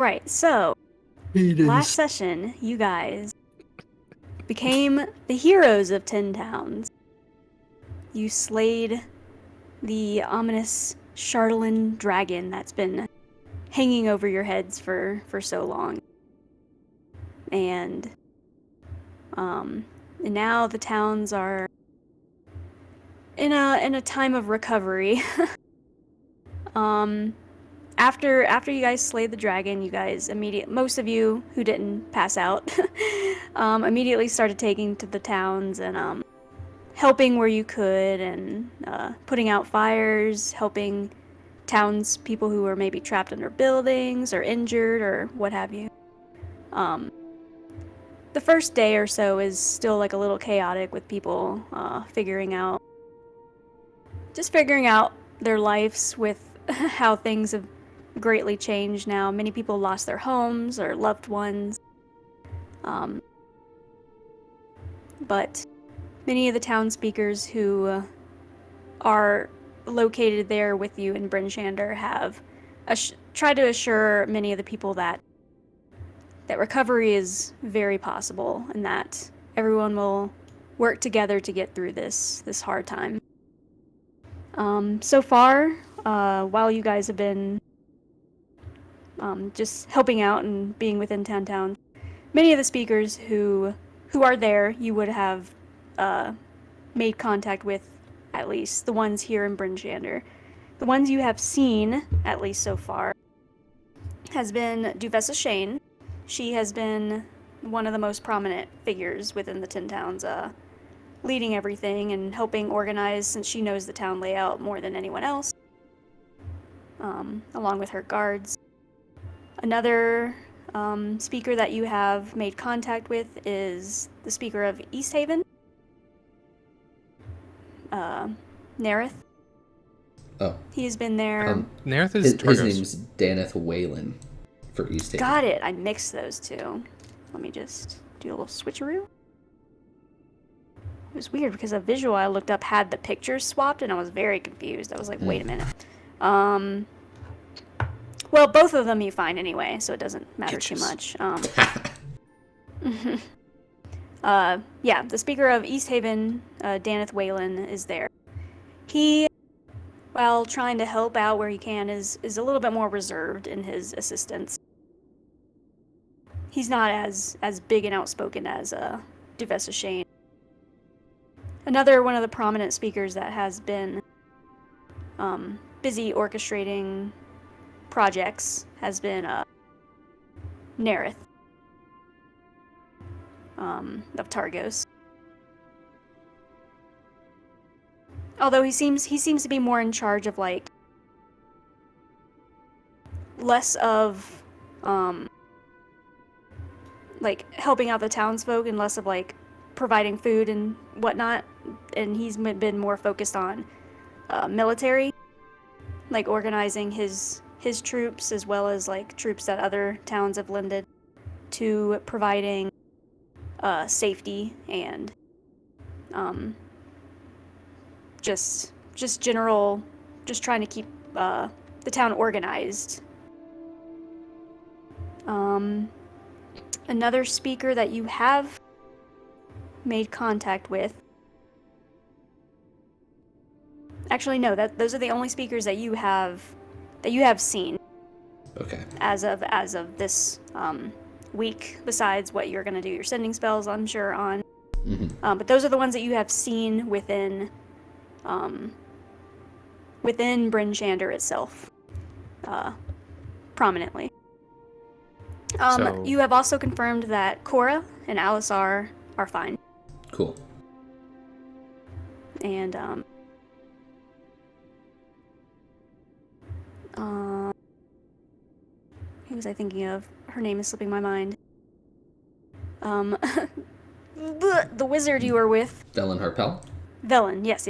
Right, so It last is. session, you guys became the heroes of Tin Towns. You slayed the ominous Charlatan dragon that's been hanging over your heads for so long. And um and now the towns are in a time of recovery. um after you guys slayed the dragon, you guys most of you who didn't pass out immediately started taking to the towns and helping where you could and putting out fires, helping townspeople who were maybe trapped under buildings or injured or what have you. Um, the first day or so is still like a little chaotic with people figuring out their lives with how things have greatly changed now. Many people lost their homes or loved ones. Um, but many of the town speakers who are located there with you in Bryn Shander have tried to assure many of the people that recovery is very possible and that everyone will work together to get through this hard time. So far, while you guys have been just helping out and being within town, many of the speakers who are there, you would have made contact with, at least the ones here in Bryn Shander. The ones you have seen, at least so far, has been Duvessa Shane. She has been one of the most prominent figures within the Tin Towns, leading everything and helping organize since she knows the town layout more than anyone else, along with her guards. Another speaker that you have made contact with is the speaker of East Haven, Nerith. Oh, He has been there. Nerith is his Targos. name's Daneth Whalen for East Haven. Got it. I mixed those two. Let me just do a little switcheroo. It was weird because a visual I looked up had the pictures swapped and I was very confused. I was like, wait a minute. Well, both of them you find anyway, so it doesn't matter too much. Yeah, the speaker of East Haven, Daneth Whalen, is there. He, while trying to help out where he can, is a little bit more reserved in his assistance. He's not as big and outspoken as Duvessa Shane. Another one of the prominent speakers that has been busy orchestrating projects has been Nerith of Targos. Although he seems to be more in charge of like less of like helping out the townsfolk and less of like providing food and whatnot, and he's been more focused on military, like organizing his troops as well as like troops that other towns have lended to providing safety and just general, just trying to keep the town organized. Another speaker that you have made contact with. Actually, no. Those are the only speakers that you have seen. Okay. As of this week, besides what you're gonna do your sending spells, I'm sure on. Mm-hmm. But those are the ones that you have seen within Bryn Shander itself, prominently. So- You have also confirmed that Cora and Alisar are fine. Cool. And who was I thinking of? Her name is slipping my mind. The wizard you were with. Velen Harpel? Velen, yes.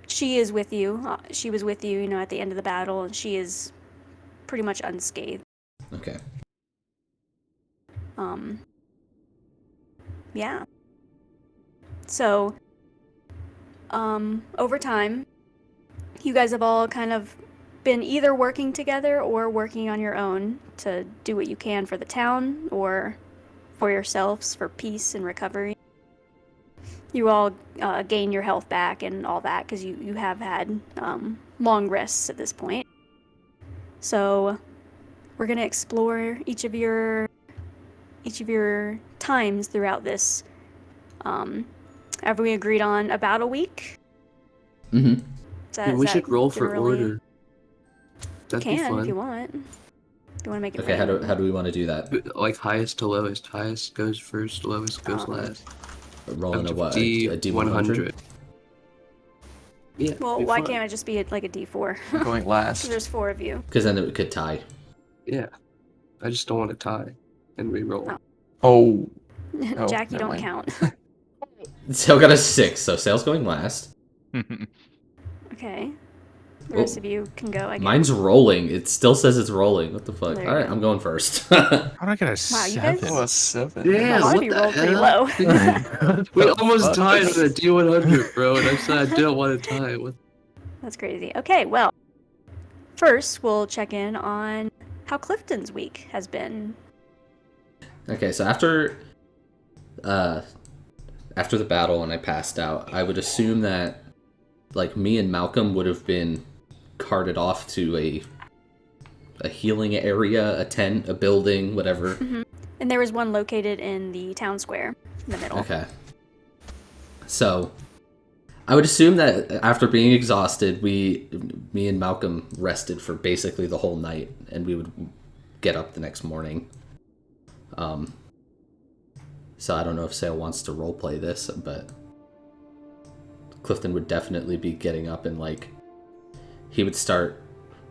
She is with you. She was with you, at the end of the battle, and she is pretty much unscathed. Okay. Yeah. So, over time, you guys have all kind of been either working together or working on your own to do what you can for the town or for yourselves for peace and recovery. You all gain your health back and all that because you have had long rests at this point. So we're gonna explore each of your times throughout this. Have we agreed on about a week? Mm-hmm. We should roll for order. That'd be Can fun. if you want. Do you want to make it? Okay, how do we want to do that? Like highest to lowest. Highest goes first, lowest goes last. Rolling a what? D A D100? Yeah. Well, why can't I just be like a D4? I'm going last. There's 4 of you. Because then it could tie. Yeah. I just don't want to tie and re-roll. Oh. Jack, you never don't mind. count. Sail got a 6, so Sail's going last. Okay. The rest of you can go, I guess. Mine's rolling. It still says it's rolling. What the fuck? There you Alright, go. I'm going first. How did I get a Wow, you guys- 7? Oh, a 7. Yeah, A lot of what you the rolled pretty hell? low. We almost tied on a D100, bro, and I said I didn't want to tie. That's crazy. Okay, well, first we'll check in on how Clifton's week has been. Okay, so after the battle and I passed out, I would assume that like me and Malcolm would have been carted off to a healing area, a tent, a building, whatever. Mm-hmm. And there was one located in the town square in the middle. Okay. So I would assume that after being exhausted, me and Malcolm rested for basically the whole night, and we would get up the next morning. So I don't know if Sail wants to roleplay this, but Clifton would definitely be getting up and like he would start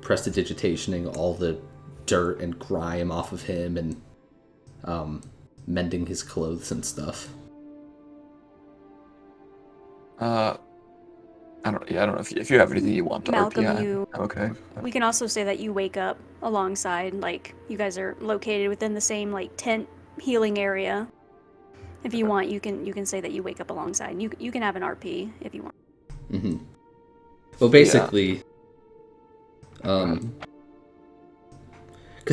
prestidigitationing all the dirt and grime off of him and mending his clothes and stuff. I don't know if you have anything you want to Malcolm, RP. Okay. We can also say that you wake up alongside, like, you guys are located within the same, like, tent healing area. If you want, you can say that you wake up alongside. You can have an RP if you want. Mm-hmm. Well, basically, because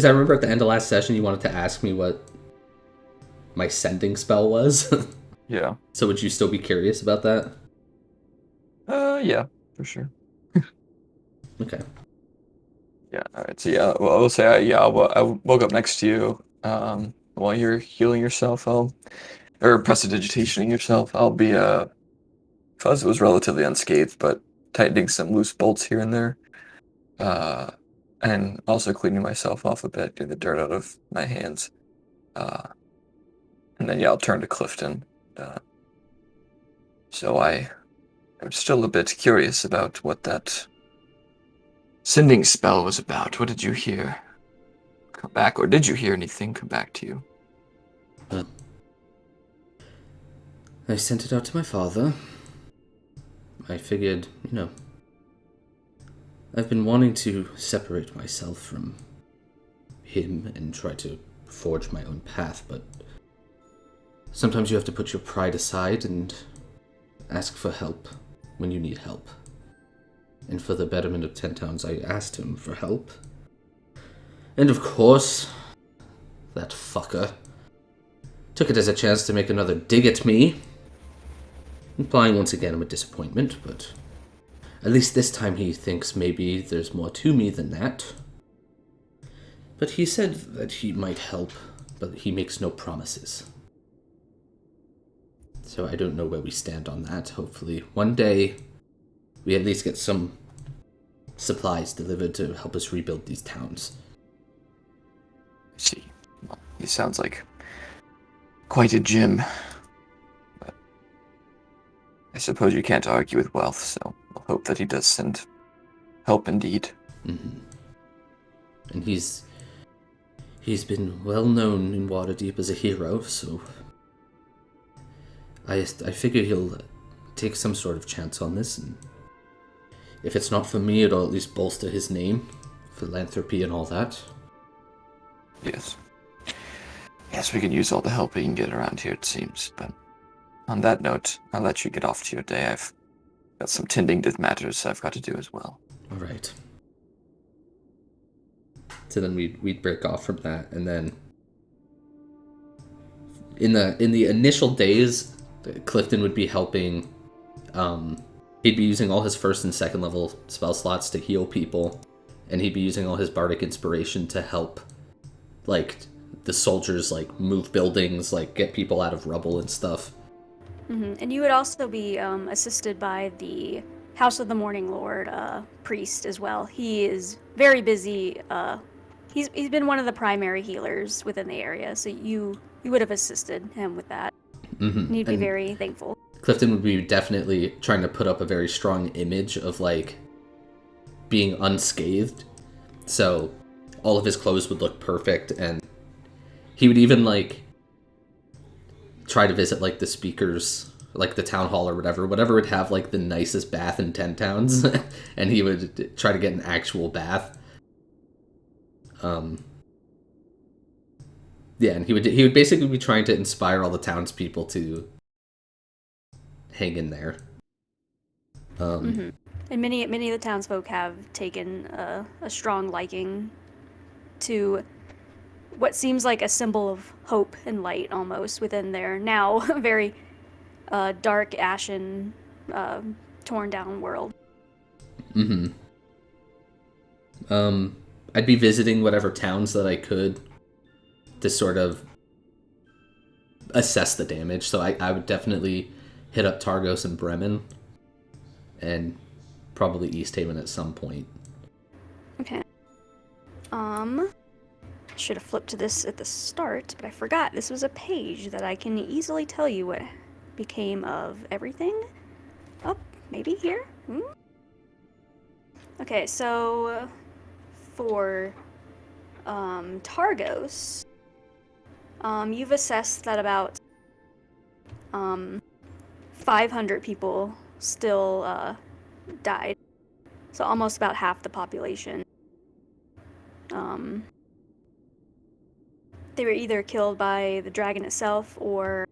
I remember at the end of last session you wanted to ask me what my sending spell was. Yeah. So would you still be curious about that? Yeah, for sure. Okay. Yeah. All right. So yeah, well, I will say I woke up next to you. While you're healing yourself, or prestidigitationing yourself, I'll be Fuzz was relatively unscathed, but tightening some loose bolts here and there, and also cleaning myself off a bit, getting the dirt out of my hands, and then yeah, I'll turn to Clifton. So I'm still a bit curious about what that sending spell was about. What did you hear come back, or did you hear anything come back to you? I sent it out to my father. I figured, I've been wanting to separate myself from him and try to forge my own path, but sometimes you have to put your pride aside and ask for help when you need help. And for the betterment of 10 towns, I asked him for help. And of course, that fucker took it as a chance to make another dig at me, implying once again I'm a disappointment, but at least this time he thinks maybe there's more to me than that. But he said that he might help, but he makes no promises. So I don't know where we stand on that. Hopefully one day we at least get some supplies delivered to help us rebuild these towns. See, well, he sounds like quite a gem. But I suppose you can't argue with wealth, so I'll hope that he does send help indeed. Mm-hmm. And he's been well known in Waterdeep as a hero, so I figure he'll take some sort of chance on this, and if it's not for me, it'll at least bolster his name, philanthropy and all that. Yes. Yes, we can use all the help we can get around here, it seems. But on that note, I'll let you get off to your day. I've got some tending to matters I've got to do as well. All right. So then we'd break off from that, and then in the initial days, Clifton would be helping. He'd be using all his first and second level spell slots to heal people, and he'd be using all his bardic inspiration to help, like, the soldiers, like, move buildings, like, get people out of rubble and stuff. And you would also be assisted by the House of the Morning Lord priest as well. He is very busy. He's been one of the primary healers within the area, so you would have assisted him with that. And he'd be very thankful. Clifton would be definitely trying to put up a very strong image of, like, being unscathed. So all of his clothes would look perfect, and he would even, like, try to visit, like, the speakers, like the town hall or whatever would have, like, the nicest bath in 10 towns, and he would try to get an actual bath. Yeah, and he would basically be trying to inspire all the townspeople to hang in there. And many of the townsfolk have taken a strong liking to what seems like a symbol of hope and light almost within their now very dark, ashen, torn down world. I'd be visiting whatever towns that I could to sort of assess the damage. So I would definitely hit up Targos and Bremen, and probably East Haven at some point. Okay. Should have flipped to this at the start, but I forgot this was a page that I can easily tell you what became of everything. Oh, maybe here? Okay, so for Targos, you've assessed that about 500 people still died. So almost about half the population. They were either killed by the dragon itself or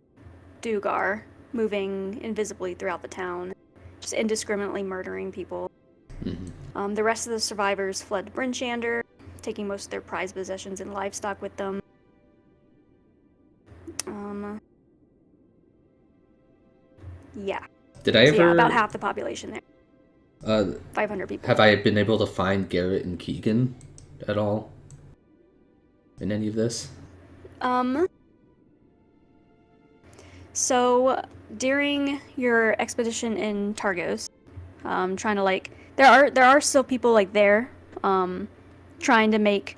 Dugar moving invisibly throughout the town, just indiscriminately murdering people. The rest of the survivors fled to Brinchander, taking most of their prized possessions and livestock with them. Yeah. Did I ever... So yeah, about half the population there. 500 people. Have I been able to find Garrett and Keegan at all in any of this? So during your expedition in Targos, trying to, like, there are still people, like, there, trying to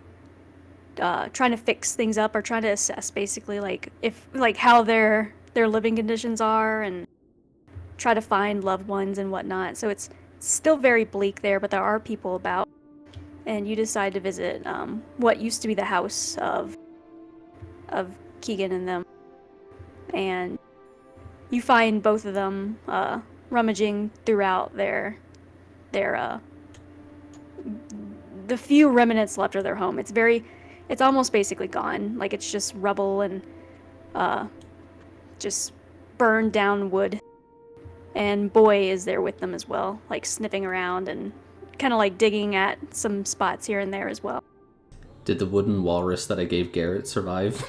fix things up, or trying to assess basically, like, if, like, how their living conditions are, and try to find loved ones and whatnot. So it's still very bleak there, but there are people about, and you decide to visit what used to be the house of Keegan and them, and you find both of them rummaging throughout the few remnants left of their home. It's almost basically gone. Like, it's just rubble and just burned down wood. And Boy is there with them as well, like sniffing around and kind of like digging at some spots here and there as well. Did the wooden walrus that I gave Garrett survive?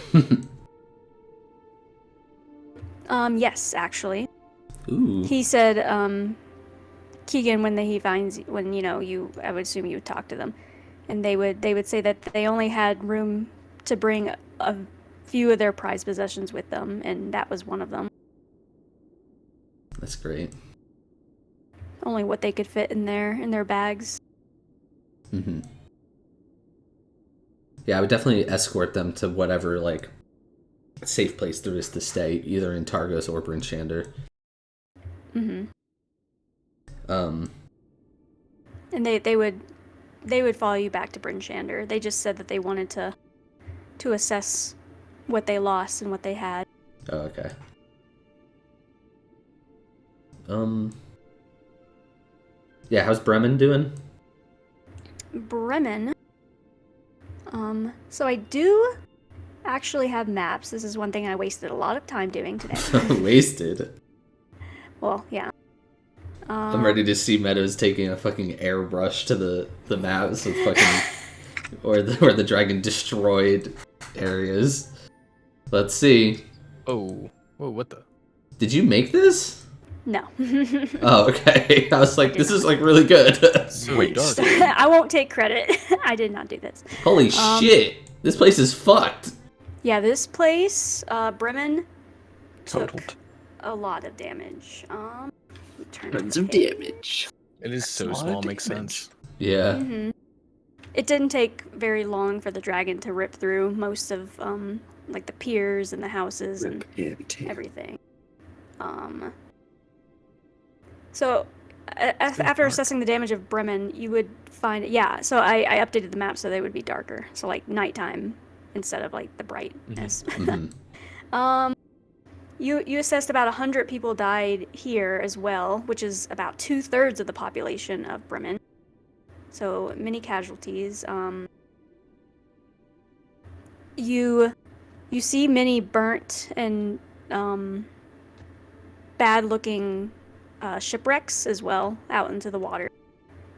Yes, actually. Ooh. He said, Keegan, when you know, I would assume you would talk to them, and they would say that they only had room to bring a few of their prized possessions with them, and that was one of them. That's great. Only what they could fit in their bags. Yeah, I would definitely escort them to whatever, like, safe place there is to stay, either in Targos or Brinchander. And they would follow you back to Brinchander. They just said that they wanted to assess what they lost and what they had. Oh, okay. Yeah, how's Bremen doing? Bremen. So I do actually have maps. This is one thing I wasted a lot of time doing today. Wasted. Well, yeah. I'm ready to see Meadows taking a fucking airbrush to the maps with fucking where the dragon destroyed areas. Let's see. Oh, whoa, what the? Did you make this? No. Oh, okay. I was like, this is like really good. So Wait. dark. I won't take credit. I did not do this. Holy shit! This place is fucked. Yeah, this place, Bremen, took Totaled. a lot of damage. Turn Tons the of page. damage. It is so That's a lot small, of makes damage. sense. Yeah. Mm-hmm. It didn't take very long for the dragon to rip through most of like the piers and the houses and everything. So after assessing the damage of Bremen, you would find so I updated the map so they would be darker, so like nighttime instead of like the brightness. Mhm. You assessed about 100 people died here as well, which is about 2/3 of the population of Bremen. So many casualties. You see many burnt and bad-looking shipwrecks as well out into the water.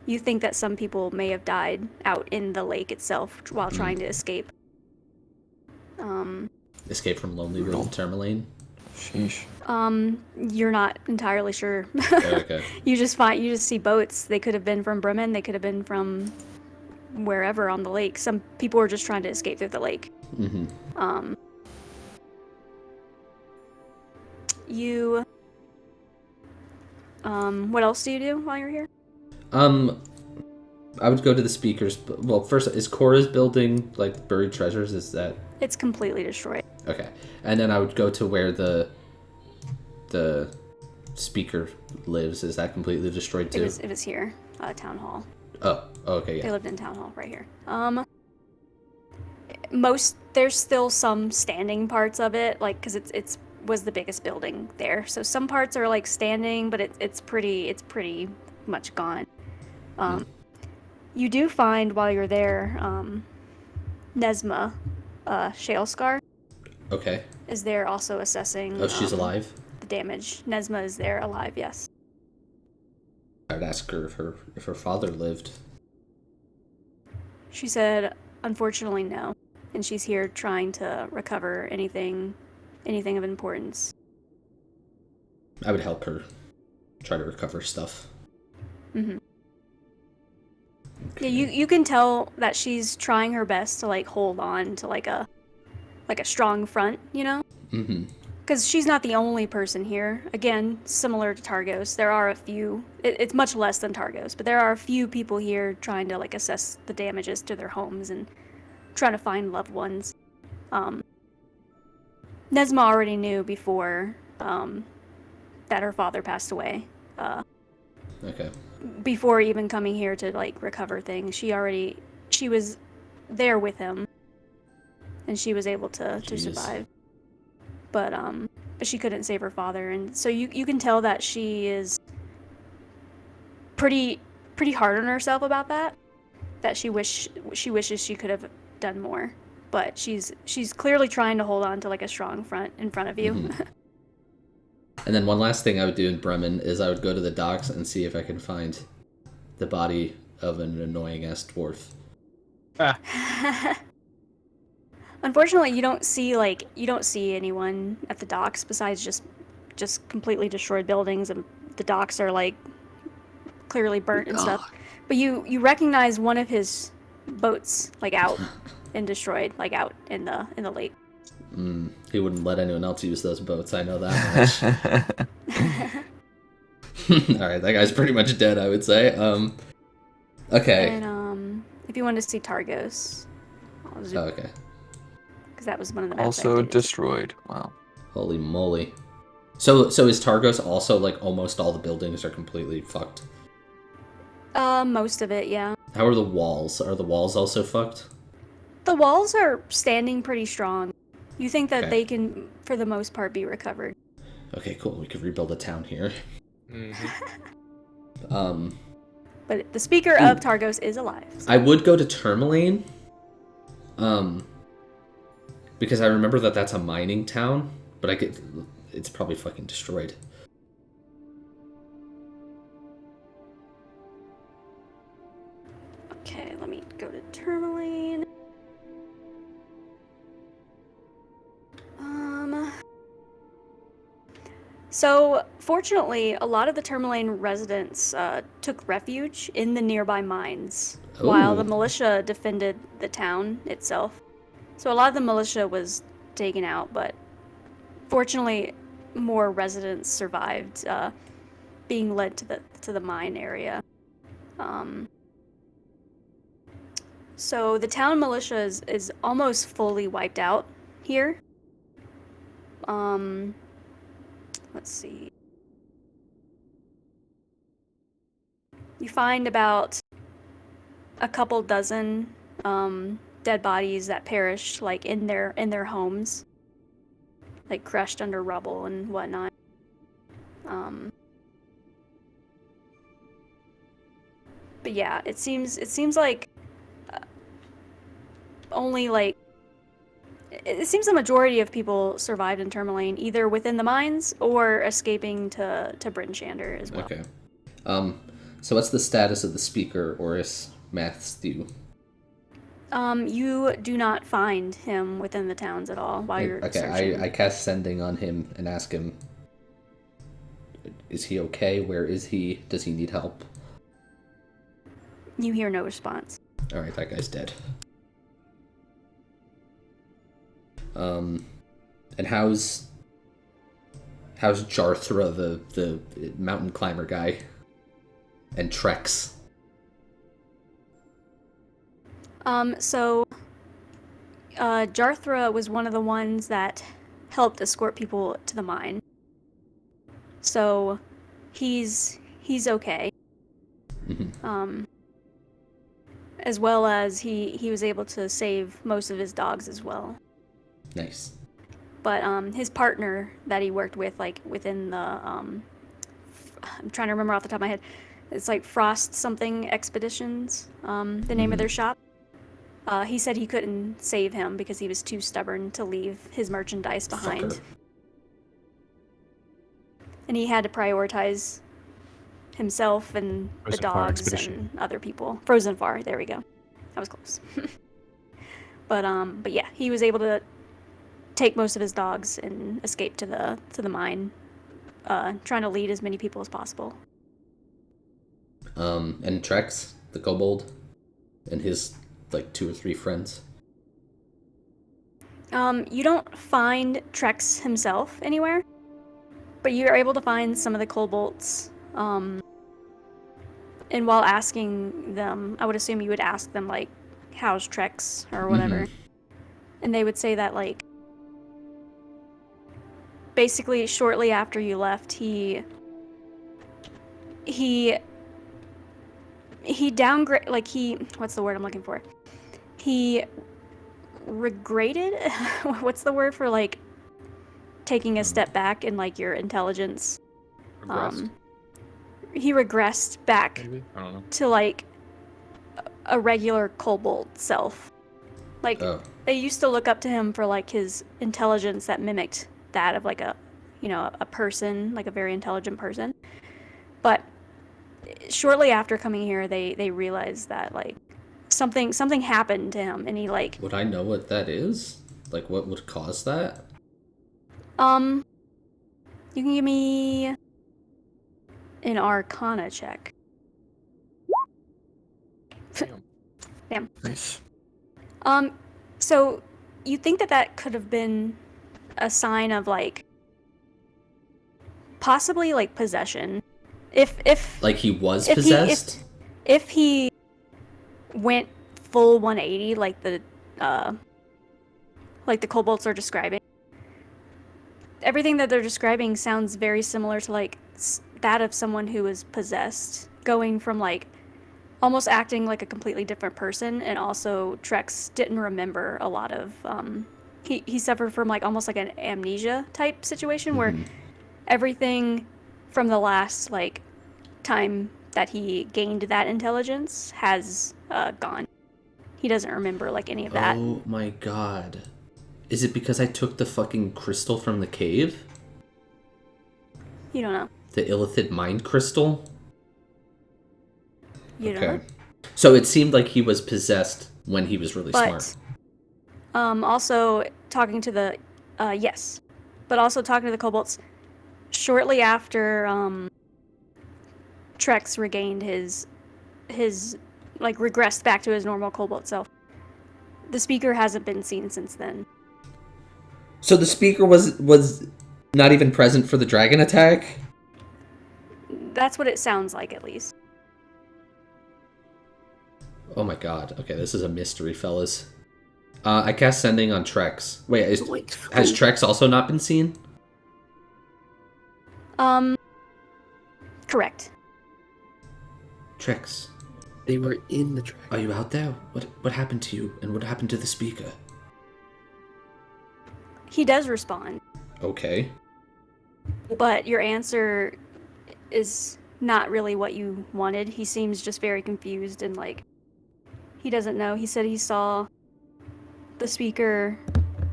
You think that some people may have died out in the lake itself while trying to escape. Escape from Lonely World Tourmaline. Sheesh. You're not entirely sure. Okay. You just see boats. They could have been from Bremen. They could have been from wherever on the lake. Some people were just trying to escape through the lake. Mm-hmm. You. What else do you do while you're here? I would go to the speakers. Well, first, is Cora's building like buried treasures? Is that It's completely destroyed. okay? And then I would go to where the speaker lives. Is that completely destroyed too? It was here, town hall. Oh, okay, They yeah. lived in town hall right here. There's still some standing parts of it, like because it's was the biggest building there. So some parts are like standing, but it's pretty much gone. You do find while you're there, Nesma, Shale Scar, Okay. is there also assessing. Oh, she's alive. The damage. Nesma is there alive. Yes. I'd ask her if her father lived. She said, unfortunately, no, and she's here trying to recover anything of importance. I would help her try to recover stuff. Mm-hmm. Okay. Yeah, you can tell that she's trying her best to like hold on to like a strong front, you know? Mm-hmm. Because she's not the only person here. Again, similar to Targos, there are a few. It's much less than Targos, but there are a few people here trying to like assess the damages to their homes and trying to find loved ones. Nesma already knew before that her father passed away. Okay. Before even coming here to like recover things, she was there with him, and she was able to Jeez. survive. But she couldn't save her father, and so you can tell that she is pretty hard on herself about that. That she wishes she could have done more, but she's clearly trying to hold on to like a strong front in front of you. Mm-hmm. And then one last thing I would do in Bremen is I would go to the docks and see if I can find the body of an annoying ass dwarf. Unfortunately, you don't see anyone at the docks besides just completely destroyed buildings, and the docks are like clearly burnt and stuff. But you recognize one of his boats like out and destroyed, like out in the lake. He wouldn't let anyone else use those boats. I know that much. All right, that guy's pretty much dead, I would say. Okay. And if you want to see Targos, I'll zoom, Okay. because that was one of the maps I Also updated. destroyed. Wow. Holy moly. So is Targos also like almost all the buildings are completely fucked? Most of it, yeah. How are the walls? Are the walls also fucked? The walls are standing pretty strong. You think that Okay. they can, for the most part, be recovered. Okay, cool. We could rebuild a town here. Mm-hmm. But the speaker of Targos is alive. So. I would go to Tourmaline. Because I remember that that's a mining town, but it's probably fucking destroyed. Okay, let me go to Tourmaline. So, fortunately, a lot of the Tourmaline residents took refuge in the nearby mines, while the Oh. militia defended the town itself. So, a lot of the militia was taken out, but fortunately, more residents survived, being led to the mine area. So, the town militia is almost fully wiped out here. Let's see. You find about a couple dozen dead bodies that perished, like in their homes, like crushed under rubble and whatnot. But yeah, it seems like only like it seems the majority of people survived in Tourmaline, either within the mines or escaping to Bryn Shander as well. Okay. So what's the status of the speaker, Oris Matthew? You do not find him within the towns at all while you're searching. I cast sending on him and ask him, is he okay? Where is he? Does he need help? You hear no response. Alright, that guy's dead. And how's Jarthra, the mountain climber guy? And Trex? So Jarthra was one of the ones that helped escort people to the mine. So he's okay. Mm-hmm. As well as he was able to save most of his dogs as well. Nice. But his partner that he worked with, like within the I'm trying to remember off the top of my head, it's like Frost something Expeditions, the name of their shop. He said he couldn't save him because he was too stubborn to leave his merchandise behind. Fucker. And he had to prioritize himself and the Frozen Far dogs Expedition. and other people. Frozen Far, there we go. That was close. But yeah, he was able to take most of his dogs and escape to the mine, trying to lead as many people as possible. And Trex, the kobold, and his like 2 or 3 friends. You don't find Trex himself anywhere, but you're able to find some of the kobolds. And while asking them, I would assume you would ask them like, "How's Trex?" or whatever, and they would say that like, basically shortly after you left, he downgrade, like what's the word I'm looking for? He regraded. What's the word for like taking a step back in like your intelligence? Regressed, He regressed back maybe? I don't know. to like a regular kobold self. Like they used to look up to him for like his intelligence that mimicked that of like a person, like a very intelligent person. But shortly after coming here, they realized that like something happened to him, and he like Would I know what that is? Like, what would cause that? you can give me an Arcana check. Damn. Nice. So you think that could have been a sign of like possibly like possession, if Like he was if possessed? if he went full 180 like the kobolds are describing. Everything that they're describing sounds very similar to like that of someone who was possessed, going from like almost acting like a completely different person, and also Trex didn't remember a lot of he suffered from like almost like an amnesia type situation where everything from the last like time that he gained that intelligence has gone. He doesn't remember like any of that. Oh my god. Is it because I took the fucking crystal from the cave? You don't know. The Illithid mind crystal? You don't know. So it seemed like he was possessed when he was really But smart. also talking to the also talking to the kobolds, shortly after Trex regained his like regressed back to his normal cobalt self, the speaker hasn't been seen since then. So the speaker was not even present for the dragon attack? That's what it sounds like, at least. Oh my god. Okay, this is a mystery, fellas. I cast Sending on Trex. Wait, has Trex also not been seen? Correct. Trex, They were in the track. are you out there? What happened to you, and what happened to the speaker? He does respond, Okay. but your answer is not really what you wanted. He seems just very confused and like he doesn't know. He said he saw the speaker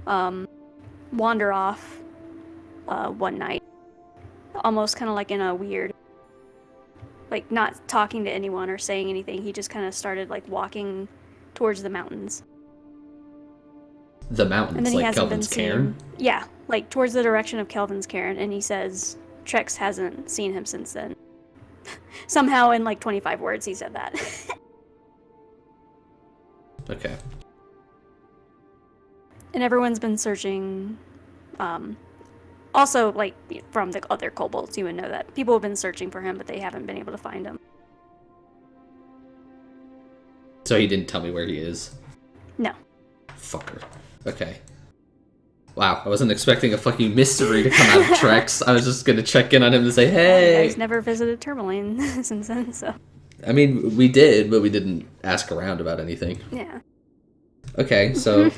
wander off one night, almost kind of like in a weird, like not talking to anyone or saying anything. He just kind of started like walking towards the mountains. The And mountains, then he like hasn't Kelvin's been cairn? seen. Yeah, like towards the direction of Kelvin's cairn, and he says Trex hasn't seen him since then. Somehow, in like 25 words, he said that. Okay. And everyone's been searching. Also, like from the other kobolds, you would know that people have been searching for him, but they haven't been able to find him. So he didn't tell me where he is? No. Fucker. Okay. Wow, I wasn't expecting a fucking mystery to come out of Trex. I was just gonna check in on him and say, You hey! guys never visited Tourmaline since then, so I mean, we did, but we didn't ask around about anything. yeah. Okay, so...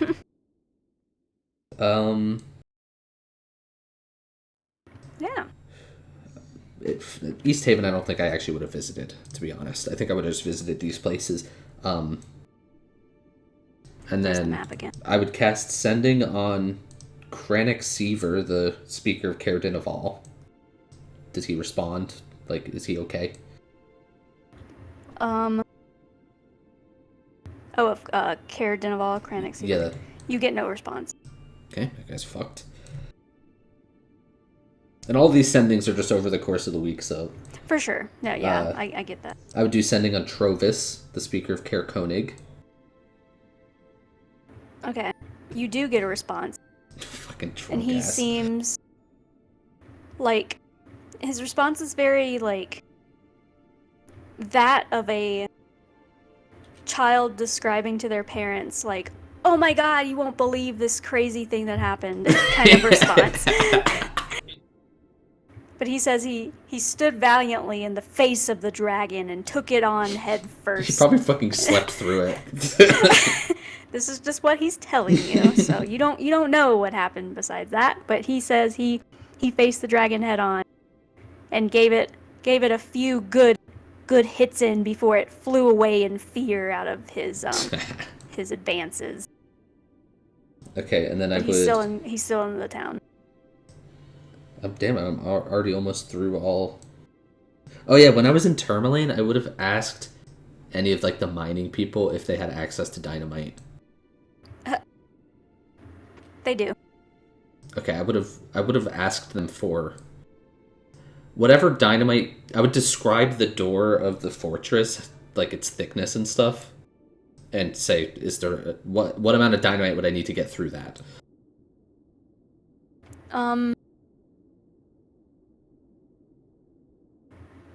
Yeah. East Haven, I don't think I actually would have visited, to be honest. I think I would have just visited these places. And There's the then map again. I would cast Sending on Kranich Seaver, the speaker of Caer Dineval. Does he respond? Like, is he okay? Of Caer Dineval, Kranich. Yeah. You get no response. Okay, that guy's fucked. And all these sendings are just over the course of the week, so... For sure. No, yeah, I get that. I would do Sending on Trovis, the speaker of Caer Koenig. Okay. You do get a response. Fucking Trollgas. And he seems like his response is very like that of a child describing to their parents like, oh my god, you won't believe this crazy thing that happened kind of response. But he says he stood valiantly in the face of the dragon and took it on head first. He probably fucking slept through it. This is just what he's telling you, so you don't know what happened besides that. But he says he faced the dragon head on, and gave it a few good hits in before it flew away in fear out of his his advances. Okay, and then I But would... he's still in the town. Damn, I'm already almost through all... Oh yeah, when I was in Tourmaline, I would have asked any of like the mining people if they had access to dynamite. They do. Okay, I would have asked them for whatever dynamite. I would describe the door of the fortress, like its thickness and stuff, and say, is there what amount of dynamite would I need to get through that?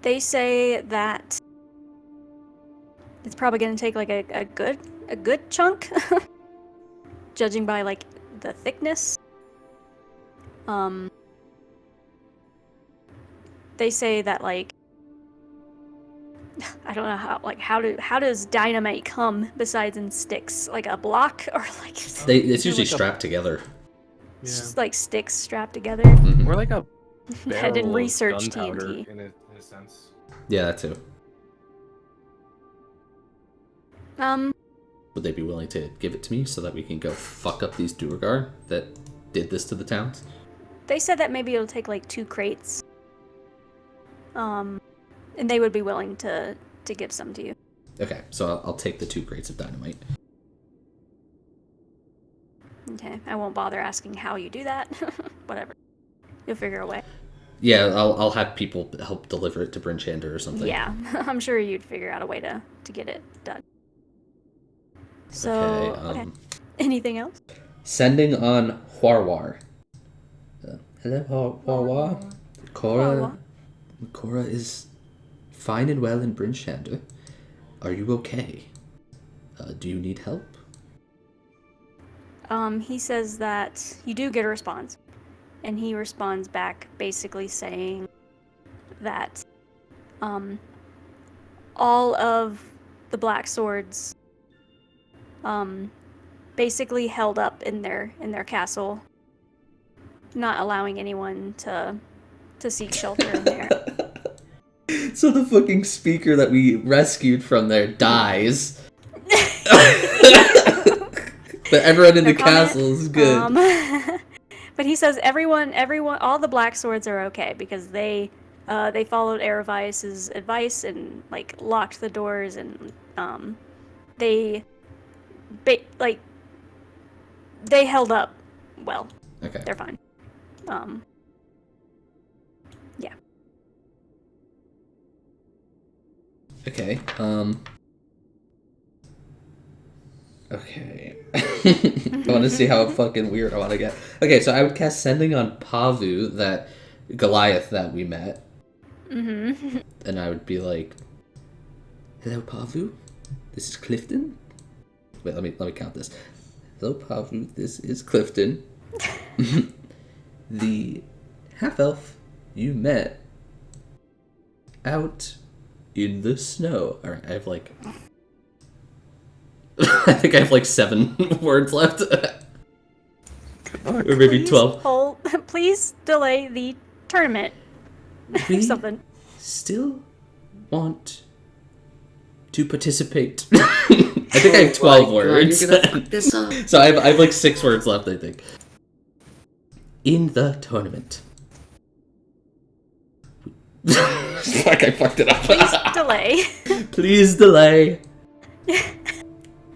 They say that it's probably going to take like a good chunk, judging by like the thickness. They say that like I don't know how does dynamite come besides in sticks, like a block or like It's usually strapped together. just like sticks strapped together. Mhm. We're like a I didn't barrel of research gunpowder TNT. in a sense. Yeah, that too. Would they be willing to give it to me so that we can go fuck up these Duergar that did this to the towns? They said that maybe it'll take like 2 crates. And they would be willing to give some to you. Okay, so I'll take the 2 crates of dynamite. Okay, I won't bother asking how you do that. Whatever. You'll figure a way. Yeah, I'll have people help deliver it to Bryn Shander or something. Yeah, I'm sure you'd figure out a way to get it done. So, Okay, okay. Anything else? Sending on Huarwar. Hello, Huarwar. Cora is fine and well in Bryn Shander. Are you okay? Do you need help? He says that you do get a response, and he responds back basically saying that all of the Black Swords basically held up in their castle, not allowing anyone to seek shelter in there. So the fucking speaker that we rescued from there dies. But everyone in the castle is good. But he says everyone, all the Black Swords are okay because they followed Erevice's advice and like locked the doors and they held up well. Okay. They're fine. Yeah. Okay. Okay. I want to see how fucking weird I want to get. Okay, so I would cast Sending on Pavu, that Goliath that we met. Mm-hmm. And I would be like, "Hello, Pavu. This is Clifton." Wait, let me count this. Hello, Pavu. This is Clifton, the half elf you met out in the snow. All right, I have like, I think I have like 7 words left, or maybe 12. Please delay the tournament. We Something. still want to participate. I think I have 12 words. You're gonna fuck this up. So I have like 6 words left, I think. In the tournament. Fuck, I fucked it up. Please delay. Please delay.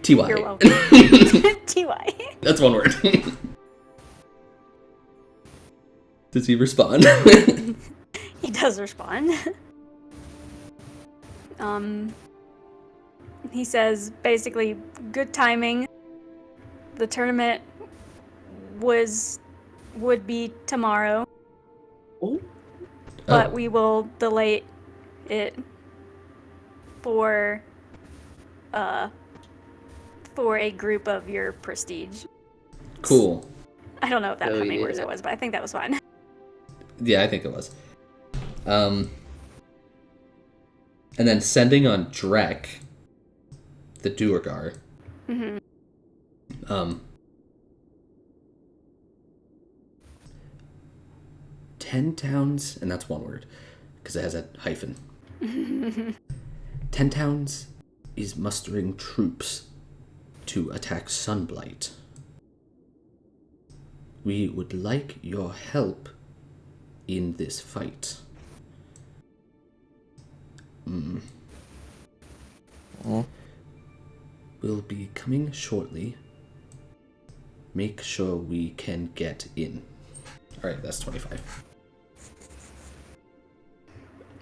TY. You're welcome. TY. That's 1 word. Does he respond? He does respond. He says basically, good timing. The tournament would be tomorrow, but we will delay it for a group of your prestige. Cool. I don't know how many words yeah. it was, but I think that was fine. Yeah, I think it was. And then Sending on Drek, the Duergar. Mm-hmm. 10 towns, and that's 1 word, because it has a hyphen. 10 towns is mustering troops to attack Sunblight. We would like your help in this fight. We'll be coming shortly. Make sure we can get in. Alright, that's 25.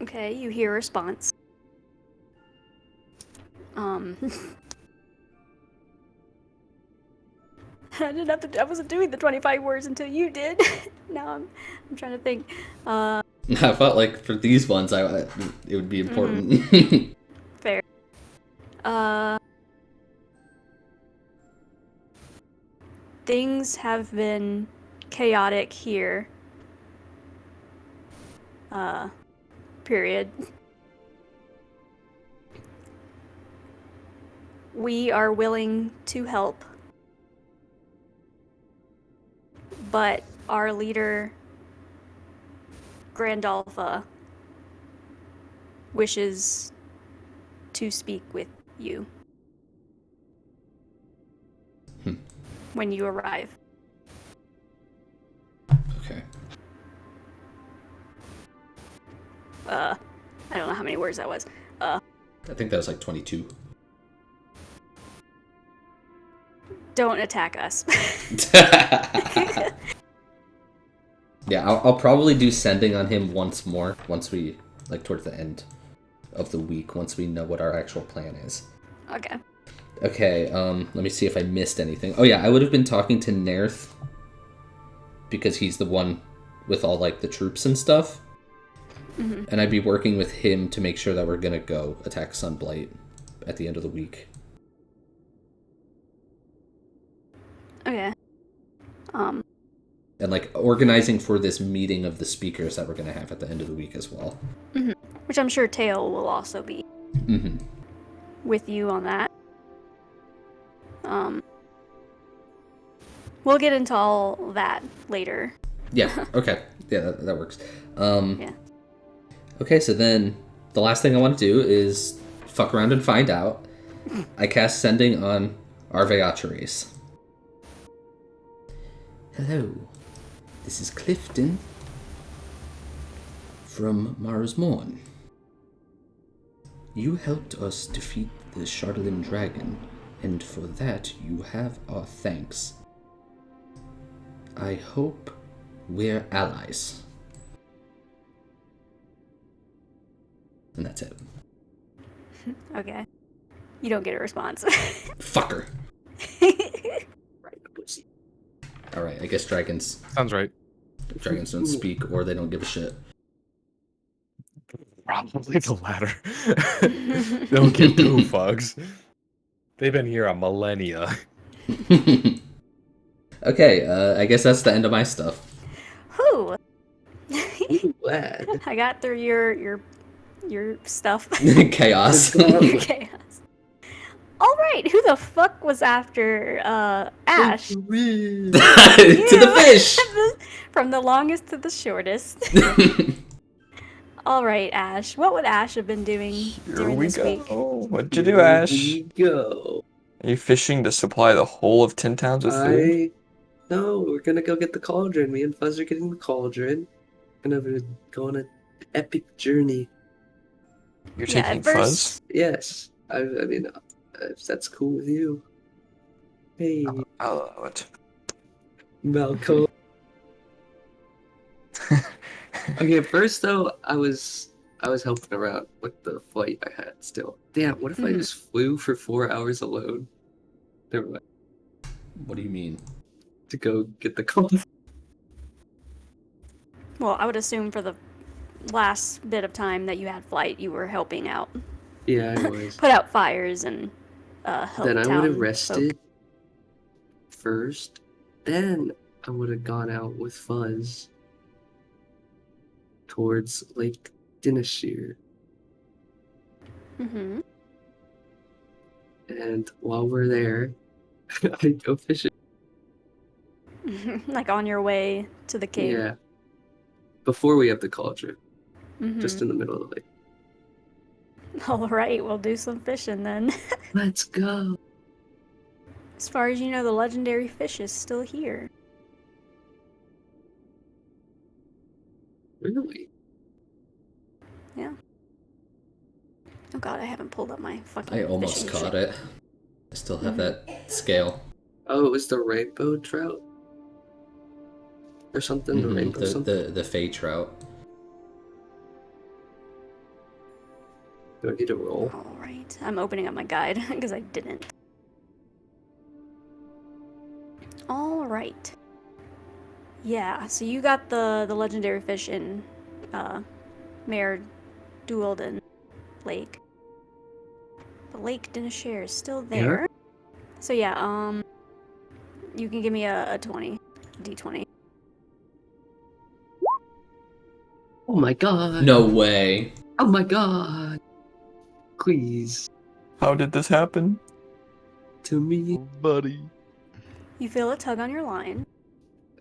Okay, you hear a response. I wasn't doing the 25 words until you did. Now I'm trying to think. I felt like for these ones, it would be important. Fair. Things have been chaotic here. Period. We are willing to help, but our leader, Grandalfa, wishes to speak with you when you arrive. Okay. I don't know how many words that was. I think that was like 22. Don't attack us. Yeah, I'll probably do sending on him once more, once we, like, towards the end of the week, once we know what our actual plan is. Okay. Okay, let me see if I missed anything. Oh yeah, I would have been talking to Nerth, because he's the one with all, like, the troops and stuff. Mm-hmm. And I'd be working with him to make sure that we're gonna go attack Sunblight at the end of the week. Okay. And, like, organizing for this meeting of the speakers that we're gonna have at the end of the week as well. Mm-hmm. Which I'm sure Tail will also be Mm-hmm. with you on that. We'll get into all that later. Yeah, okay. Yeah, that works. Yeah. Okay, so then the last thing I want to do is fuck around and find out. I cast Sending on Arveachares. Hello, this is Clifton from Mars Morn. You helped us defeat the Chardalyn Dragon, and for that you have our thanks. I hope we're allies. And that's it. Okay. You don't get a response. Fucker. Alright, I guess dragons Sounds right. don't speak or they don't give a shit. Probably the latter. They don't give two fucks. They've been here a millennia. Okay, I guess that's the end of my stuff. Whew. Glad. I got through your stuff. Chaos. Your chaos. All right, who the fuck was after Ash? To the fish! From the longest to the shortest. All right, Ash. What would Ash have been doing Here during we this go. week? What'd you do, Ash? Here we go. Are you fishing to supply the whole of 10 towns with food? No, we're gonna go get the cauldron. Me and Fuzz are getting the cauldron. Gonna go on an epic journey. You're Yeah, taking at first- Fuzz? Yes, I mean, if that's cool with you. Hey, I'll allow it. Malcolm. Okay, at first though, I was helping around with the flight I had still. Damn, what if I Mhm. just flew for 4 hours alone? Never mind. What do you mean? To go get the cauldron. Well, I would assume for the last bit of time that you had flight, you were helping out, Yeah, I was. put out fires and help Then I town would have folk. rested first. Then I would have gone out with Fuzz towards Lake Dinashir. Mm-hmm. And while we're there, I go fishing. Like on your way to the cave. Yeah. Before we have the cauldron, Mhm. just in the middle of the lake. All right, we'll do some fishing then. Let's go. As far as you know, the legendary fish is still here. Really? Oh god, I haven't pulled up my fucking I almost fishing caught shit. it. I still have that scale. Oh, it was the rainbow trout? Or something? The Mhm, rainbow something? the fey trout. Do I need to roll? All right, I'm opening up my guide because I didn't. All right. Yeah, so you got the legendary fish in Mare Dualden Lake. The Lake Dinashir is still there. So yeah, you can give me a 20, d20. Oh my god. No way. Oh my god. Please. How did this happen? To me. Buddy. You feel a tug on your line.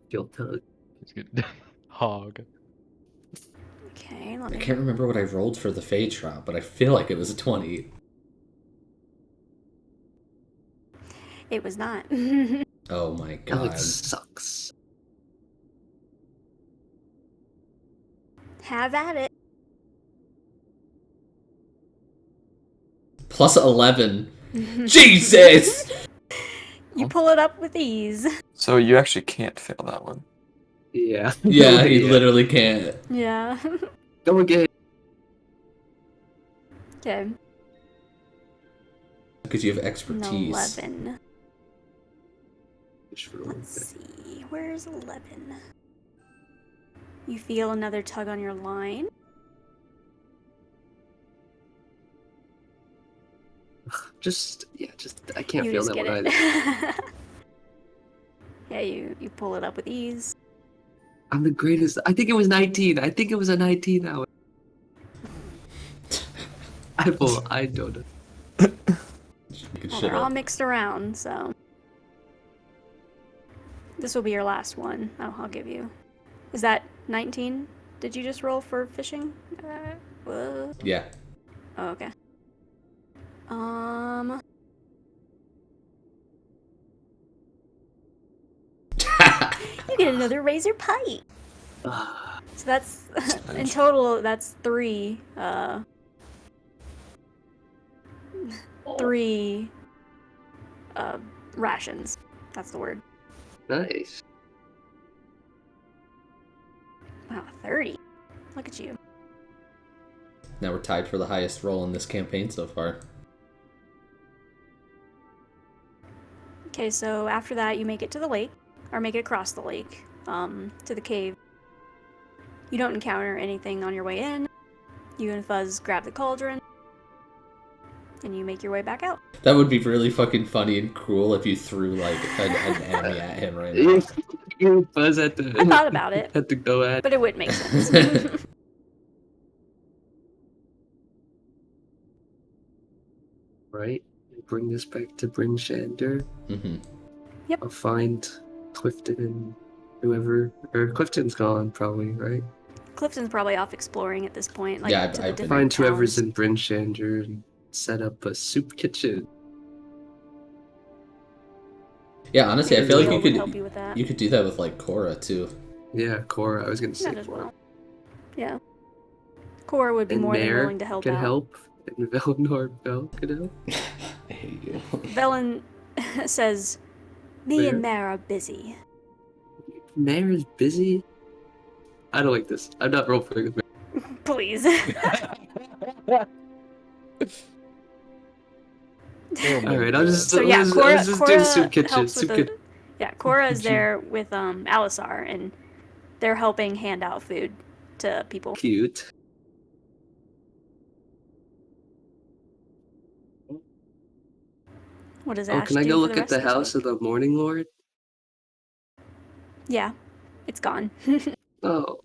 Feel tug. It's good. Hog. Okay, let I me. can't remember what I rolled for the fey trout, but I feel like it was a 20. It was not. Oh my god. Alex sucks. Have at it. Plus 11. Jesus! You pull it up with ease. So you actually can't fail that one. Yeah. Yeah, he literally can't. Yeah. Go again. Okay. Because you have An expertise. 11. Just for Let's see. Where's 11? You feel another tug on your line. just I can't You feel just that get one it. either. Yeah, you pull it up with ease. I'm the greatest. I think it was 19. I think it was a 19 hour. I don't know. Well, they're all mixed around, so this will be your last one. Oh, I'll give you. Is that 19? Did you just roll for fishing? Whoa. Yeah. Oh, okay. Um. You get another razor pipe. So that's in total. That's 3. 3 rations. That's the word. Nice. Wow, 30. Look at you. Now we're tied for the highest roll in this campaign so far. Okay, so after that, you make it to the lake, or make it across the lake, to the cave. You don't encounter anything on your way in. You and Fuzz grab the cauldron, and you make your way back out. That would be really fucking funny and cruel if you threw like an enemy at him right now. You Buzz had to. I thought about it, Had to go at. but it wouldn't make sense. Right. Bring this back to Bryn Shander. Mm-hmm. Yep. I'll find Clifton and whoever. Or Clifton's gone, probably, right? Clifton's probably off exploring at this point, like Yeah, to the I've been- different Find whoever's towns. in Bryn Shander and set up a soup kitchen. Yeah, honestly, I Maybe feel like Teal you would help you with that. could do that with like Cora too. Yeah, Cora. I was gonna say That as Cora. well. Yeah. Cora would be And more than Mare willing to help can out. help. And Velnor Bell can help. I hate you. Velen says, "Me and Mare are busy." Mare is busy. I don't like this. I'm not role playing with Mare. Please. All right, I'll just. So yeah, let's Cora, just Cora do soup kitchen. helps with Soup the. kitchen. Yeah, Cora is kitchen. there with Alisar, and they're helping hand out food to people. Cute. What does Oh, Ash can I do go for look the at the rest of house this of the Morning Lord? Yeah, it's gone. Oh,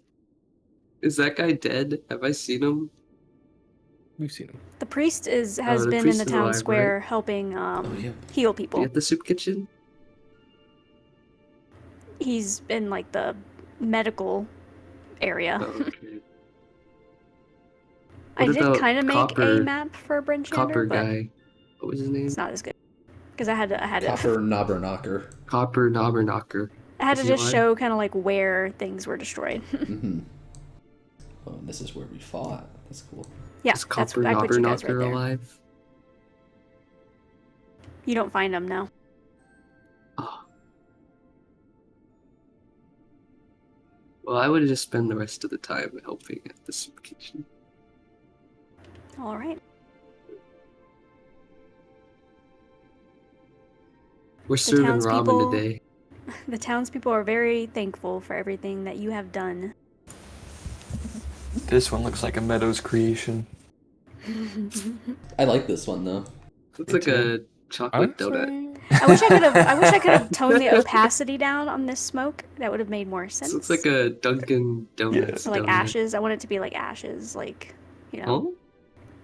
is that guy dead? Have I seen him? We've seen him. The priest has the been in priest the is town alive, square helping yeah. heal Be people. at the soup kitchen? He's in like the medical area. Oh, okay. I What did about kind of make a Copper- map for Bryn Shander, Copper but guy. What was his name? it's not as good because I had to Copper Knobberknocker. Copper Knobberknocker. I had Is to he just alive? show kind of like where things were destroyed. Mm-hmm. Oh, and this is where we fought. That's cool. Yeah, Is that's Copper I put you guys right Knobberknocker there. alive? You don't find him now. Oh. Well, I would have just spent the rest of the time helping at the soup kitchen. All right. We're serving ramen townspeople- today. The townspeople are very thankful for everything that you have done. This one looks like a Meadows creation. I like this one though. Looks like a chocolate Honestly, donut. I wish I could have toned the opacity down on this smoke. That would have made more sense. This looks like a Dunkin' Donuts So like donut. ashes. I want it to be like ashes, like Oh?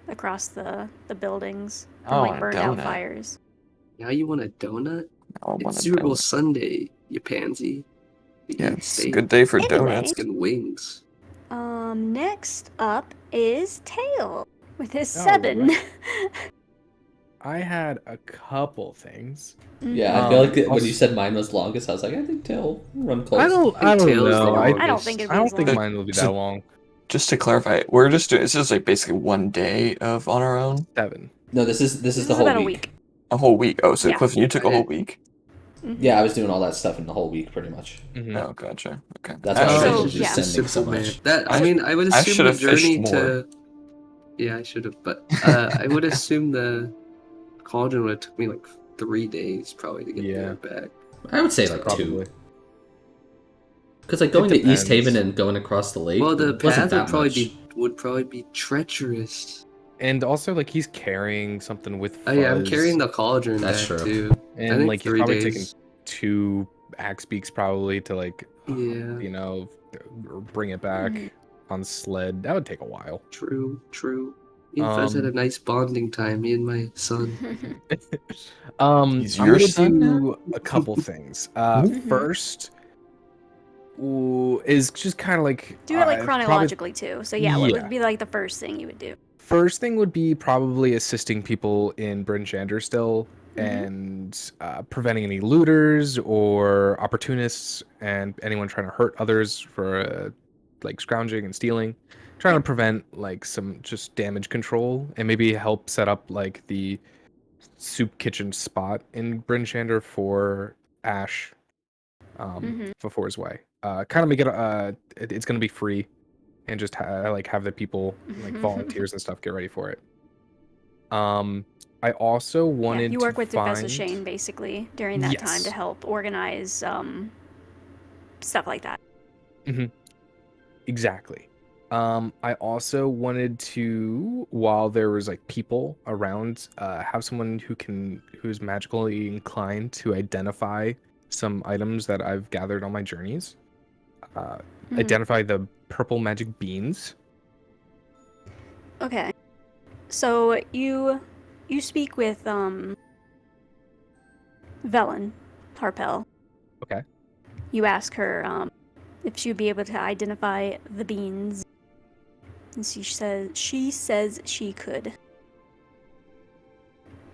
across the buildings from Oh, like a burned out donut. fires. Now you want a donut? I want It's a Super Bowl donut. Sunday, you pansy. You Yeah, eat it's a steak good day for Anyway. donuts. and wings. Next up is Tail with his Oh, 7. right. I had a couple things. Yeah, I feel like when also- you said mine was longest, I was like, I think Tail run close. I don't Tails know. the I I don't think it'd be don't as think long. mine will be that So- long. Just to clarify, we're just doing. It's just like basically one day of on our own. 7. No, this is This the is whole about week. a week. A whole week. Oh, so Yeah. Clifton, you took a whole week. Yeah, I was doing all that stuff in the whole week, pretty much. Mhm. Oh, gotcha. Okay. That's why I was So, able to It's do yeah. just a sending so simple man. much. I mean, I would I assume should the have fished journey more. to. Yeah, I should have, but I would assume the cauldron would have took me like 3 days probably to get there Yeah. and back. I would say like Probably. 2. Because like going to East Haven depends. and going across the lake, Well, the it wasn't path that much. would probably be treacherous. And also, like, he's carrying something with Oh yeah, I'm Fuzz, carrying the cauldron That's back true. too. I and think like he's 3 probably days. taking 2 axe beaks probably to like, Yeah. you know, bring it back Mhm. on sled. That would take a while. True. Me and Fez had a nice bonding time. Me and my son. He's I'm your gonna son now? do a couple things. Mhm. First, is just kind of like Do it like probably chronologically too. So yeah, what Yeah. would be like the first thing you would do? first thing would be probably assisting people in Bryn Shander still and preventing any looters or opportunists and anyone trying to hurt others for like scrounging and stealing. Trying to prevent like some just damage control and maybe help set up like the soup kitchen spot in Bryn Shander for Ash before his way. Kind of make it it's gonna be free and just like have the people like volunteers and stuff get ready for it. I also Yeah, wanted you work to with find Professor Shane basically during that time to Yes. help organize stuff like that. Exactly. I also wanted to, while there was like people around, have someone who's magically inclined to identify some items that I've gathered on my journeys. Identify the purple magic beans. Okay. So you speak with Velen Harpel. Okay. You ask her if she would be able to identify the beans. And she says she could.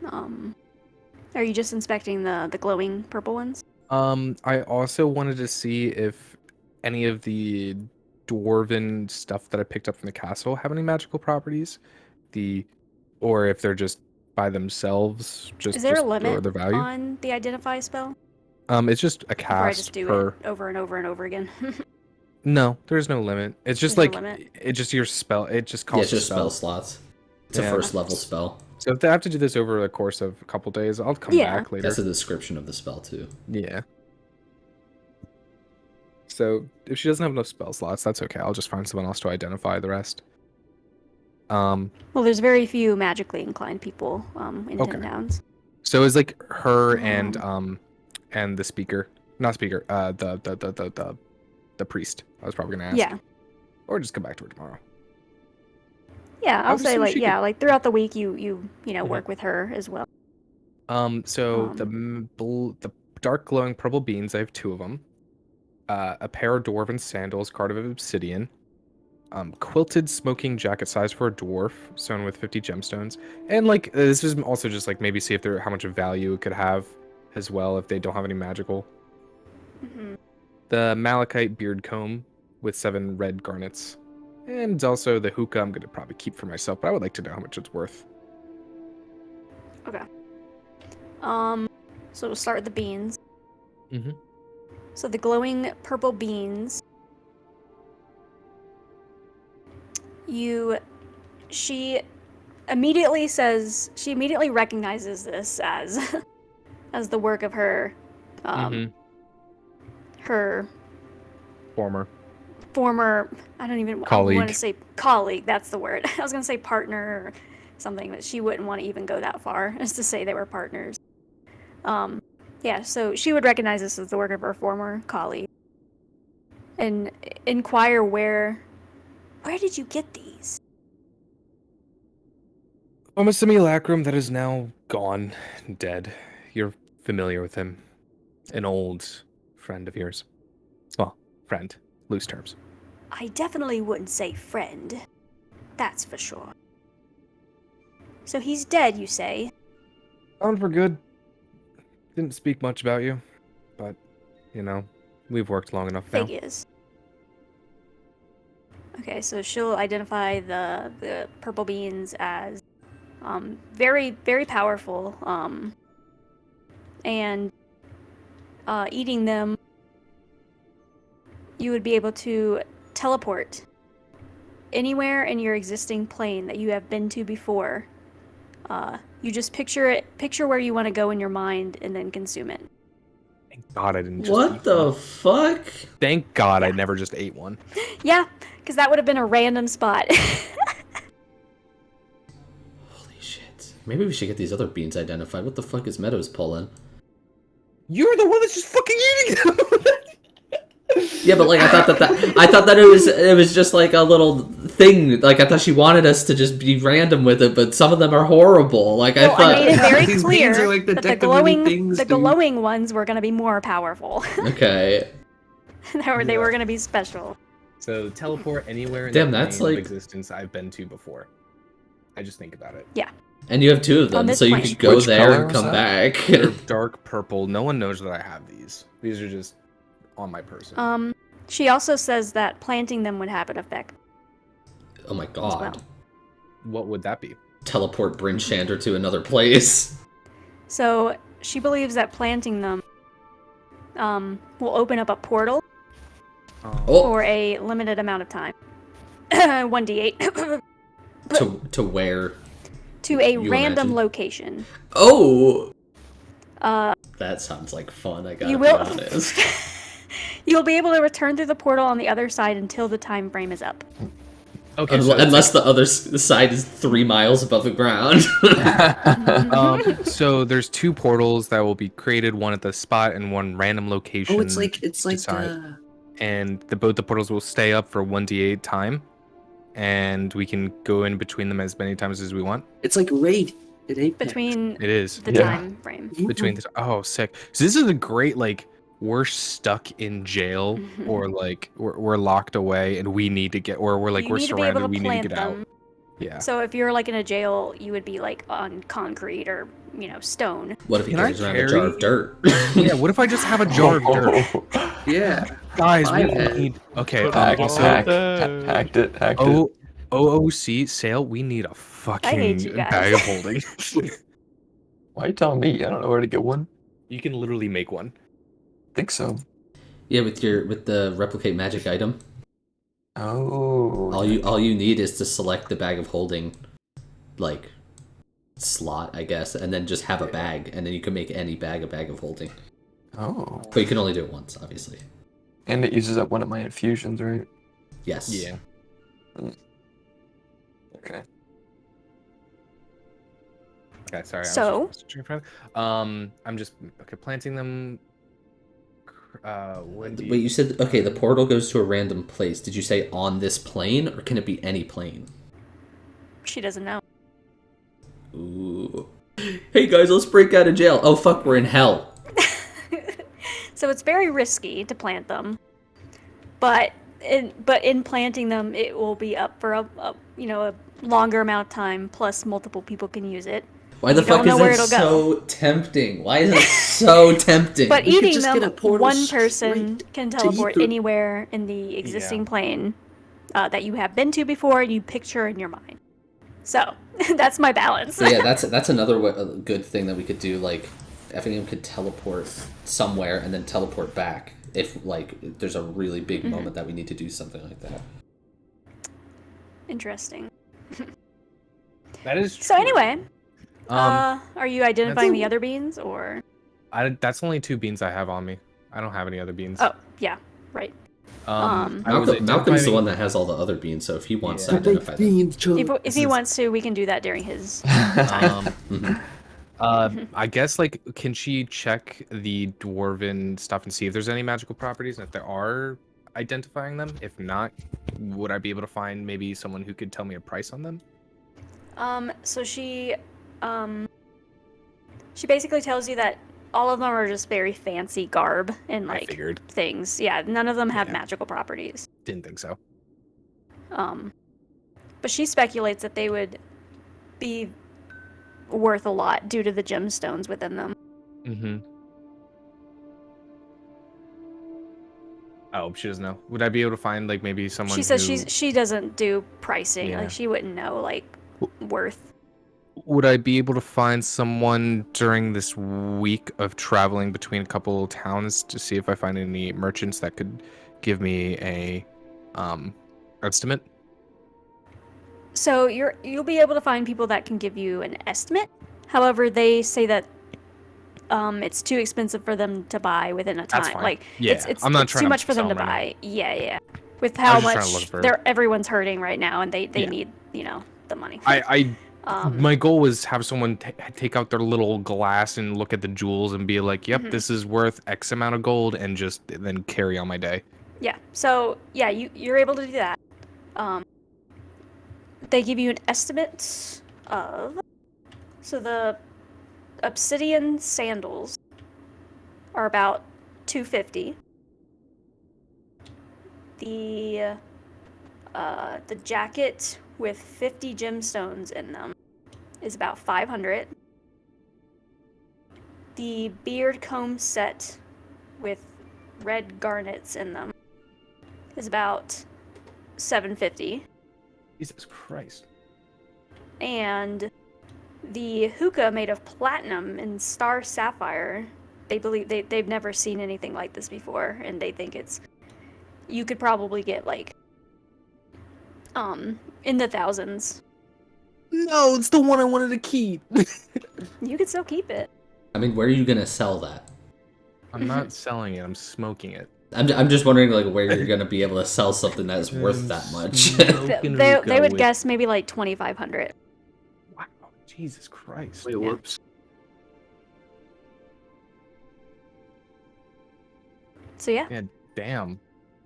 Are you just inspecting the glowing purple ones? I also wanted to see if any of the dwarven stuff that I picked up from the castle have any magical properties. Or if they're just by themselves, Is there a just limit their value. on the identify spell? It's just a Before I just cast do per. it over and over and over again. No, there's no limit. It's just There's no like limit? it just your spell. It just Yeah, costs it's just a spell. slots. It's Yeah. a first level spell. So if I have to do this over the course of a couple days, I'll come Yeah. back later. That's the description of the spell too. Yeah. So if she doesn't have enough spell slots, that's okay. I'll just find someone else to identify the rest. Well, there's very few magically inclined people in Okay. 10 towns. So it's like her and the speaker, not speaker, the priest. I was probably gonna ask. Yeah. Or just come back to her tomorrow. Yeah, I I'll would say assume like she yeah, could- like throughout the week you work with her as well. So the dark glowing purple beans, I have 2 of them. A pair of dwarven sandals, card of obsidian. Quilted smoking jacket size for a dwarf, sewn with 50 gemstones. And like this is also just like maybe see if how much value it could have as well if they don't have any magical. The malachite beard comb with 7 red garnets. And also the hookah I'm gonna probably keep for myself, but I would like to know how much it's worth. Okay. So we'll start with the beans. Mhm. So the glowing purple beans. She immediately recognizes this as as the work of her her former, I don't want Colleague. to say colleague, that's the word. I was going to say partner or something, but she wouldn't want to even go that far as to say they were partners. Yeah, so she would recognize this as the work of her former colleague and inquire where did you get these? From a simulacrum that is now gone, dead. You're familiar with him. An old friend of yours. Well, friend. Loose terms. I definitely wouldn't say friend. That's for sure. So he's dead, you say? Gone for good. Didn't speak much about you. But, you know, we've worked long enough now. Figures. Okay, so she'll identify the purple beans as very, very powerful, and eating them, you would be able to teleport anywhere in your existing plane that you have been to before. You just picture where you want to go in your mind, and then consume it. Thank God I didn't just What eat the one. fuck? Thank God I Yeah. never just ate one. Yeah, because that would have been a random spot. Holy shit. Maybe we should get these other beans identified. What the fuck is Meadows pulling? You're the one that's just fucking eating them. Yeah, but like I thought that it was just like a little thing. Like I thought she wanted us to just be random with it, but some of them are horrible. Like Well, I made it I very These clear beans are like the that deck of many things, the dude. glowing ones were going to be more powerful. thought. Okay. They were going to be special. So teleport anywhere in Damn, the that's plane like- of existence I've been to before. I just think about it. And you have two of On them, this so you plane. could go Which there color and was come that? back. They're dark purple. No one knows that I have these. These are just on my person. She also says that planting them would have an effect Oh my as god. well. What would that be? Teleport Bryn Shander to another place. So she believes that planting them will open up a portal Oh, for a limited amount of time. 1d8. to where? To a You random imagine. location. Oh! Uh, That sounds like fun, I gotta you be will. honest. You'll be able to return through the portal on the other side until the time frame is up. Okay, so Unless the other side is 3 miles above the ground. so there's two portals that will be created, one at the spot and one random location. Oh, it's like decide. And both the portals will stay up for 1d8 time, and we can go in between them as many times as we want. it's like raid in Apex. Between It is the Yeah. time frame. between the oh sick. So this is a great like we're stuck in jail or like we're locked away and we need to get or we're like You we're need to be able surrounded to we need to plant get them. out. Yeah. So if you're like in a jail, you would be like on concrete or, stone. What if he Can I carries around a jar of dirt? Yeah, what if I just have a jar of dirt? Yeah. Guys, we Five need okay. Hacked Also, it. OOC sale, we need a fucking you guys. bag of holding. Why are you telling me? I don't know where to get one. You can literally make one. Think so. Yeah, with the replicate magic item. Oh. All you need is to select the bag of holding, like, slot, I guess, and then just have a bag, and then you can make any bag a bag of holding. Oh. But you can only do it once, obviously. And it uses up one of my infusions, right? Yes. Yeah. Okay. Okay, sorry. So? I'm just planting them. Wait, you said okay. The portal goes to a random place. Did you say on this plane, or can it be any plane? She doesn't know. Ooh. Hey guys, let's break out of jail. Oh fuck, we're in hell. So it's very risky to plant them. But in planting them, it will be up for a longer amount of time. Plus, multiple people can use it. Why the You don't fuck know is where it it'll so tempting? Why is it so tempting? But We could eating just get them, a portal one person straight can to eat teleport through. anywhere in the existing Yeah. plane that you have been to before, and you picture in your mind. So that's my balance. So yeah, that's another good thing that we could do. Like, everyone could teleport somewhere and then teleport back if like there's a really big moment that we need to do something like that. Interesting. That is true. So anyway, Um, are you identifying that's- the other beans or? that's only 2 beans I have on me. I don't have any other beans. Oh yeah, right. I was Malcolm's the identifying- one that has all the other beans, so if he wants to Yeah. identify them. If he wants to, we can do that during his. Mhm. I guess like can she check the dwarven stuff and see if there's any magical properties, and if there are, identifying them? If not, would I be able to find maybe someone who could tell me a price on them? So she basically tells you that all of them are just very fancy garb and I like figured. things. Yeah, none of them have Yeah. magical properties. Didn't think so. But she speculates that they would be worth a lot due to the gemstones within them. Mm-hmm. Oh, she doesn't know. Would I be able to find like maybe someone? She says who... she doesn't do pricing. Yeah. Like she wouldn't know like worth. Would I be able to find someone during this week of traveling between a couple towns to see if I find any merchants that could give me a estimate? So you'll be able to find people that can give you an estimate. However, they say that it's too expensive for them to buy within a time. That's fine. Like Yeah, it's I'm not it's trying too to much for them sell to them right buy. Yeah. With I how was just trying to much look for- everyone's hurting right now, and they Yeah. need the money. I Um, my goal was have someone take out their little glass and look at the jewels and be like, "Yep, Mhm. this is worth X amount of gold," and just then carry on my day. Yeah. So yeah, you're able to do that. They give you an estimate of. So the obsidian sandals are about 250. The jacket with 50 gemstones in them is about 500. The beard comb set with red garnets in them is about 750. Jesus Christ. And the hookah made of platinum and star sapphire, they believe they've never seen anything like this before, and they think you could probably get like in the thousands. No, it's the one I wanted to keep. You could still keep it. I mean, where are you gonna sell that? I'm not selling it. I'm smoking it. I'm just wondering like where you're gonna be able to sell something that's worth that much. They would guess maybe like 2,500. Wow, Jesus Christ. Wait, whoops. So yeah. Yeah, damn.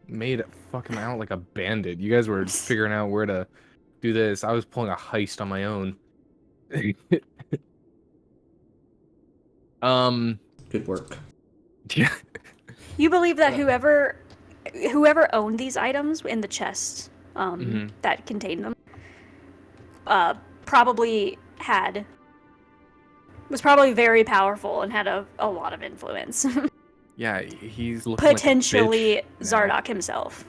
Made it fucking out like a bandit. You guys were figuring out where to do this. I was pulling a heist on my own. Good work. Yeah. You believe that whoever owned these items in the chest that contained them probably was probably very powerful and had a lot of influence. Yeah, he's looking Potentially like a bitch Zardoc himself.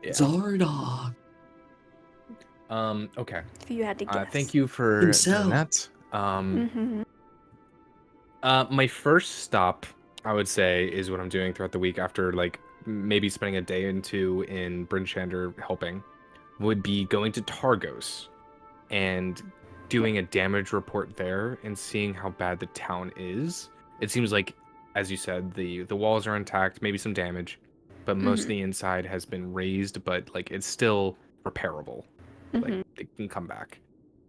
Yeah. Zardoc. Okay. If you had to guess. Thank you for Himself. doing that. Mhm. My first stop, I would say, is what I'm doing throughout the week after like maybe spending a day and two in Bryn Shander helping, would be going to Targos and doing a damage report there and seeing how bad the town is. It seems like, as you said, the walls are intact, maybe some damage, but most of the inside has been razed, but like it's still repairable. Like it can come back.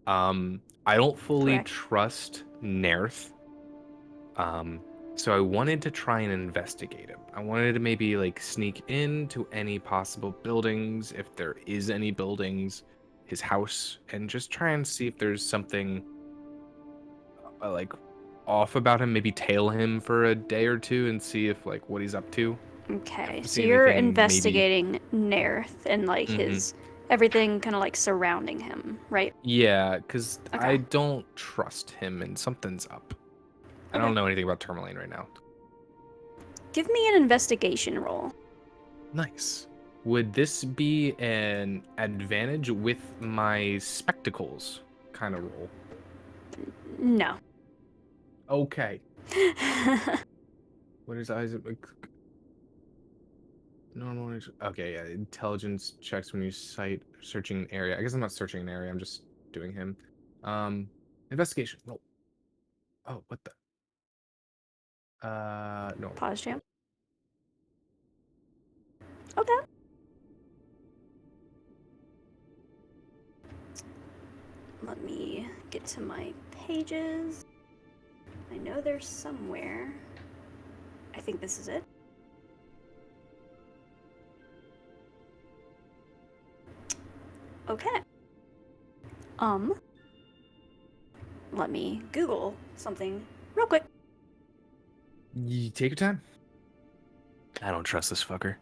I don't fully Correct. trust Nerth. So I wanted to try and investigate him. I wanted to maybe like sneak into any possible buildings, if there is any buildings, his house, and just try and see if there's something like off about him. Maybe tail him for a day or two and see if like what he's up to. Okay, so See you're anything, investigating Nerth and like his everything kind of like surrounding him, right? Yeah, because Okay. I don't trust him and something's up. I don't know anything about Tourmaline right now. Give me an investigation roll. Nice. Would this be an advantage with my spectacles kind of roll? No. Okay. What is eyes? Normal. Okay, yeah. Intelligence checks when you sight searching an area. I guess I'm not searching an area. I'm just doing him. Investigation roll. Oh, what the? No. Pause jam. Okay. Let me get to my pages. I know there's somewhere. I think this is it. Okay. Let me Google something real quick. You take your time. I don't trust this fucker.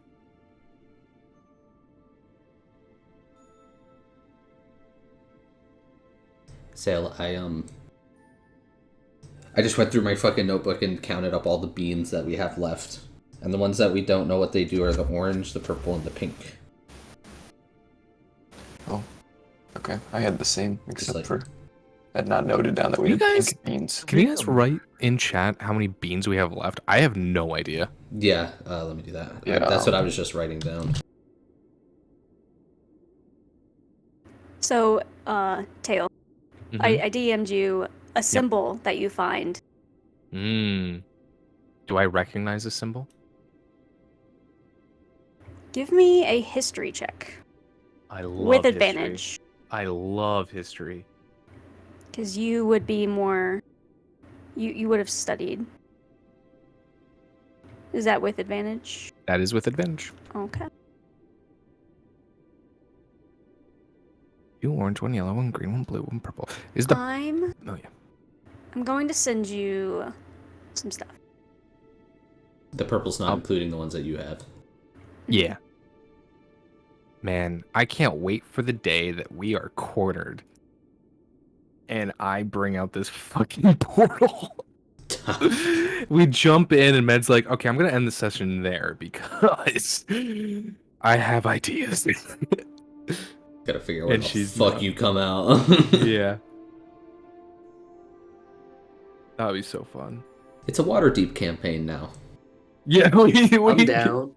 Sale, I just went through my fucking notebook and counted up all the beans that we have left. And the ones that we don't know what they do are the orange, the purple, and the pink. Oh, okay. I had the same, except like- for had not noted down that we You had guys- pink beans. Can you guys write in chat how many beans we have left? I have no idea. Yeah, let me do that. Yeah, That's what I was just writing down. So, Tail, Mhm. I DM'd you a symbol that you find. Do I recognize this symbol? Give me a history check I love with history. advantage, I love history. because you would be more. You would have studied. Is that with advantage? That is with advantage. Okay. Two orange, one yellow, one green, one blue, one purple. Is the I'm oh yeah. going to send you some stuff. The purple's not Um, including the ones that you have. Yeah. Man, I can't wait for the day that we are cornered and I bring out this fucking portal. We jump in and Med's like, okay, I'm gonna end the session there because I have ideas. Gotta figure out where And the she's fuck not. you come out. Yeah. That would be so fun. It's a Waterdeep campaign now. Yeah, I'm down.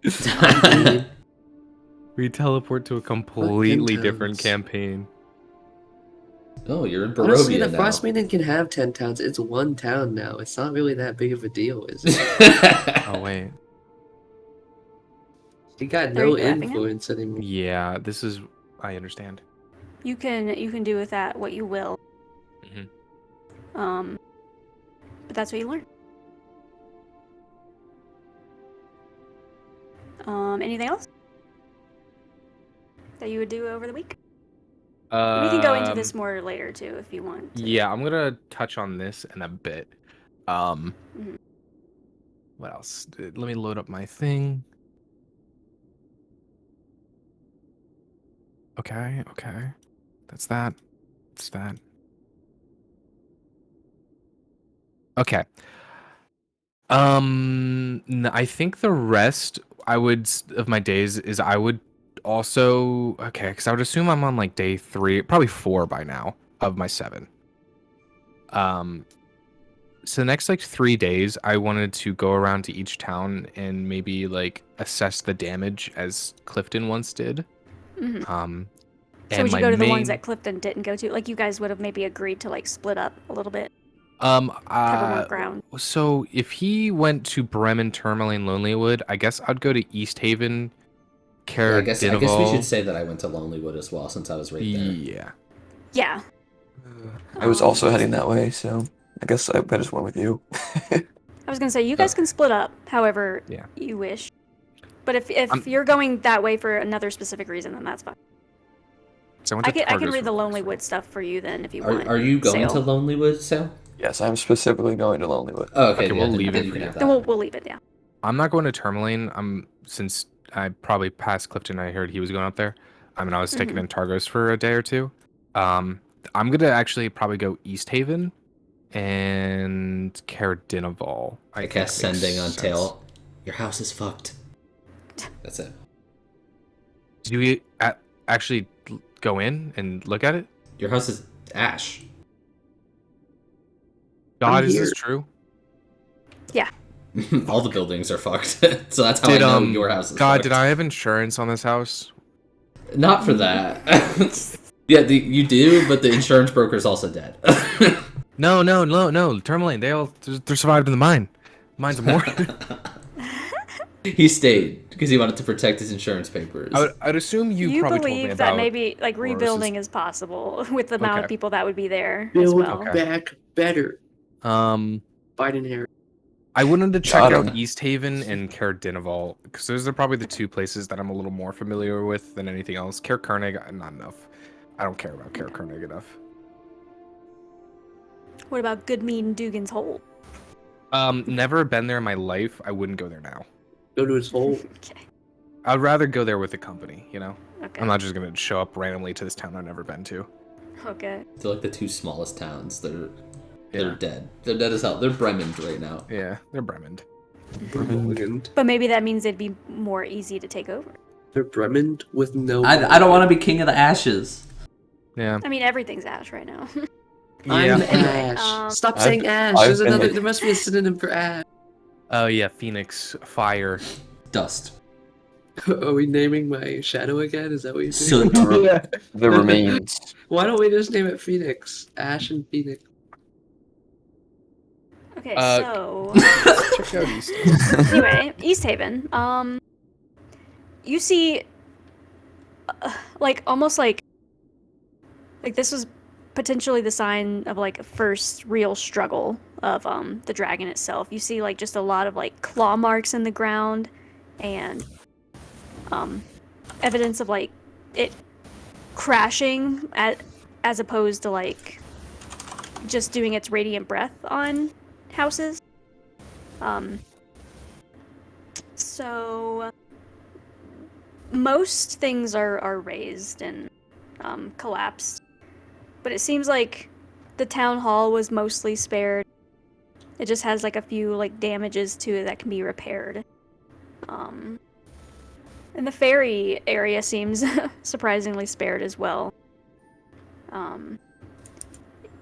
we teleport to a completely Fucking different towns. campaign. Oh, you're in Honestly, the Barovia now. Frostmaiden can have 10 towns. It's one town now. It's not really that big of a deal, is it? Oh wait. You got Are no you laughing at? influence anymore. Yeah, this is I understand. You can do with that what you will. Mhm. But that's what you learn. Anything else that you would do over the week? We can go into this more later too if you want. To. Yeah, I'm gonna touch on this in a bit. Mhm. What else? Let me load up my thing. Okay. That's that. That's that. Okay. I think the rest of my days is I would also because I would assume I'm on like day 3, probably 4 by now of my 7. So the next like 3 days, I wanted to go around to each town and maybe like assess the damage as Clifton once did. Mhm. So And would you my go to the ones main- that Clifton didn't go to? Like you guys would have maybe agreed to like split up a little bit, cover cover more ground. So if he went to Bremen, Tourmaline, Lonelywood, I guess I'd go to East Haven, Yeah, I guess we Dinival. should say that I went to Lonelywood as well since I was right there. Yeah. Yeah. I was also heading that way, so I guess I just went with you. I was gonna say you guys can split up however Yeah. you wish, but if I'm- you're going that way for another specific reason, then that's fine. So went I to can Targus read the for Lonelywood breakfast. stuff for you then if you want. Are you going Sale. to Lonelywood, Sal? Yes, I'm specifically going to Lonelywood. Oh, okay. Okay, yeah, we'll then- leave then it you for can you. have Then that. we'll leave it. Yeah. I'm not going to Tourmaline. Since I probably passed Clifton, I heard he was going up there. I mean, I was sticking Mhm. in Targos for a day or two. I'm gonna actually probably go East Haven and Dinival. I cast Sending on Tail. Your house is fucked. That's it. Do we actually go in and look at it? Your house is ash. God, I'm is here. this true? All the buildings are fucked. So that's how I know your house is God, fucked. did I have insurance on this house? Not for that. Yeah, you do, but the insurance broker's also dead. No. Tourmaline, they're survived in the mine. Mine's more. He stayed because he wanted to protect his insurance papers. I'd assume you probably told me believe about that maybe like horses. rebuilding is possible with the amount of Okay. people that would be there as Build well. Okay. back better. Biden Harris. I wanted to check Got out him. East Haven and Dinival because those are probably the 2 places that I'm a little more familiar with than anything else. Koenig, not enough. I don't care about Koenig enough. What about Goodmead and Dugan's Hole? Never been there in my life. I wouldn't go there now. Go to his hole. Okay. I'd rather go there with a company, you know? Okay. I'm not just gonna show up randomly to this town I've never been to. Okay. They're like the 2 smallest towns. They're Yeah. dead. They're dead as hell. They're Bremen right now. Yeah, they're Bremen. Bremen. But maybe that means it'd be more easy to take over. They're Bremen with no. I don't want to be king of the ashes. Yeah. I mean, everything's ash right now. I'm Anyway, Ash. Stop I've- saying Ash. I've There's been another. like- There must be a synonym for Ash. Oh yeah, Phoenix, fire. Dust. Are we naming my shadow again? Is that what you're Soot. doing? The remains. Why don't we just name it Phoenix? Ash and Phoenix. Okay, Uh, so Check out East. anyway, East Haven. You see, like almost like this was potentially the sign of like a first real struggle of the dragon itself. You see like just a lot of like claw marks in the ground, and evidence of like it crashing as opposed to like just doing its radiant breath on houses. So most things are razed and collapsed, but it seems like the town hall was mostly spared. It just has like a few like damages to it that can be repaired. And the ferry area seems surprisingly spared as well.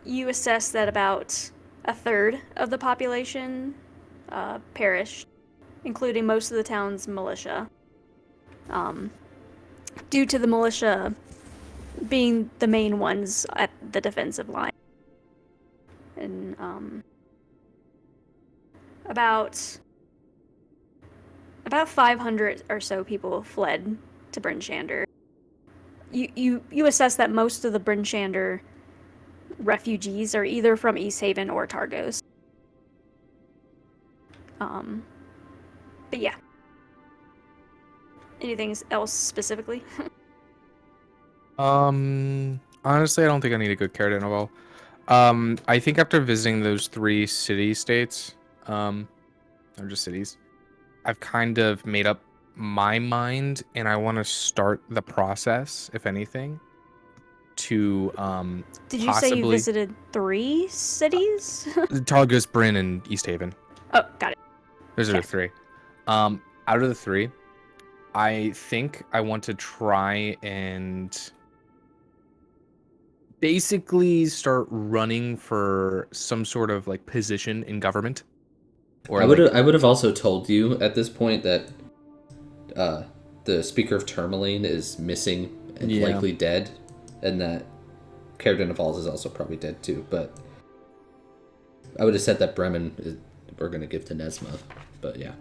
You assess that about a third of the population perished, including most of the town's militia. Due to the militia being the main ones at the defensive line. And about 500 or so people fled to Bryn Shander. You assess that most of the Bryn Shander refugees are either from East Haven or Targos. But yeah. Anything else specifically? Honestly, I don't think I need a good character novel. I think after visiting those 3 city-states, or just cities, I've kind of made up my mind, and I want to start the process, if anything, to Did you say you possibly visited 3 cities? Targus, Bryn, and East Haven. Oh, got it. Those are the Okay. 3. Out of the 3, I think I want to try and basically start running for some sort of like position in government. Or I would have also told you at this point that the Speaker of Tourmaline is missing and Yeah. likely dead, and that Caradon of Falls is also probably dead too. But I would have said that Bremen we're going to give to Nesma. But yeah.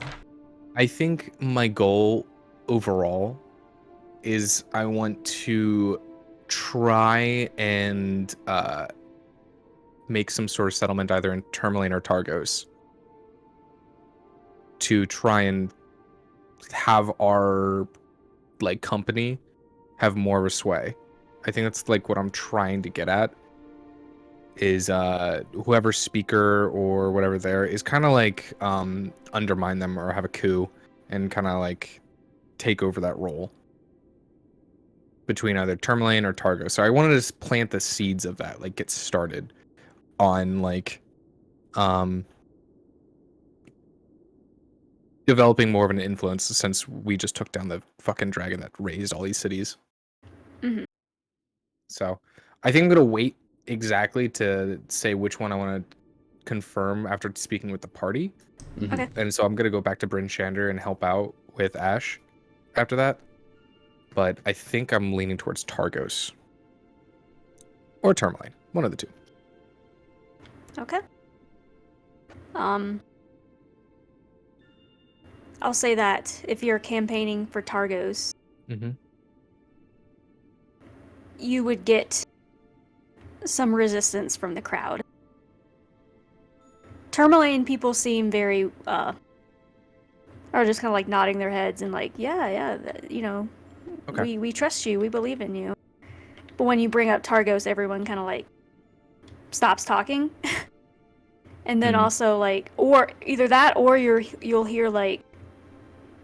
I think my goal overall is I want to try and make some sort of settlement either in Tourmaline or Targos to try and have our like company have more of a sway. I think that's like what I'm trying to get at is whoever speaker or whatever there is kind of like undermine them or have a coup and kind of like take over that role between either Tourmaline or Targo. So I wanted to just plant the seeds of that, like get started on like developing more of an influence since we just took down the fucking dragon that razed all these cities. Mhm. So I think I'm gonna wait exactly to say which one I want to confirm after speaking with the party. Mhm. Okay. And so I'm gonna go back to Bryn Shander and help out with Ash after that. But I think I'm leaning towards Targos or Tourmaline, one of the 2. Okay. I'll say that if you're campaigning for Targos, Mm-hmm. you would get some resistance from the crowd. Tourmaline people seem very, are just kind of like nodding their heads and like, yeah, you know, Okay. we trust you, we believe in you. But when you bring up Targos, everyone kind of like stops talking. And then also like, or either that or you'll hear like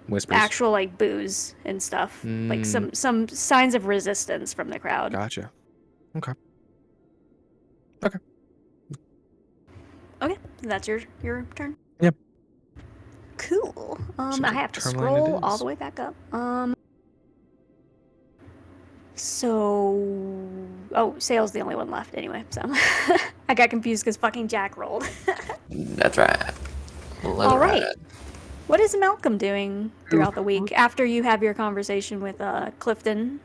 Whispers. actual like boos and stuff, like some signs of resistance from the crowd. Gotcha. Okay. Okay, that's your turn. Yep. Cool. So I have to Tourmaline it scroll all is. the way back up. So Sale's the only one left anyway, so I got confused because fucking Jack rolled. That's right. All right. What is Malcolm doing throughout the week after you have your conversation with Clifton?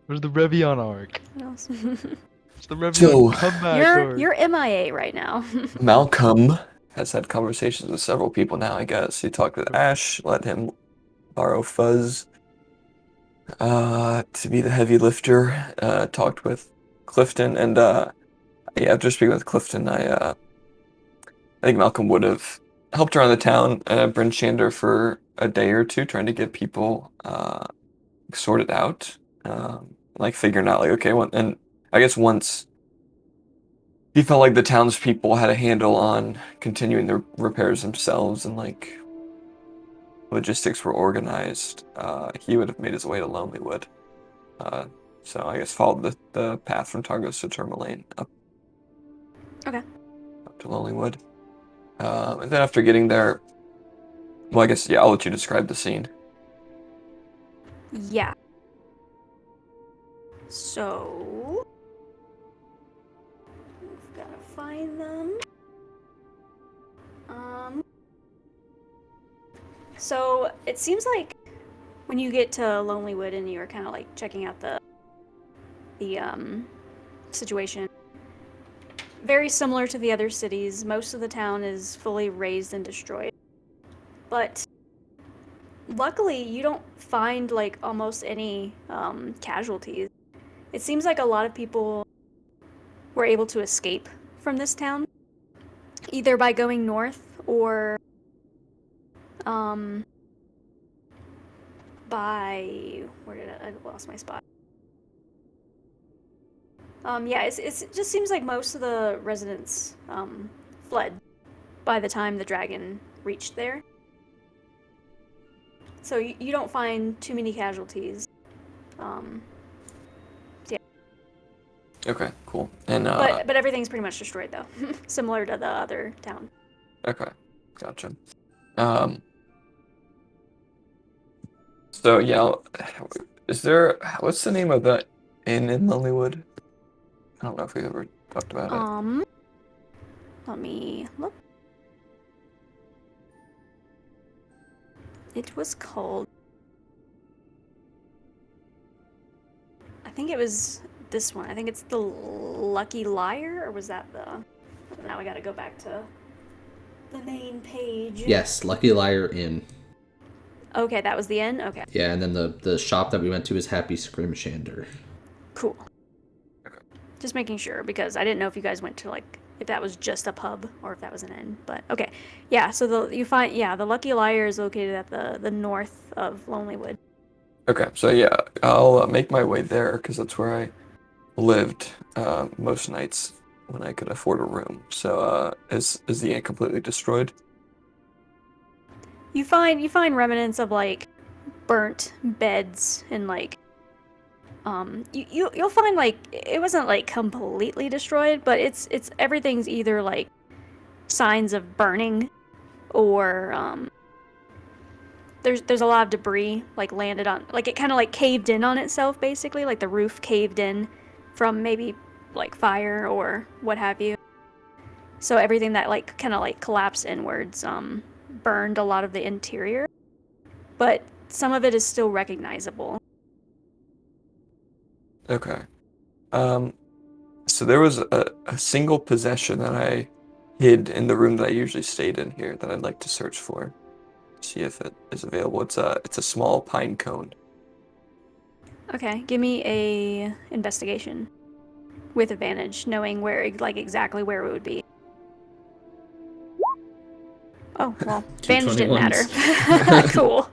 Where's the Revion arc? What else? It's the Revion So- comeback arc. You're MIA right now. Malcolm has had conversations with several people now, I guess. He talked with Ash, let him borrow Fuzz to be the heavy lifter. Talked with Clifton, and after speaking with Clifton, I think Malcolm would have helped around the town, Bryn Shander, for a day or two, trying to get people sorted out, like figuring out, like, okay, and I guess once he felt like the townspeople had a handle on continuing the repairs themselves and like logistics were organized, he would have made his way to Lonelywood. So I guess followed the path from Targos to Tourmaline up. Okay. Up to Lonelywood. And then after getting there, well, I guess, I'll let you describe the scene. Yeah. So we've got to find them. So it seems like when you get to Lonelywood and you're kind of like checking out the situation, very similar to the other cities. Most of the town is fully razed and destroyed, but luckily you don't find like almost any casualties. It seems like a lot of people were able to escape from this town, either by going north or by I lost my spot. It just seems like most of the residents fled by the time the dragon reached there. So you don't find too many casualties. Okay, cool. And but everything's pretty much destroyed though, similar to the other town. okay, gotcha. So what's the name of the inn in Lonelywood? I don't know if we ever talked about it. Let me look. It was called, I think it was this one. I think it's the Lucky Liar, or was that the... Now I gotta go back to the main page. Yes, Lucky Liar Inn. Okay, that was the inn? Okay. Yeah, and then the shop that we went to is Happy Scrimshander. Cool. Okay. Just making sure, because I didn't know if you guys went to, like, if that was just a pub or if that was an inn. But, okay. Yeah, so the Lucky Liar is located at the north of Lonelywood. Okay, so I'll make my way there because that's where I lived most nights when I could afford a room. So is the inn completely destroyed? You find remnants of like burnt beds and like you'll find like it wasn't like completely destroyed, but it's everything's either like signs of burning or there's a lot of debris like landed on, like it kind of like caved in on itself basically, like the roof caved in from maybe like fire or what have you. So everything that like kind of like collapsed inwards burned a lot of the interior, but some of it is still recognizable. Okay. So there was a single possession that I hid in the room that I usually stayed in here that I'd like to search for. See if it is available. It's a small pine cone. Okay, give me a investigation with advantage, knowing where like exactly where it would be. Oh, well, advantage didn't matter. Cool.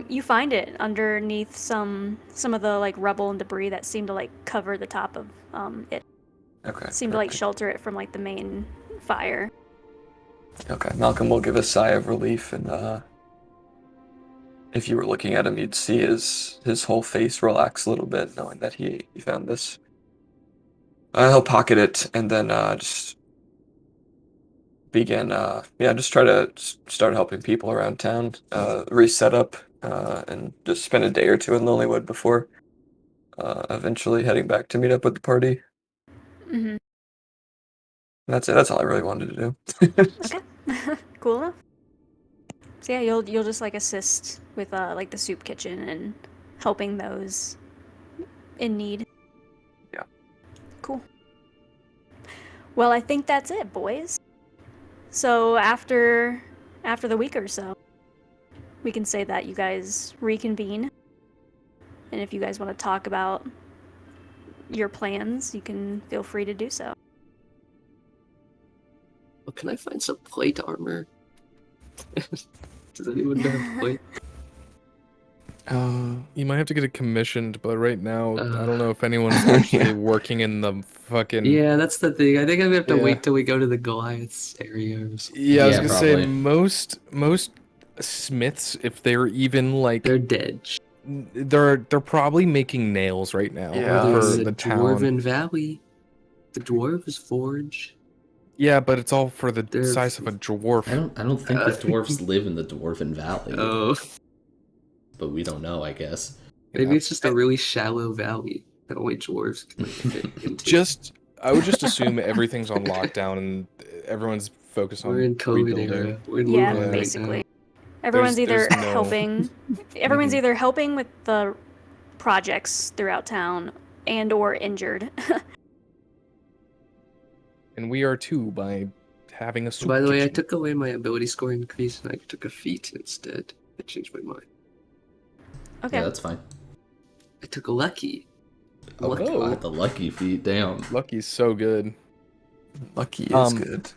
You find it underneath some of the like rubble and debris that seem to like cover the top of it. Okay. Seem to like shelter it from like the main fire. Okay. Malcolm will give a sigh of relief, and if you were looking at him, you'd see his whole face relax a little bit, knowing that he found this. He'll pocket it and then just begin, just try to start helping people around town, reset up, and just spend a day or two in Lonelywood before eventually heading back to meet up with the party. Mm-hmm. That's it. That's all I really wanted to do. Okay. Cool enough. So yeah, you'll just like assist with like the soup kitchen and helping those in need. Yeah. Cool. Well, I think that's it, boys. So after the week or so, we can say that you guys reconvene. And if you guys want to talk about your plans, you can feel free to do so. Well, can I find some plate armor? Does anyone have plate? You might have to get it commissioned, but right now, I don't know if Uh, anyone's actually Yeah. working in the fucking. Yeah, that's the thing. I think I'm gonna have to Yeah. wait till we go to the Goliath's area or something. Yeah, I was Yeah, gonna say probably. most smiths, if they're even like, They're dead. they're probably making nails right now Yeah. Or they're for in the the town. Dwarven Valley. The Dwarves Forge. Yeah, but it's all for the They're- size of a dwarf. I don't think Uh, the dwarves live in the Dwarven Valley, Oh, but we don't know, I guess. maybe Yeah. it's just a really shallow valley that only dwarves can like, fit into. I would just assume everything's on lockdown and everyone's focused on We're in COVID rebuilding. era. We're in Yeah, Wuhan right now. basically. Everyone's There's either no- helping. Everyone's Mhm. either helping with the projects throughout town and or injured. And we are too by having a soup By the way, I kitchen. took away my ability score increase and I took a feat instead. I changed my mind. Okay. Yeah, that's fine. I took a lucky. Oh Lucky. god, the lucky feet, damn. Lucky's so good. Lucky is Um, good.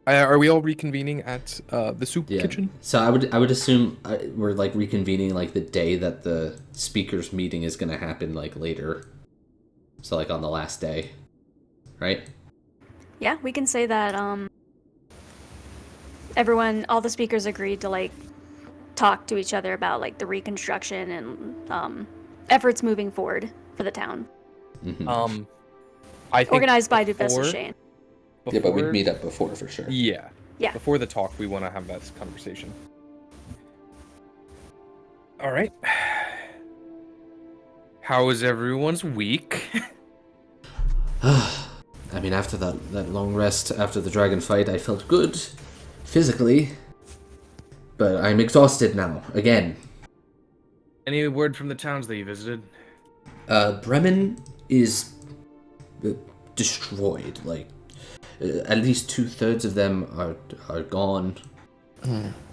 Are we all reconvening at the soup Yeah. kitchen? So I would assume we're like reconvening like the day that the speakers meeting is gonna happen, like later. So like on the last day, right? Yeah, we can say that all the speakers agreed to like talk to each other about like the reconstruction and efforts moving forward for the town. Mm-hmm. I think Organized by Dufessa before- Shane. Yeah, but we'd before- meet up before for sure. Yeah. Yeah. Before the talk, we want to have that conversation. All right. How was everyone's week? I mean, after that long rest after the dragon fight, I felt good physically, but I'm exhausted now again. Any word from the towns that you visited? Bremen is destroyed. Like, at least 2/3 of them are gone.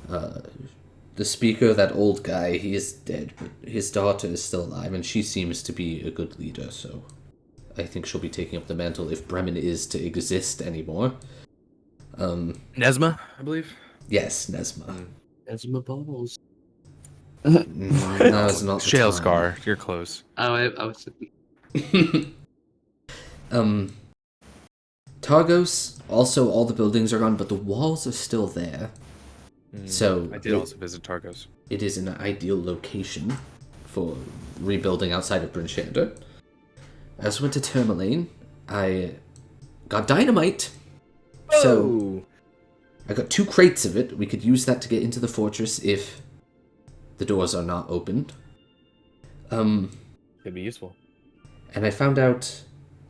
The speaker, that old guy, he is dead, but his daughter is still alive, and she seems to be a good leader, so I think she'll be taking up the mantle if Bremen is to exist anymore. Nesma, I believe. Yes, Nesma. Esma Balls. That was not the Shale time. Scar, you're close. Oh, I was. Targos, also all the buildings are gone, but the walls are still there. So I did also visit Targos. it is an ideal location for rebuilding outside of Bryn Shander. I also went to Tourmaline. I got dynamite. So I got 2 crates of it. We could use that to get into the fortress if the doors are not opened. Could be useful. And I found out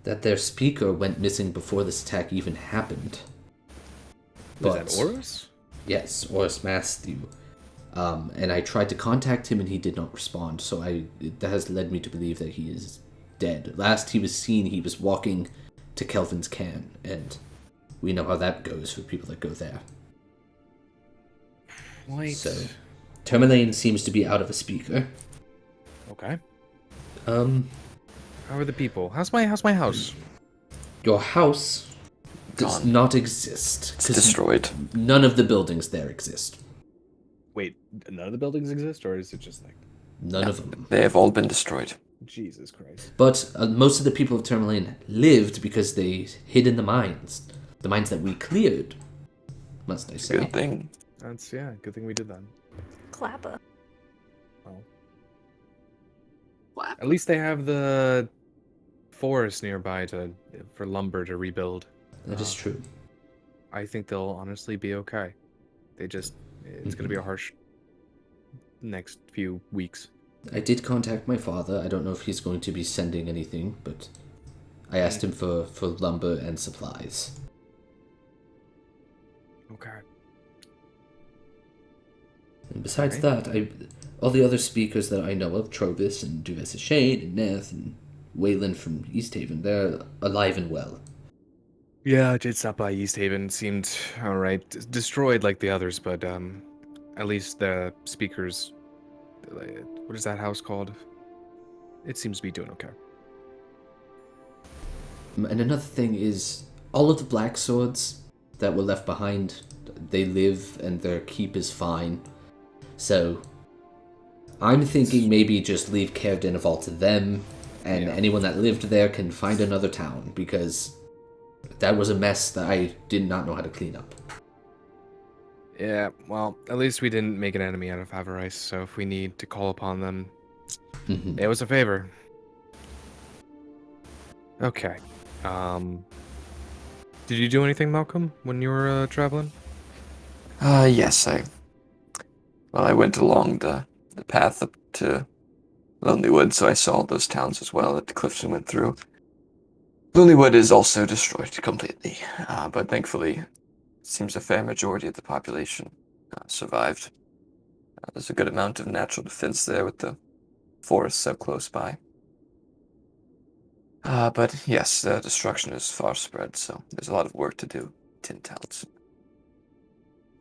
that their speaker went missing before this attack even happened. Was that Oros? Yes, Oris Masthew. And I tried to contact him and he did not respond, so that has led me to believe that he is dead. Last he was seen, he was walking to Kelvin's Cairn, and we know how that goes for people that go there. Wait. So, Tourmaline seems to be out of a speaker. Okay. How How are the people? How's my house? Your house does Gone. not exist. It's 'cause destroyed. None of the buildings there exist. Wait, none of the buildings exist, or is it just like None of them. They have all been destroyed. Jesus Christ? But most of the people of Tourmaline lived because they hid in the mines. The mines that we cleared, must I say. Good thing. That's good thing we did that. Clappa. Well, Wow. at least they have the forest nearby for lumber to rebuild. That is true. I think they'll honestly be okay. It's gonna be a harsh next few weeks. I did contact my father. I don't know if he's going to be sending anything, but I asked him for lumber and supplies. Okay. And besides Alright. that, all the other speakers that I know of, Trobus and Duvessa Shane and Neth and Wayland from East Haven, they're alive and well. Yeah, I did stop by East Haven. Seemed alright. Destroyed like the others, but at least the speakers. What is that house called? It seems to be doing okay. And another thing is, all of the black swords that were left behind, they live and their keep is fine. So, I'm thinking maybe just leave Caer Dineval to them, and Yeah. anyone that lived there can find another town, because that was a mess that I did not know how to clean up. Yeah, well, at least we didn't make an enemy out of Avarice, so if we need to call upon them, Mhm. it was a favor. Okay. Did you do anything, Malcolm, when you were traveling? Yes, I went along the path up to Lonelywood, so I saw those towns as well that Clifton went through. Lonelywood is also destroyed completely, but thankfully, it seems a fair majority of the population survived. There's a good amount of natural defense there with the forest so close by. But yes, the destruction is far spread, so there's a lot of work to do. 10 towns.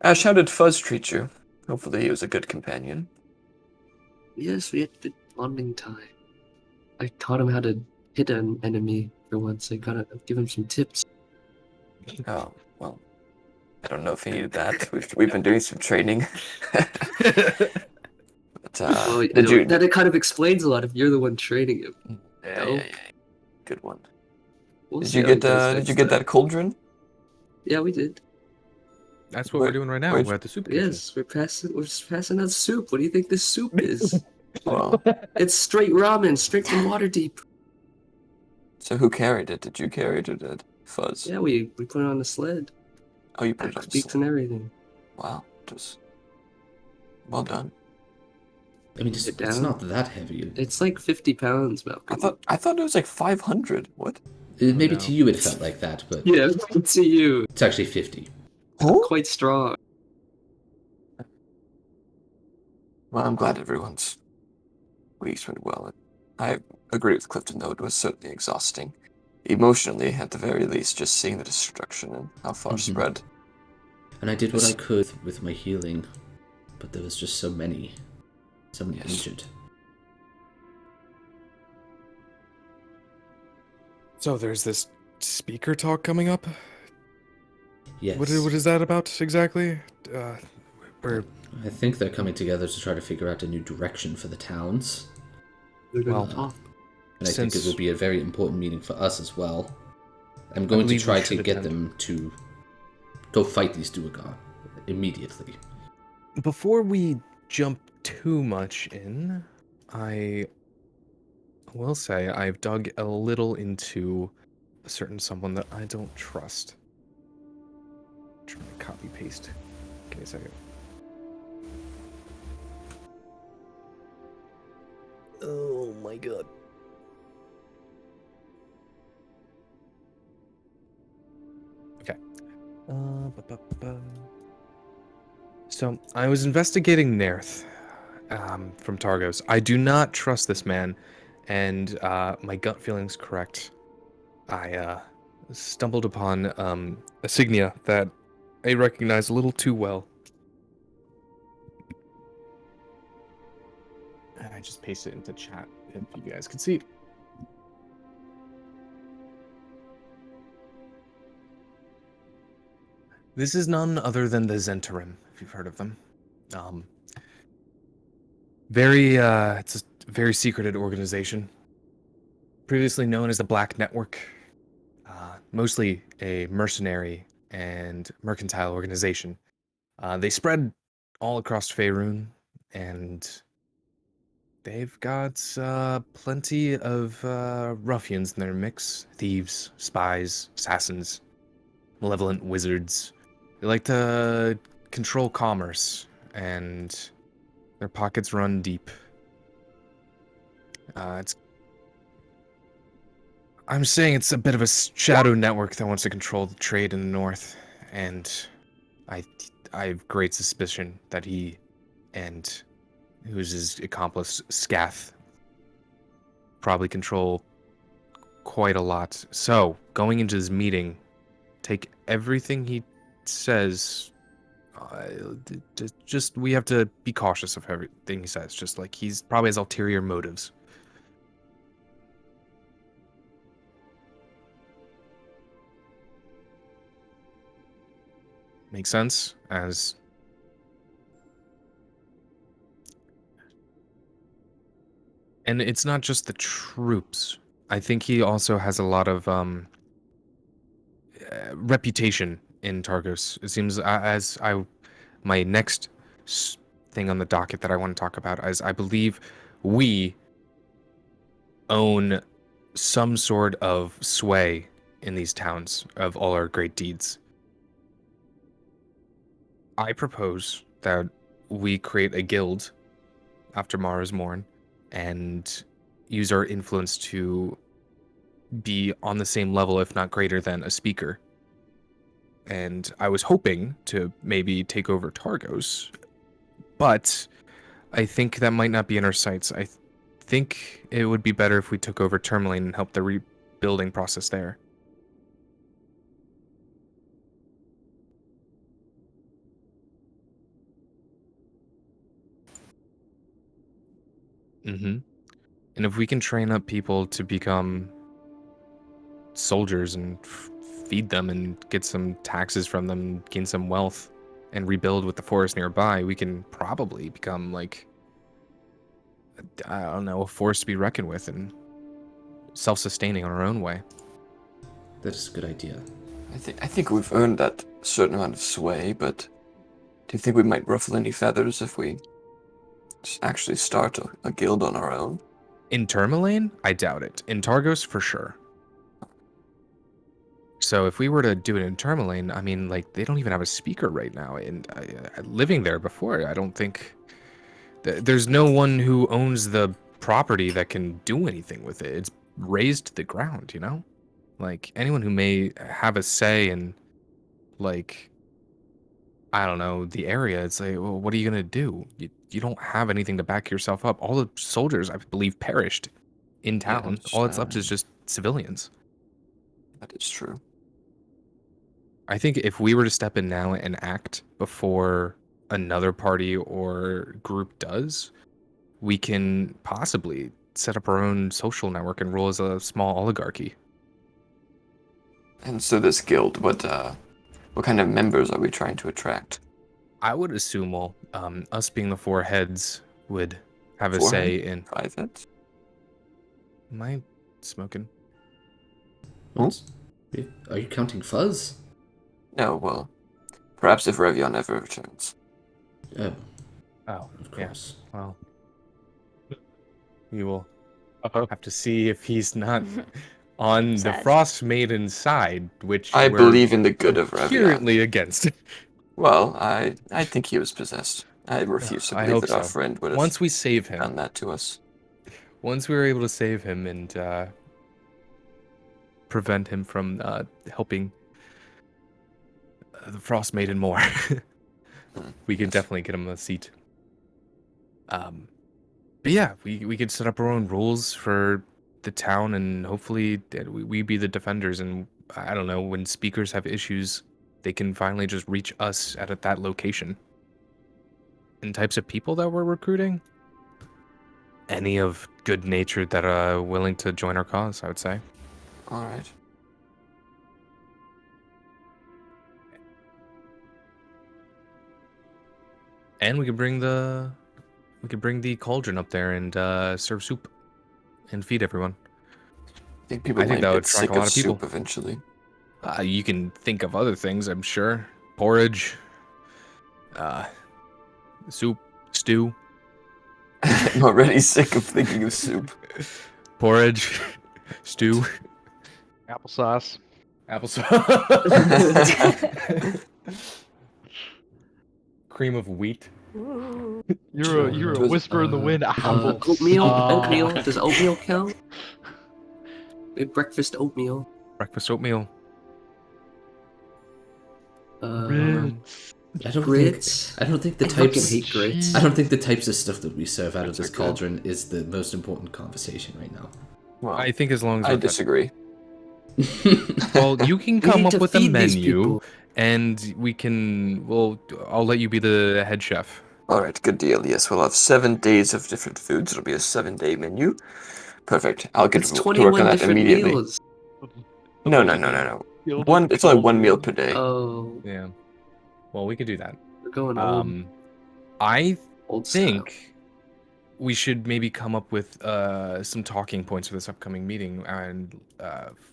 Ash, how did Fuzz treat you? Hopefully he was a good companion. Yes, we had good bonding time. I taught him how to hit an enemy for once. I gotta give him some tips. Oh, well, I don't know if he needed that. We've been doing some training. But, Well, did you? that it kind of explains a lot if you're the one training him. Yeah. Good one. We'll Did see you how he get does did next you get time. that cauldron? Yeah, we did. That's what Where- we're doing right now. where'd- We're at the soup kitchen. Yes, we're just passing out soup. What do you think this soup is? Well, It's straight ramen, straight from Waterdeep. so who carried it? Did you carry it or did Fuzz? Yeah, we put it on the sled. Oh, you put it Back on the speaks sled. and everything. Wow, just well done. I mean, it's down. not that heavy. It's like 50 pounds, Malcolm. I thought it was like 500. What? Maybe no. to you it felt like that, but Yeah, to you. it's actually 50. Quite strong. Well, I'm glad everyone's weeks went well. I agree with Clifton, though. It was certainly exhausting. Emotionally, at the very least, just seeing the destruction and how far Mhm. spread. And I did what I could with my healing, but there was just so many Yes. injured. So there's this speaker talk coming up. Yes. What is that about exactly? We're I think they're coming together to try to figure out a new direction for the towns. They're gonna Well, talk. And I think it Since- will be a very important meeting for us as well. I'm going to believe we try to should get attend. them to go fight these Duergar immediately. Before we jump too much in, I will say I've dug a little into a certain someone that I don't trust. Trying to copy paste. Give me a second. Oh my god. Okay. So I was investigating Nerth from Targos. I do not trust this man, and my gut feeling's correct. I stumbled upon a signia that I recognize a little too well. And I just pasted it into chat if you guys can see it. This is none other than the Zentarim, if you've heard of them. It's a very secreted organization. Previously known as the Black Network. Mostly a mercenary and mercantile organization. They spread all across Faerun, and they've got plenty of ruffians in their mix. Thieves, spies, assassins, malevolent wizards. They like to control commerce, and their pockets run deep. It's. I'm saying it's a bit of a shadow network that wants to control the trade in the north, and I, I have great suspicion that he, and who's his accomplice, Scath, probably control quite a lot. So going into this meeting, take everything he says. Just we have to be cautious of everything he says. Just like he's probably has ulterior motives. Make sense? As and it's not just the troops. I think he also has a lot of reputation in Targos. It seems my next thing on the docket that I want to talk about is I believe we own some sort of sway in these towns of all our great deeds. I propose that we create a guild after Mara's Morn and use our influence to be on the same level, if not greater than a speaker. And I was hoping to maybe take over Targos, but I think that might not be in our sights. I think it would be better if we took over Tourmaline and helped the rebuilding process there. Mm-hmm. And if we can train up people to become soldiers and feed them and get some taxes from them, gain some wealth, and rebuild with the forest nearby, we can probably become like, I don't know, a force to be reckoned with and self-sustaining on our own way. That is a good idea. I think we've earned that certain amount of sway, but do you think we might ruffle any feathers if we actually start a guild on our own? In Tourmaline, I doubt it. In Targos, for sure. So if we were to do it in Tourmaline, I mean, like, they don't even have a speaker right now. And living there before, I don't think... There's no one who owns the property that can do anything with it. It's raised to the ground, you know? Like, anyone who may have a say in, like, I don't know, the area, it's like, well, what are you going to do? You don't have anything to back yourself up. All the soldiers, I believe, perished in town. Yes, All that's left is just civilians. That is true. I think if we were to step in now and act before another party or group does, we can possibly set up our own social network and rule as a small oligarchy. And so this guild, what kind of members are we trying to attract? I would assume, well, us being the four heads would have a Four say in... Five heads? Am I smoking? What? Are you counting fuzz? No, well, perhaps if Revion ever returns. Oh, Oh, of yeah. course. Well, we will have to see if he's not on the Sad. Frostmaiden side, which I we're believe in the good of Revion. currently against. Well, I think he was possessed. I refuse to I believe hope that our so. friend would have Once we save him, done that to us. once we were able to save him and prevent him from helping the Frostmaiden more, we can definitely get him a seat. But yeah, we could set up our own rules for the town, and hopefully we be the defenders. And I don't know, when speakers have issues, they can finally just reach us at that location. And types of people that we're recruiting, any of good nature that are willing to join our cause, I would say. All right. And we could bring the cauldron up there and serve soup and feed everyone. I think people I think might that would get attract sick a lot of of people. soup eventually. You can think of other things, I'm sure. Porridge, soup, stew, I'm already sick of thinking of soup. porridge, stew, Applesauce. applesauce, cream of wheat. Ooh. You're It a was, whisper in the wind. Apple. Oatmeal. sauce. Oatmeal. Does oatmeal count? Breakfast oatmeal. Breakfast oatmeal. Grits. Grits. I don't think the I fucking types. hate grits. I don't think the types of stuff that we serve out of Grits this are good. cauldron is the most important conversation right now. Well, I think as long as I we're disagree. well, you can We come need up to with a feed these menu, people. and we can. Well, I'll let you be the head chef. All right, good deal. Yes, we'll have 7 days of different foods. It'll be a 7-day menu. Perfect. I'll get It's to work 21 on that different immediately. meals. No. It's only one meal per day. Oh, Yeah. Well, we could do that. we're going old. I Old style. think we should maybe come up with some talking points for this upcoming meeting and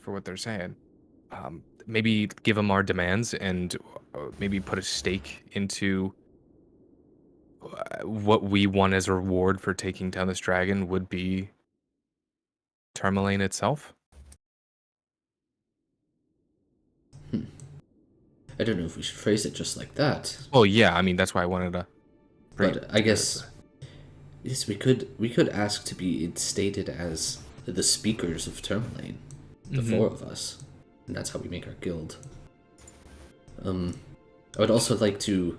for what they're saying. Maybe give them our demands and maybe put a stake into what we want as a reward for taking down this dragon would be Tourmaline itself. I don't know if we should phrase it just like that. Well, yeah, I mean that's why I wanted to. bring But it I to guess this. yes, we could ask to be instated as the speakers of Tourmaline, the Mhm. 4 of us, and that's how we make our guild. I would also like to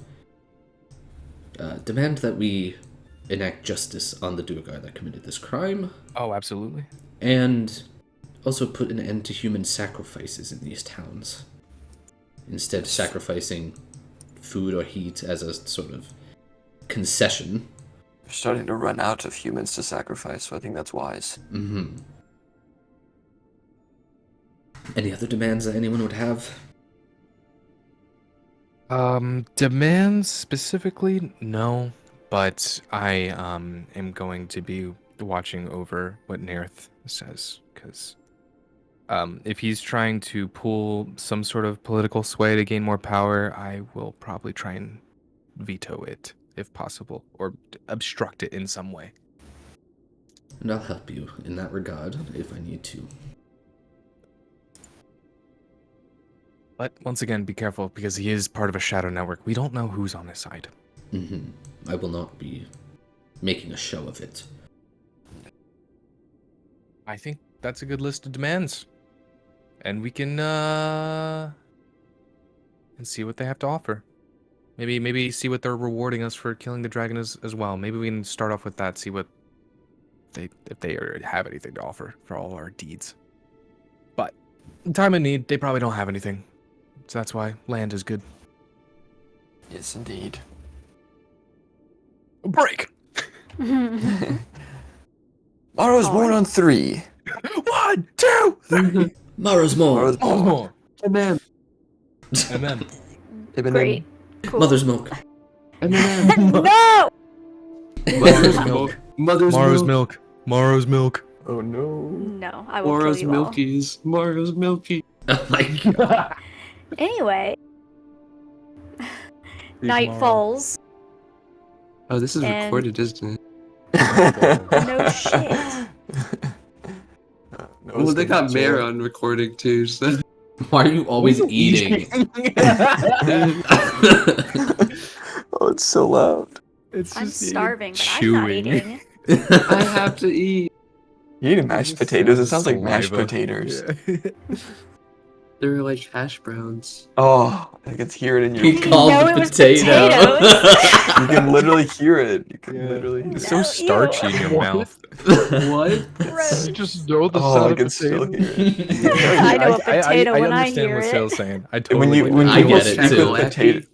demand that we enact justice on the Duergar that committed this crime, Oh, absolutely. and also put an end to human sacrifices in these towns. Instead, sacrificing food or heat as a sort of concession. We're starting to run out of humans to sacrifice, so I think that's wise. Mm-hmm. Any other demands that anyone would have? Demands specifically, no. But I am going to be watching over what Nerith says, because if he's trying to pull some sort of political sway to gain more power, I will probably try and veto it if possible, or obstruct it in some way. And I'll help you in that regard if I need to. But once again, be careful because he is part of a shadow network. We don't know who's on his side. Mm-hmm. I will not be making a show of it. I think that's a good list of demands. And we can and see what they have to offer. Maybe see what they're rewarding us for killing the dragon as well. Maybe we can start off with that, see what if they have anything to offer for all our deeds. But in time of need, they probably don't have anything. So that's why land is good. Yes, indeed. Break! Mara's born on 3. 1, 2, 3! Mara's More! Oh! M&M. MM. Great. Cool. Mother's Milk! M&M. No! Mother's milk. Mother's Morrow's milk. milk. Morrow's milk. Oh no. No, I will Mara's kill you all. milkies. Mara's milky. Oh my god! Anyway, Big night Morrow. falls. Oh, this is And- recorded, isn't it? No shit. Well, they got Mare on recording too, so. Why are you always eating? Oh, it's so loud. It's I'm just starving, but chewing. I'm not eating. I have to eat. You eating mashed potatoes? It sounds like mashed potatoes. They're like hash browns. Oh, I can hear it in your. He called know the it was potato. You can literally hear it. You can literally. It's No, so starchy ew. in your mouth. What? Gross. You just know the Oh, sound I of can still potato. hear it. I know a potato when I understand hear what it. Sal's saying. I And totally when I you get speak it, too. with potato.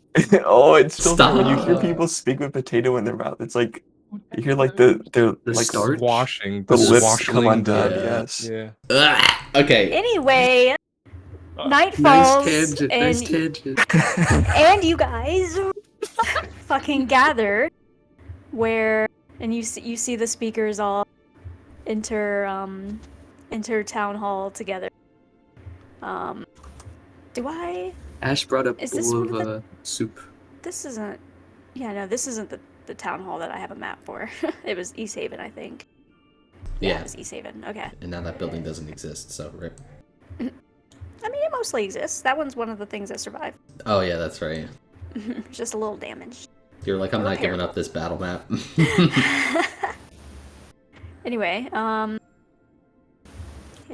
Oh, it's still when you hear Stop. people speak with potato in their mouth. It's like you hear like the The like starch? washing, the lips swashling, come undone. yeah. Yes. Yeah. Ugh. Okay. Anyway, night Nice falls, tangent. and, Nice tangent. and you guys fucking gather and you see the speakers all enter town hall together. Do I? Ash brought a Is this bowl one of of soup. This isn't. Yeah, no, this isn't the town hall that I have a map for. It was East Haven, I think. Yeah, Yeah. it was East Haven. Okay. And now that building doesn't exist, so rip. I mean, it mostly exists. That one's one of the things that survived. Oh yeah, that's right. It's just a little damaged. You're like, I'm not giving Repairable. up this battle map. Anyway, and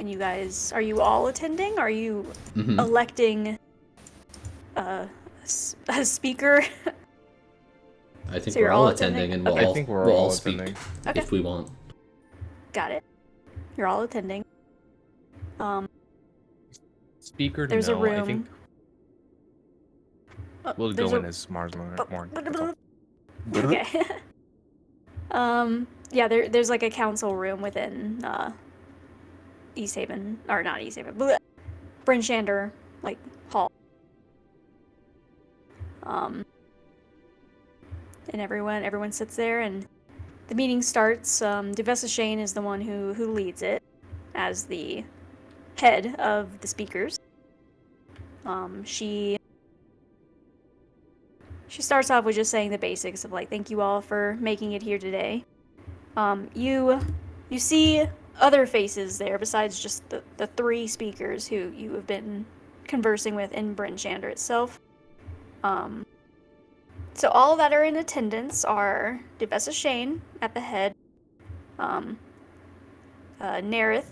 you guys, are you all attending? Are you electing a speaker? I think So we're you're all all attending, attending? and we'll Okay. I think we're we'll all speak attending. Okay. if we want. Got it. You're all attending. Speaker, There's no. a room. I think we'll there's go a- in as Mars Morn. That's all. Okay. Yeah, there's like a council room within East Haven, or not East Haven, Bryn Shander, like, hall. And everyone sits there, and the meeting starts. Devessa Shane is the one who leads it as the head of the speakers. She starts off with just saying the basics of, like, thank you all for making it here today. You see other faces there besides just the three speakers who you have been conversing with in Bryn Shander itself. So all that are in attendance are Devessa Shane at the head, Nerith,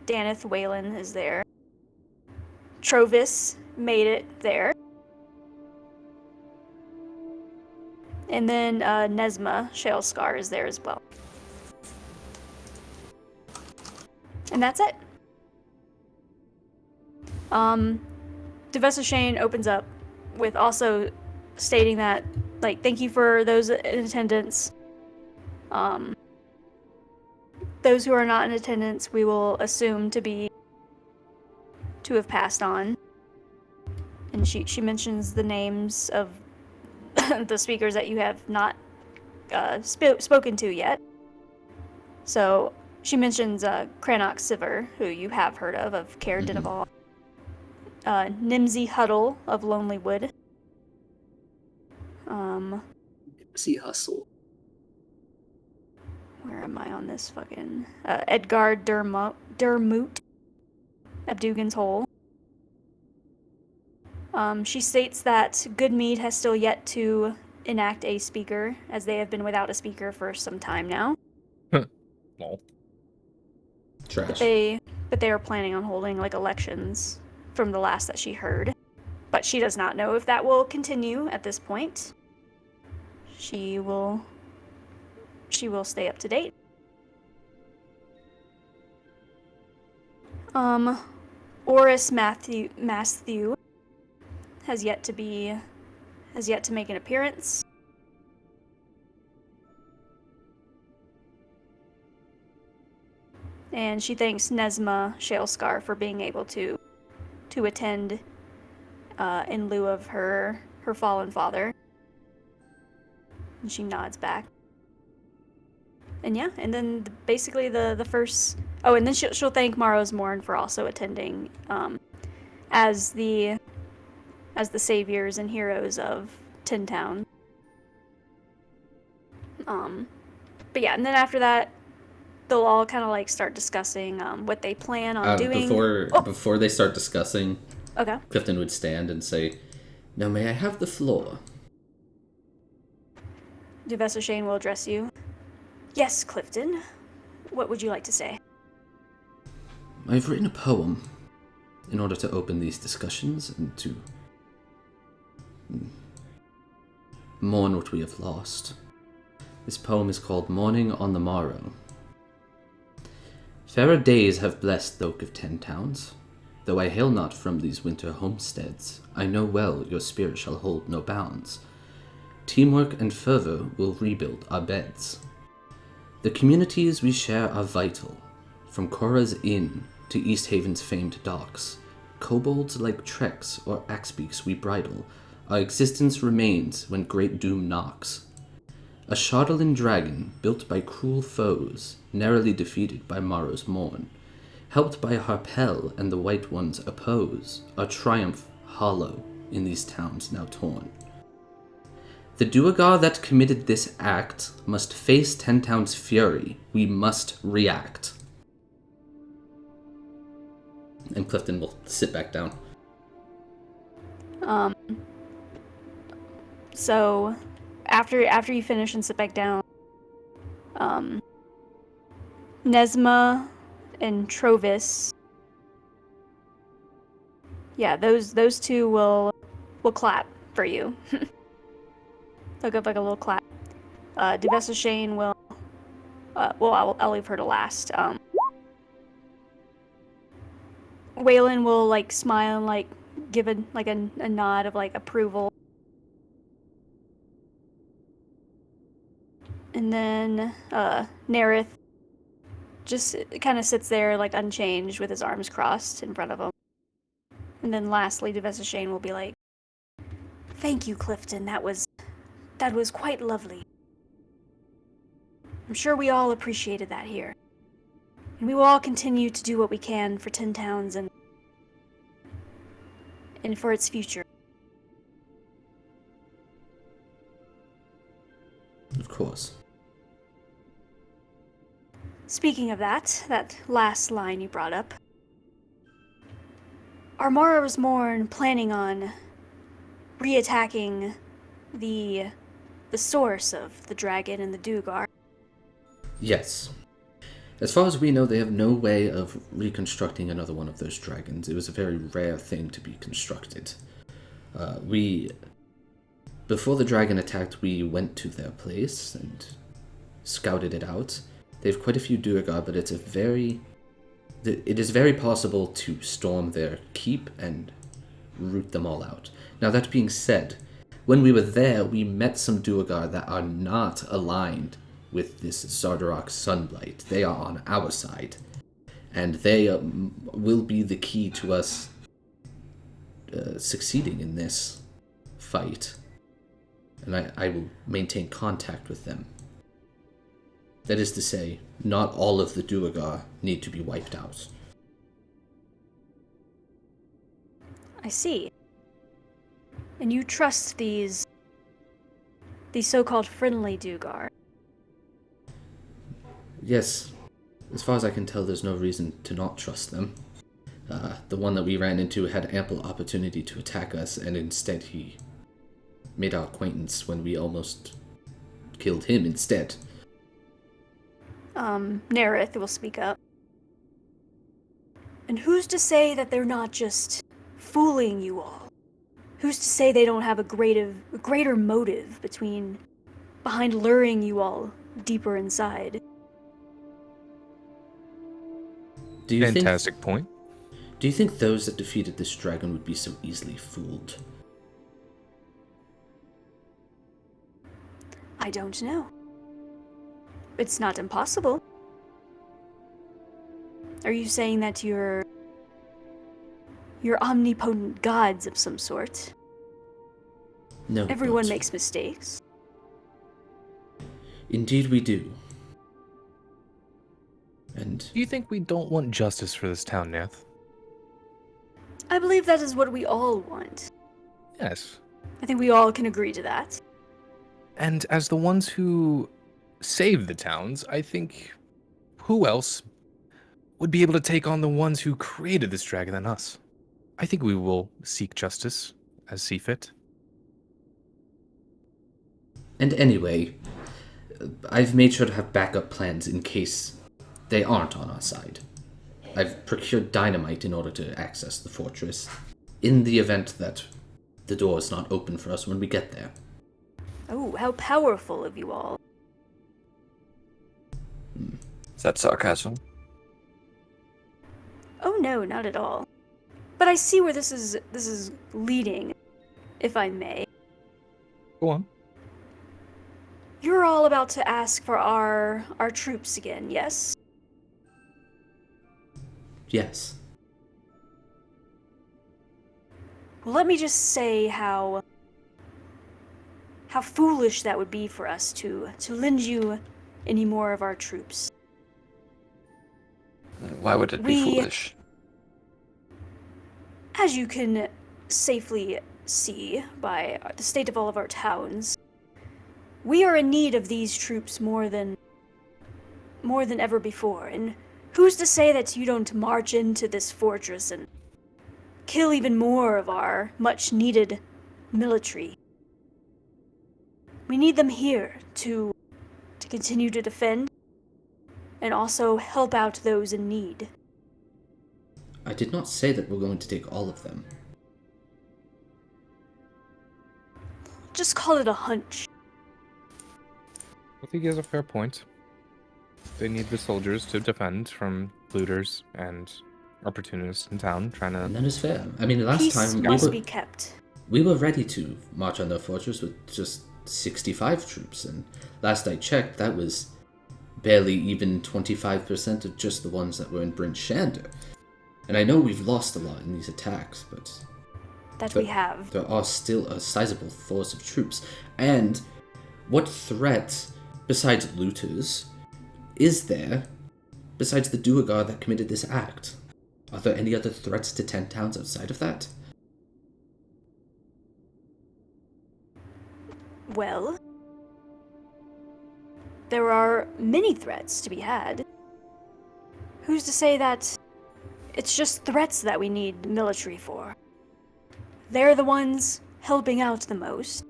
Daneth Whalen is there, Trovis made it there, and then Nesma Shalescar is there as well. And that's it. Devessa Shane opens up with also stating that, like, thank you for those in attendance. Those who are not in attendance, we will assume to have passed on. And she mentions the names of the speakers that you have not spoken to yet. So she mentions Crannock Siver, who you have heard of Caer Dineval. Nimsy Huddle of Lonely Wood. See hustle. Where am I on this fucking... Edgar Dermoot. Abdugan's Hole. She states that Goodmead has still yet to enact a speaker, as they have been without a speaker for some time now. Lol. Trash. But they are planning on holding, like, elections from the last that she heard. But she does not know if that will continue at this point. She will stay up to date. Oris Matthew has yet to make an appearance. And she thanks Nesma Shalescar for being able to attend in lieu of her fallen father. And she nods back. And yeah, and then basically the first... Oh, and then she'll thank Maros Morn for also attending as the saviors and heroes of Tin Town. But yeah, and then after that, they'll all kind of like start discussing what they plan on doing. Before they start discussing, Okay. Clifton would stand and say, "Now may I have the floor?" Devessa Shane will address you. Yes, Clifton. What would you like to say? I've written a poem in order to open these discussions and to mourn what we have lost. This poem is called Morning on the Morrow. Fairer days have blessed the Oak of 10 Towns. Though I hail not from these winter homesteads, I know well your spirit shall hold no bounds. Teamwork and fervor will rebuild our beds. The communities we share are vital, from Cora's Inn to East Haven's famed docks. Kobolds like Trex or Axbeaks we bridle, our existence remains when great doom knocks. A Shardolin dragon, built by cruel foes, narrowly defeated by Morrow's Morn, helped by Harpel and the White Ones oppose, our triumph hollow in these towns now torn. The Duergar that committed this act must face 10 Towns' fury. We must react. And Clifton will sit back down. So, after you finish and sit back down, Nesma and Trovis, yeah, those two will clap for you. They'll give like a little clap. Duvessa Shane will, I'll leave her to last. Waylon will like smile and like give a nod of like approval. And then Nerith just kind of sits there like unchanged with his arms crossed in front of him. And then lastly, Duvessa Shane will be like, "Thank you, Clifton. That was quite lovely. I'm sure we all appreciated that here. And we will all continue to do what we can for Tin Towns and for its future." Of course. Speaking of that last line you brought up, are Mara's Morn planning on reattacking the source of the dragon and the Dugar? Yes. As far as we know, they have no way of reconstructing another one of those dragons. It was a very rare thing to be constructed. Before the dragon attacked, we went to their place and scouted it out. They have quite a few Duergar, but it is very possible to storm their keep and root them all out. Now, that being said, when we were there, we met some Duergar that are not aligned with this Zardarok Sunblight. They are on our side, and they will be the key to us succeeding in this fight. And I will maintain contact with them. That is to say, not all of the Duergar need to be wiped out. I see. And you trust these so-called friendly Duergar? Yes. As far as I can tell, there's no reason to not trust them. The one that we ran into had ample opportunity to attack us, and instead he made our acquaintance when we almost killed him instead. Nerith will speak up. And who's to say that they're not just fooling you all? Who's to say they don't have a greater motive behind luring you all deeper inside? Fantastic point. Do you think those that defeated this dragon would be so easily fooled? I don't know. It's not impossible. Are you saying that you're omnipotent gods of some sort? No. Everyone but makes mistakes. Indeed we do. And Do you think we don't want justice for this town, Neth? I believe that is what we all want. Yes. I think we all can agree to that. And as the ones who save the towns, I think who else would be able to take on the ones who created this dragon than us? I think we will seek justice as see fit. And anyway, I've made sure to have backup plans in case they aren't on our side. I've procured dynamite in order to access the fortress, in the event that the door is not open for us when we get there. Oh, how powerful of you all. Is that sarcasm? Oh no, not at all. But I see where this is leading, if I may. Go on. You're all about to ask for our troops again, yes? Yes. Well, let me just say how foolish that would be for us to lend you any more of our troops. Why would it be We- foolish? As you can safely see by the state of all of our towns, we are in need of these troops more than ever before, and who's to say that you don't march into this fortress and kill even more of our much-needed military? We need them here to continue to defend and also help out those in need. I did not say that we're going to take all of them. Just call it a hunch. I think he has a fair point. They need the soldiers to defend from looters and opportunists in town trying And to... that is fair. I mean, last Peace time must be kept. we were ready to march on their fortress with just 65 troops, and last I checked, that was barely even 25% of just the ones that were in Bryn Shander. And I know we've lost a lot in these attacks, but We have. there are still a sizable force of troops. And what threat, besides looters, is there, besides the Duergar that committed this act? Are there any other threats to 10 towns outside of that? Well, there are many threats to be had. Who's to say that it's just threats that we need the military for? They're the ones helping out the most.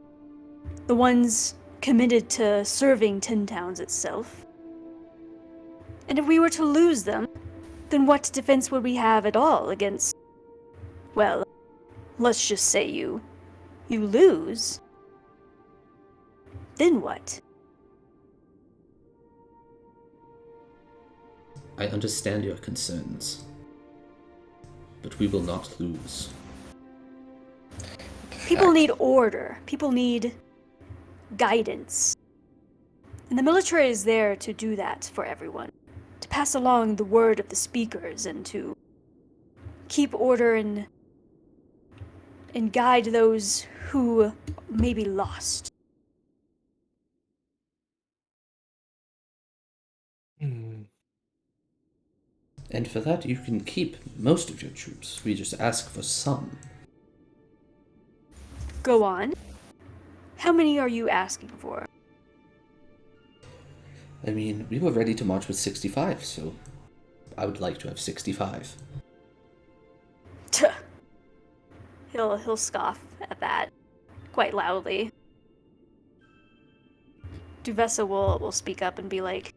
The ones committed to serving Tin Towns itself. And if we were to lose them, then what defense would we have at all against... Well, let's just say you lose. Then what? I understand your concerns, but we will not lose. People need order. People need guidance. And the military is there to do that for everyone. To pass along the word of the speakers and to keep order and guide those who may be lost. And for that, you can keep most of your troops. We just ask for some. Go on. How many are you asking for? I mean, we were ready to march with 65, so I would like to have 65. Tuh. He'll scoff at that quite loudly. Duvessa will speak up and be like,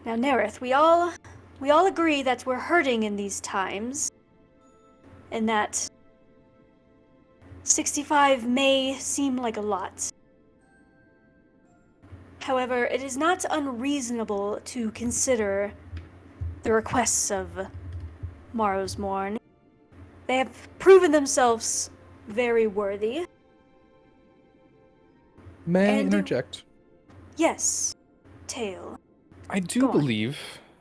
"Now, Nerith, we all agree that we're hurting in these times, and that 65 may seem like a lot. However, it is not unreasonable to consider the requests of Morrow's Morn. They have proven themselves very worthy. May I And- interject? Yes, Tail. I do Go on. believe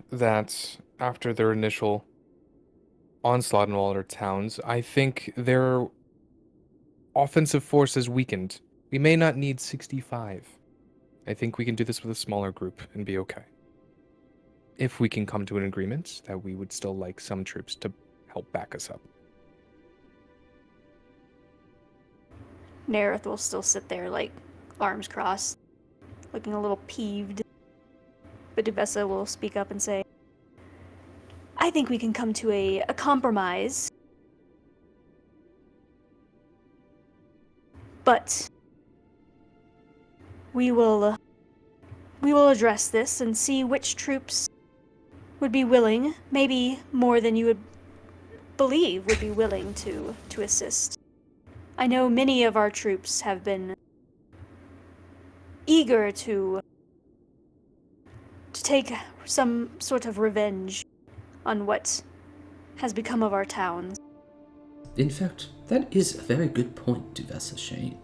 that after their initial onslaught on all their towns, I think their offensive force is weakened. We may not need 65. I think we can do this with a smaller group and be okay. If we can come to an agreement that we would still like some troops to help back us up. Nerith will still sit there, like, arms crossed, looking a little peeved. But Duvessa will speak up and say, I think we can come to a compromise. But we will address this and see which troops would be willing, maybe more than you would believe would be willing to assist. I know many of our troops have been eager to take some sort of revenge on what has become of our towns. In fact, that is a very good point, Duvessa Shane.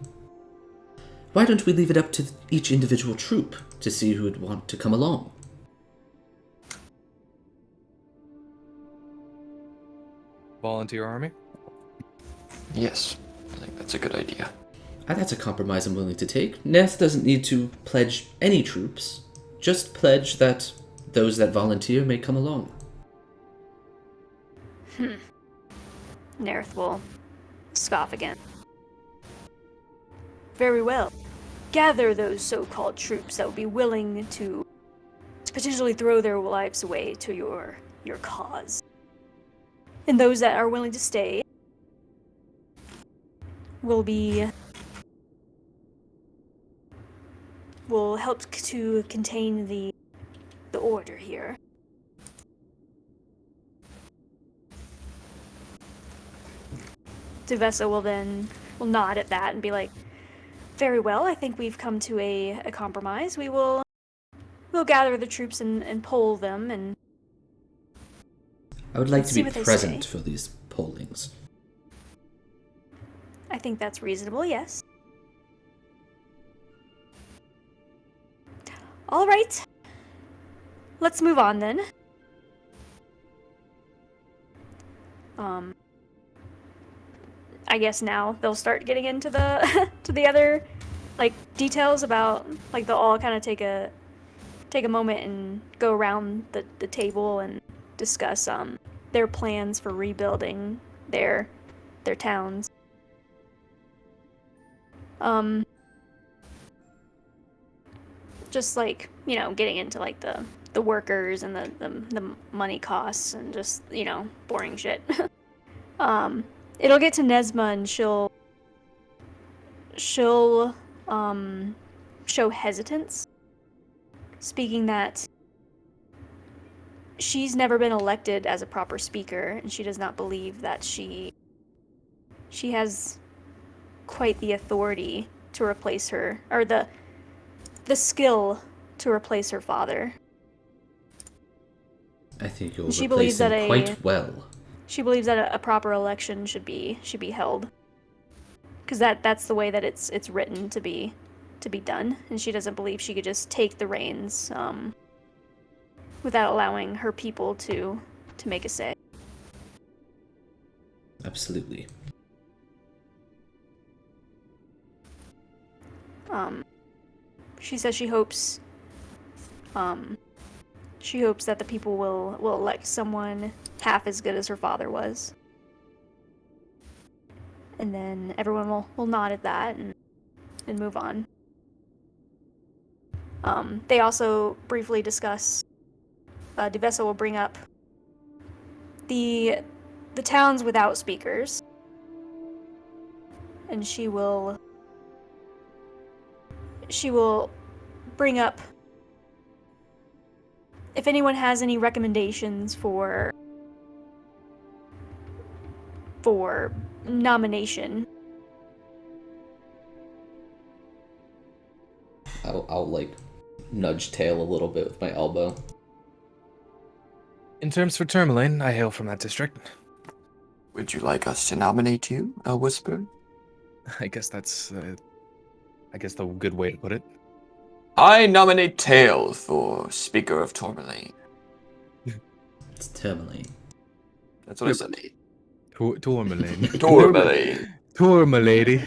Why don't we leave it up to each individual troop to see who would want to come along? Volunteer army? Yes, I think that's a good idea. And that's a compromise I'm willing to take. Neth doesn't need to pledge any troops. Just pledge that those that volunteer may come along. Nerith will scoff again. Very well. Gather those so-called troops that would be willing to potentially throw their lives away to your cause. And those that are willing to stay will be will help to contain the order here. Duvessa will nod at that and be like, very well, I think we've come to a compromise. We'll gather the troops and poll them, and I would like let's to see be what they present say. for these pollings. I think that's reasonable, yes. All right. Let's move on then. I guess now they'll start getting into the to the other like details about like they'll all kind of take a moment and go around the table and discuss their plans for rebuilding their towns. Just like, you know, getting into like the workers and the money costs and just, you know, boring shit. It'll get to Nesma and she'll show hesitance, speaking that she's never been elected as a proper speaker, and she does not believe that she has quite the authority to replace her, or the skill to replace her father. I think you'll She replace believes that him quite well. She believes that a proper election should be held, because that's the way that it's written to be done, and she doesn't believe she could just take the reins without allowing her people to make a say. Absolutely. She says she hopes that the people will elect someone half as good as her father was. And then everyone will nod at that and move on. They also briefly discuss, Duvessa will bring up the towns without speakers, and she will bring up if anyone has any recommendations for nomination. I'll like nudge Tail a little bit with my elbow. In terms for Tourmaline, I hail from that district. Would you like us to nominate you? I'll whisper. I guess that's, I guess the good way to put it. I nominate Tail for Speaker of Tourmaline. It's Tourmaline. That's what I said. Tourmaline. Tourmaline. Tourmalady.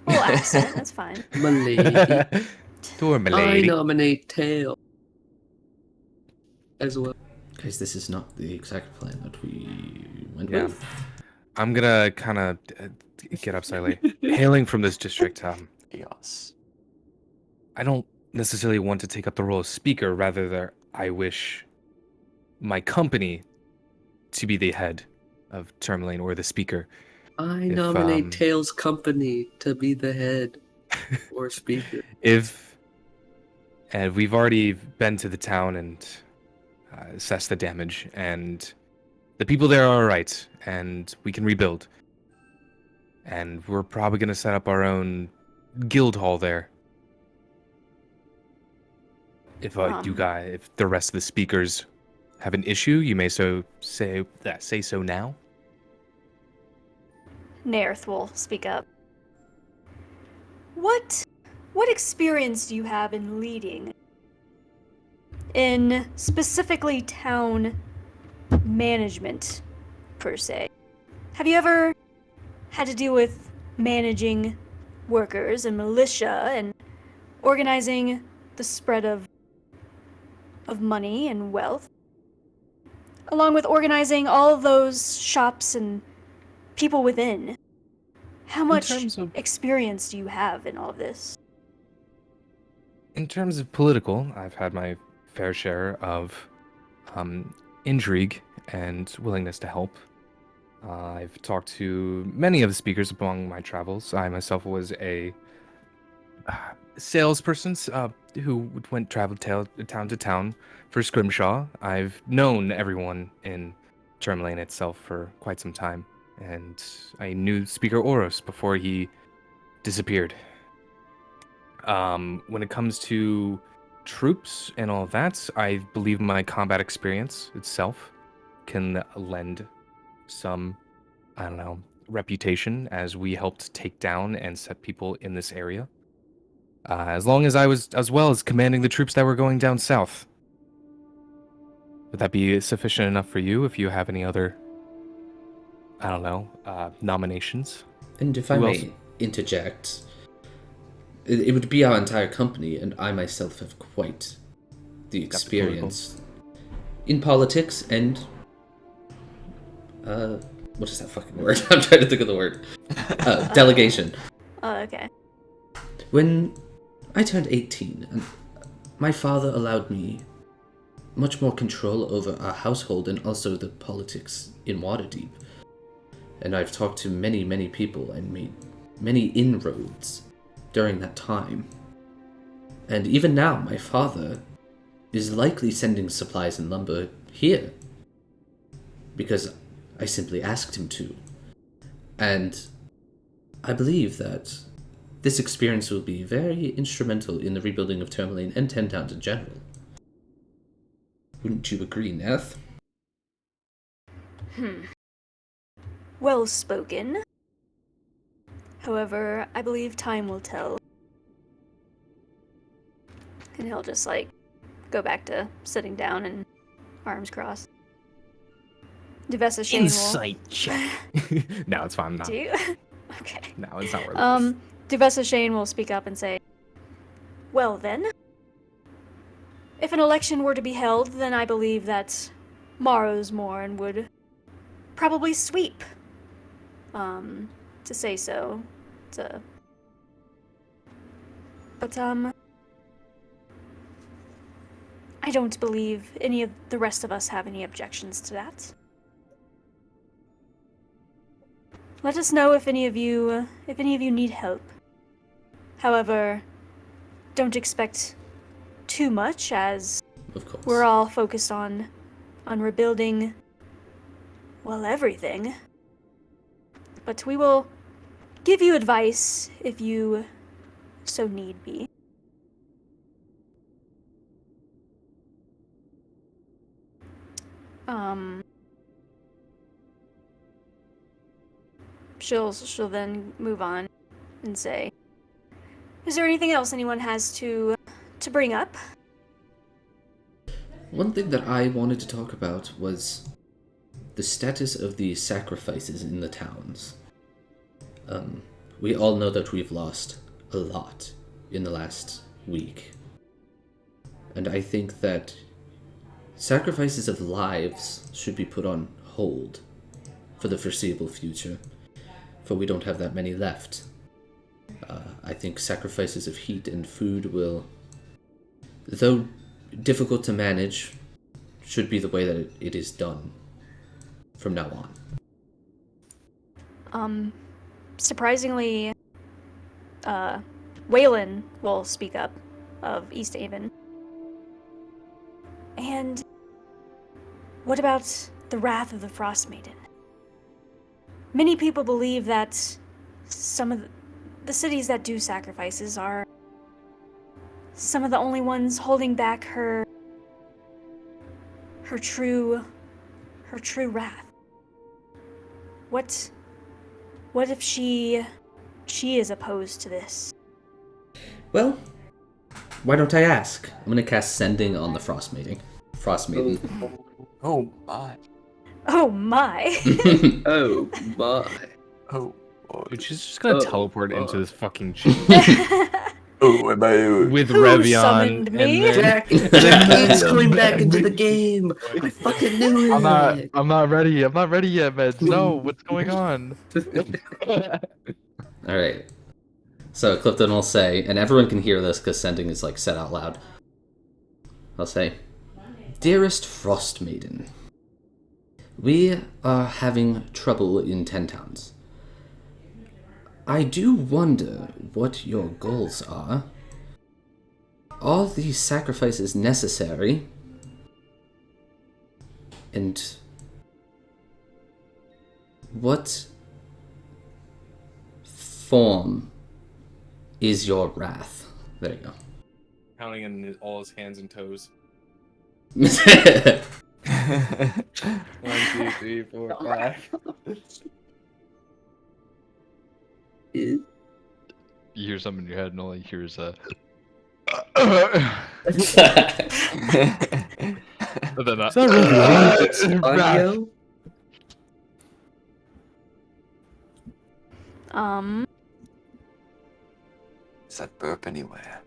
A little accent, that's fine. Milady. I Tourmalady. nominate Tail as well. Guys, this is not the exact plan that we went Yeah. with. I'm gonna kind of get up slightly. Hailing from this district, Chaos. I don't necessarily want to take up the role of speaker. Rather, I wish my company to be the head of Tourmaline or the speaker. I If, nominate Tail's company to be the head or speaker. And we've already been to the town and assessed the damage, and the people there are alright, and we can rebuild. And we're probably gonna set up our own guild hall there. If if the rest of the speakers have an issue, you may say so now. Naerth will speak up. What experience do you have in leading? In specifically town management, per se. Have you ever had to deal with managing workers and militia and organizing the spread of money and wealth, along with organizing all of those shops and people within? How much experience do you have in all of this? In terms of political, I've had my fair share of intrigue and willingness to help. I've talked to many of the speakers among my travels. I myself was a salesperson who traveled town to town for Scrimshaw. I've known everyone in Tourmaline itself for quite some time, and I knew Speaker Oros before he disappeared. When it comes to troops and all that, I believe my combat experience itself can lend some, I don't know, reputation as we helped take down and set people in this area. As long as I was, as well as commanding the troops that were going down south. Would that be sufficient enough for you if you have any other, I don't know, nominations? And if I Who may else? interject, it would be our entire company, and I myself have quite the experience in politics and what is that fucking word? I'm trying to think of the word. Delegation. Okay. When I turned 18, and my father allowed me much more control over our household and also the politics in Waterdeep. And I've talked to many, many people and made many inroads during that time. And even now, my father is likely sending supplies and lumber here because I simply asked him to. And I believe that this experience will be very instrumental in the rebuilding of Tourmaline and Ten Towns in general. Wouldn't you agree, Neth? Well spoken. However, I believe time will tell. And he'll just, like, go back to sitting down and arms crossed. Devessa Shane Insight check. No, it's fine. will... No, Do you? Okay. no, it's not worth it. Devessa Shane will speak up and say, well then, if an election were to be held, then I believe that Morrow's Morn would probably sweep. To say so. But, I don't believe any of the rest of us have any objections to that. Let us know if any of you need help. However, don't expect too much, as Of course. we're all focused on rebuilding, well, everything. But we will give you advice if you so need be. She'll then move on and say, is there anything else anyone has to bring up? One thing that I wanted to talk about was the status of the sacrifices in the towns. We all know that we've lost a lot in the last week. And I think that sacrifices of lives should be put on hold for the foreseeable future, for we don't have that many left. I think sacrifices of heat and food will, though difficult to manage, should be the way that it is done from now on. Surprisingly, Waylon will speak up of East Haven. And what about the wrath of the Frostmaiden? Many people believe that some of the cities that do sacrifices are some of the only ones holding back her true wrath. What if she is opposed to this? Well, why don't I ask? I'm gonna cast Sending on the Frostmaiden. Oh my. Oh my. Oh my. Oh boy. Dude, she's just gonna Oh, teleport fuck. into this fucking ship Oh my. with Who Revion. summoned me? And then... Jack, Jack's coming back into the game. I fucking knew it. I'm not ready. I'm not ready yet, Meds. No, what's going on? Alright. So Clifton will say, and everyone can hear this because Sending is like said out loud. I'll say, Dearest Frostmaiden, we are having trouble in Ten Towns. I do wonder what your goals are. are the sacrifices necessary? And what form is your wrath? There you go. Counting in all his hands and toes. 1, 2, 3, 4, 5. You hear something in your head, and all you hear is a. But then Is that really Audio? Is that burp anywhere?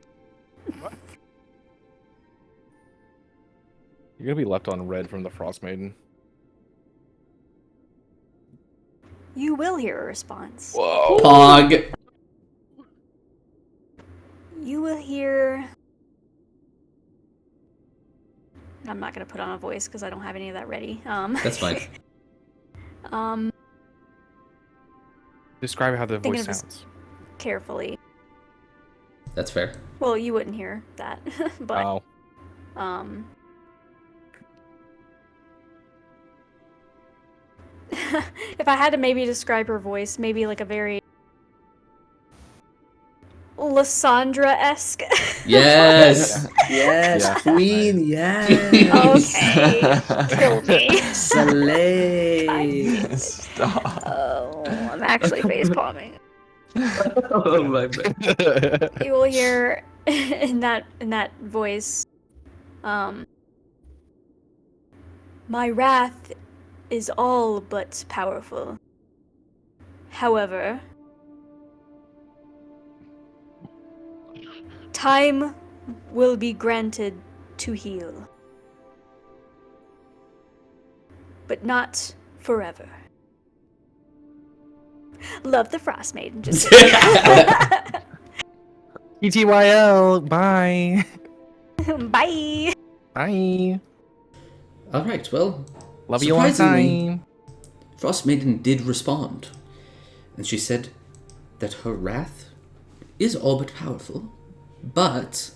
You're gonna be left on red from the Frostmaiden. You will hear a response. Whoa. Pog! You will hear. I'm not gonna put on a voice because I don't have any of that ready. That's fine. Describe how the Thinking voice of this- sounds. Carefully. That's fair. Well, you wouldn't hear that, but Oh. If I had to maybe describe her voice, maybe like a very Lysandra-esque. Yes! Yes, Yeah. Queen, yes. Okay, kill me. Slay. Stop. Oh, I'm actually face palming. Oh my god. You will hear in that voice, my wrath is all but powerful. However, time will be granted to heal, but not forever. Love the Frostmaiden. Just kidding. ETYL. Bye. Bye. Bye. Alright, well, Love you long surprisingly, time. Frostmaiden did respond. And she said that her wrath is all but powerful, but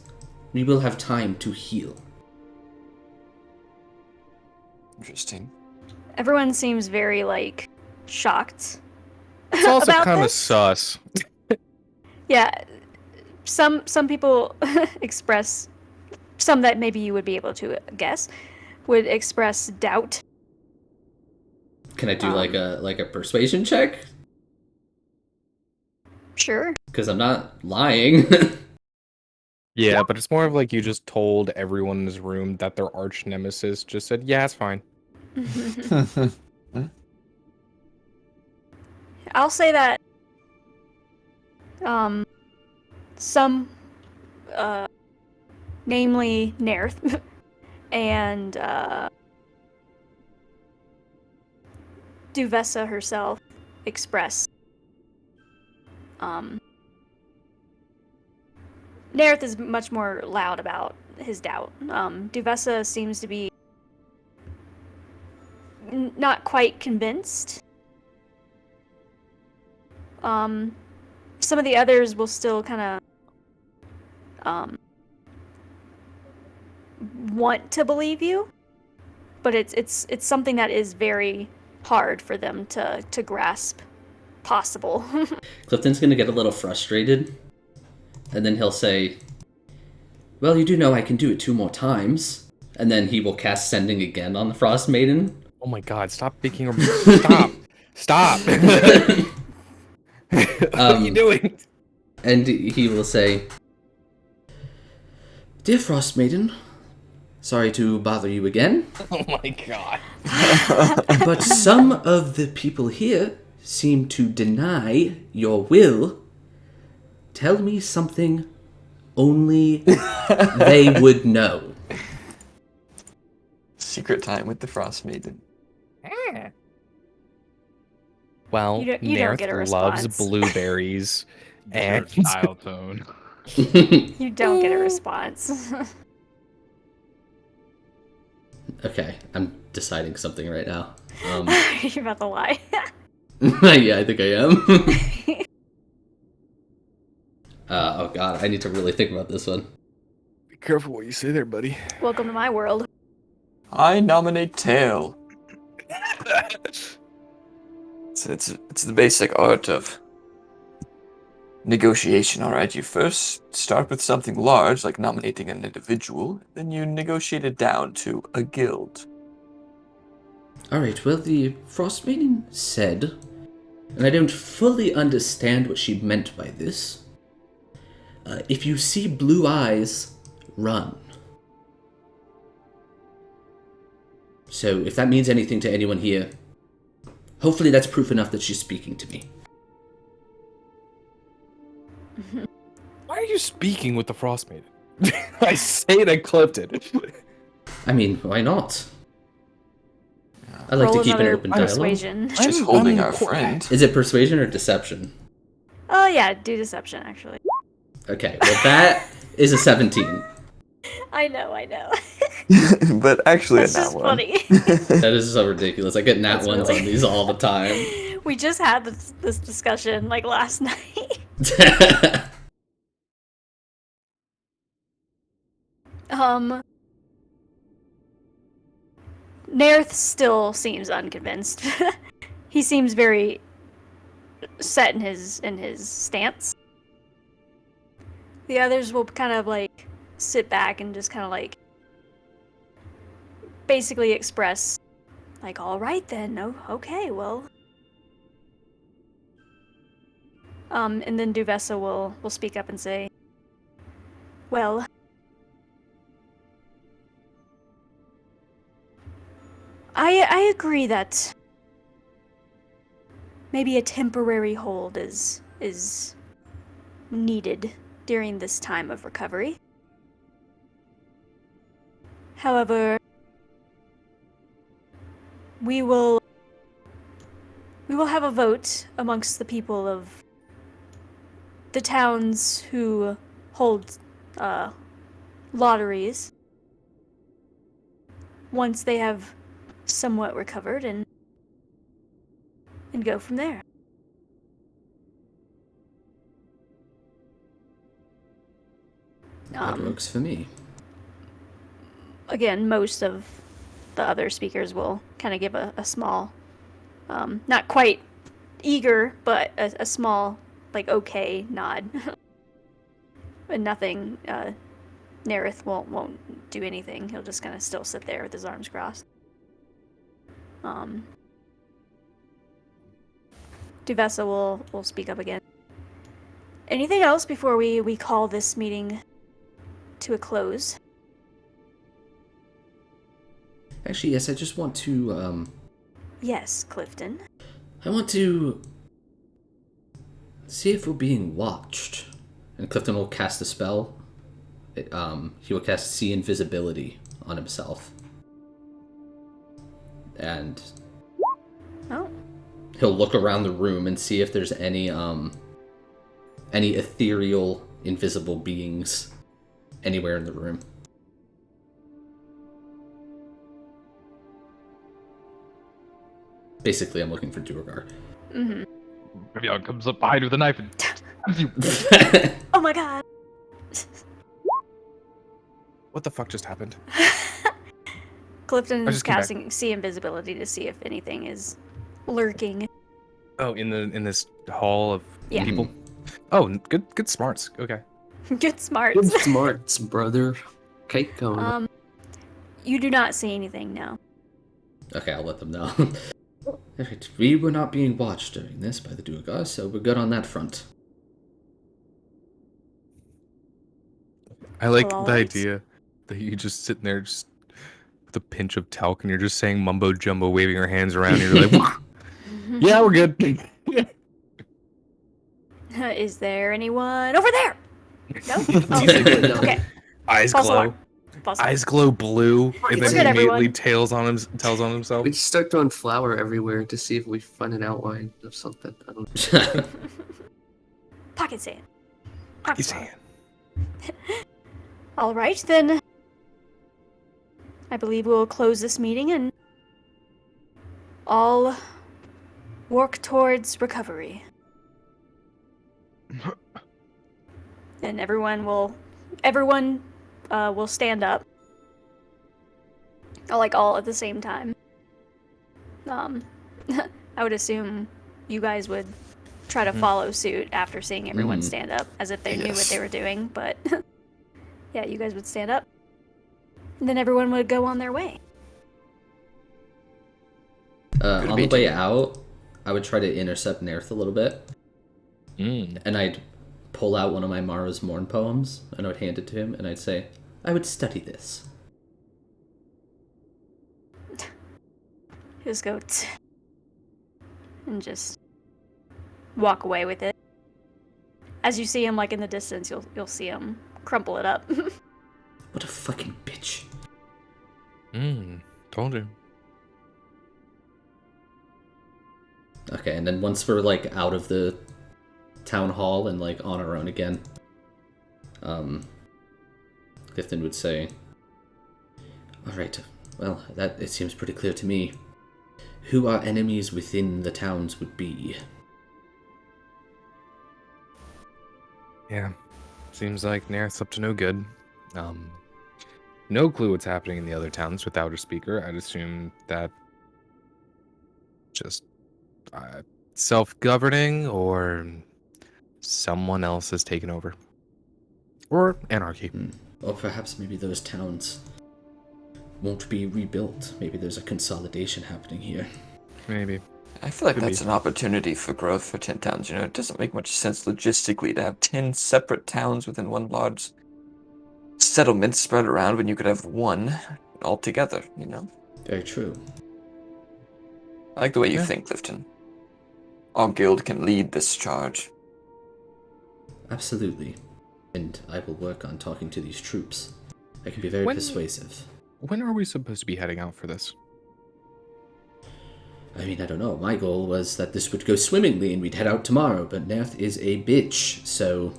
we will have time to heal. Interesting. Everyone seems very like shocked. It's also about kind of this. sus. Yeah, some people express, some that maybe you would be able to guess, would express doubt. Can I do like a persuasion check? Sure. Because I'm not lying. Yeah, but it's more of like you just told everyone in this room that their arch nemesis just said, yeah, it's fine. I'll say that some namely Nerth and Duvessa herself express Nerth is much more loud about his doubt. Duvessa seems to be not quite convinced. Some of the others will still kind of want to believe you, but it's something that is very hard for them to grasp possible. Clifton's gonna get a little frustrated, and then he'll say, well, you do know I can do it 2 more times. And then he will cast Sending again on the Frostmaiden. Oh my god, stop making her. Stop! Stop! What are you doing? And he will say, Dear Frostmaiden, sorry to bother you again, Oh my god. but some of the people here seem to deny your will. Tell me something only they would know. Secret time with the Frostmaiden. Well, You don't get a Nerth loves response. blueberries, and Dial tone. You don't get a response. Okay, I'm deciding something right now. You're about to lie. Yeah, I think I am. Oh god, I need to really think about this one. Careful what you say there, buddy. Welcome to my world. I nominate Tail. It's the basic art of negotiation, alright? You first start with something large, like nominating an individual, then you negotiate it down to a guild. Alright, well, the Frostmaiden said, and I don't fully understand what she meant by this, if you see blue eyes, run. So, if that means anything to anyone here, hopefully that's proof enough that she's speaking to me. Why are you speaking with the Frostmaiden? I say it at Clifton. I mean, why not? I like Roll to keep an another open dialogue. persuasion. It's just holding our friend. Is it persuasion or deception? Oh yeah, do deception actually. Okay, well that is a 17. I know. But actually, That's a nat just one. funny. That is so ridiculous. I get nat That's ones really- on these all the time. We just had this discussion like last night. Nerth still seems unconvinced. He seems very set in his stance. The others will kind of like sit back and just kind of like basically express like, all right then, okay, well. And then Duvessa will speak up and say, well, I agree that maybe a temporary hold is needed during this time of recovery. However, we will have a vote amongst the people of the towns who hold lotteries once they have somewhat recovered and go from there. That works for me. Again, most of the other speakers will kind of give a small, not quite eager, but a small, like, okay nod. But nothing, Nerith won't do anything. He'll just kind of still sit there with his arms crossed. Duvessa will speak up again. Anything else before we call this meeting to a close? Actually, yes, I just want to, Yes, Clifton. I want to see if we're being watched. And Clifton will cast a spell. He will cast See Invisibility on himself. And Oh. he'll look around the room and see if there's any ethereal, invisible beings anywhere in the room. Basically, I'm looking for Duergar. Mm-hmm. Ravion comes up behind with a knife and stabs you. Oh my god. What the fuck just happened? Clifton I is just came back. casting See Invisibility to see if anything is lurking. Oh, in this hall of Yeah. people. Oh, good smarts. Okay. Good smart. Good smarts, brother. Cake going. You do not see anything now. Okay, I'll let them know. Alright, we were not being watched during this by the Duergar, so we're good on that front. I like Well, the alright. idea that you just sitting there just with a pinch of talc and you're just saying mumbo jumbo, waving your hands around. And you're like, yeah, we're good. Is there anyone over there? No? Technically, no. Okay. Eyes False glow. alarm. False alarm. Eyes glow blue, and We're then good, immediately everyone. tells on himself. We just start throwing flour everywhere to see if we find an outline of something. I don't know. Pocket sand. Pocket He's sand. saying. All right, then. I believe we'll close this meeting and all work towards recovery. And everyone will stand up. Like all at the same time. I would assume you guys would try to follow suit after seeing everyone stand up, as if they knew what they were doing, but yeah, you guys would stand up. And then everyone would go on their way. On the way out, I would try to intercept Nerth a little bit. And I'd pull out one of my Mara's Morn poems, and I would hand it to him, and I'd say, I would study this. Just go and just walk away with it. As you see him, like in the distance, you'll see him crumple it up. What a fucking bitch. Told you. Okay, and then once we're like out of the town hall and like on our own again, Clifton would say, Alright, well, that it seems pretty clear to me. Who our enemies within the towns would be. Yeah. Seems like Nerth's up to no good. No clue what's happening in the other towns without a speaker. I'd assume that just self-governing, or someone else has taken over. Or anarchy. Or perhaps maybe those towns won't be rebuilt. Maybe there's a consolidation happening here. Maybe. I feel like Could that's be. an opportunity for growth for 10 towns. You know, it doesn't make much sense logistically to have 10 separate towns within one large settlement spread around when you could have one all together, you know? Very true. I like the way you Yeah. think, Clifton. Our guild can lead this charge. Absolutely. And I will work on talking to these troops. I can be very persuasive. When are we supposed to be heading out for this? I mean, I don't know. My goal was that this would go swimmingly and we'd head out tomorrow, but Nerth is a bitch, so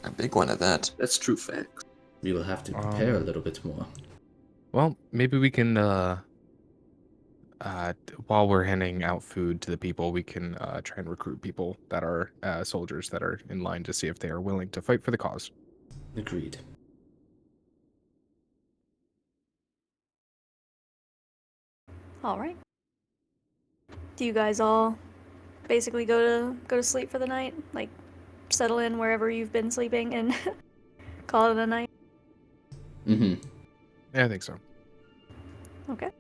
A big one at that. That's true fact. we will have to prepare a little bit more. Well, maybe we can, while we're handing out food to the people, we can try and recruit people that are soldiers that are in line to see if they are willing to fight for the cause. Agreed. All right. Do you guys all basically go to sleep for the night? Like, settle in wherever you've been sleeping and call it a night? Mm-hmm. Yeah, I think so. Okay.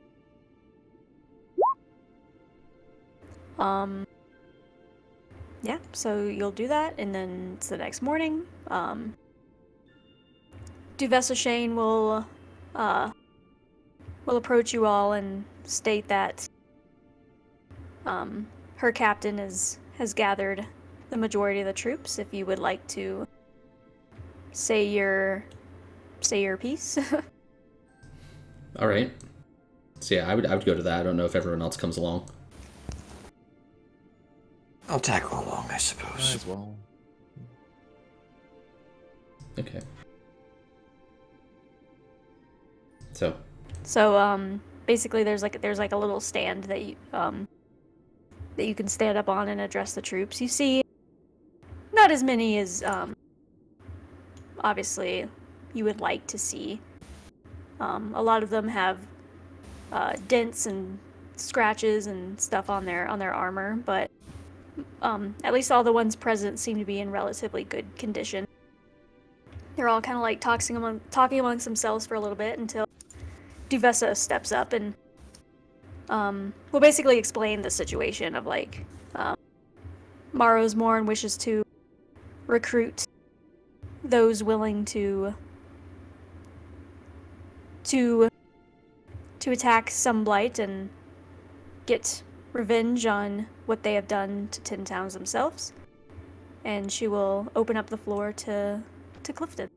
Yeah, so you'll do that, and then it's the next morning. Duvessa Shane will approach you all and state that her captain has gathered the majority of the troops. If you would like to say your piece. All right. So yeah, I would go to that. I don't know if everyone else comes along. I'll tag along, I Might suppose. as well. Okay. So So basically there's like a little stand that you can stand up on and address the troops. You see not as many as obviously you would like to see. A lot of them have dents and scratches and stuff on their armor, but at least all the ones present seem to be in relatively good condition. They're all kind of like talking amongst themselves for a little bit until Duvessa steps up and will basically explain the situation of like Maro's Morn wishes to recruit those willing to attack Sunblight and get revenge on what they have done to 10 towns themselves. And she will open up the floor to Clifton.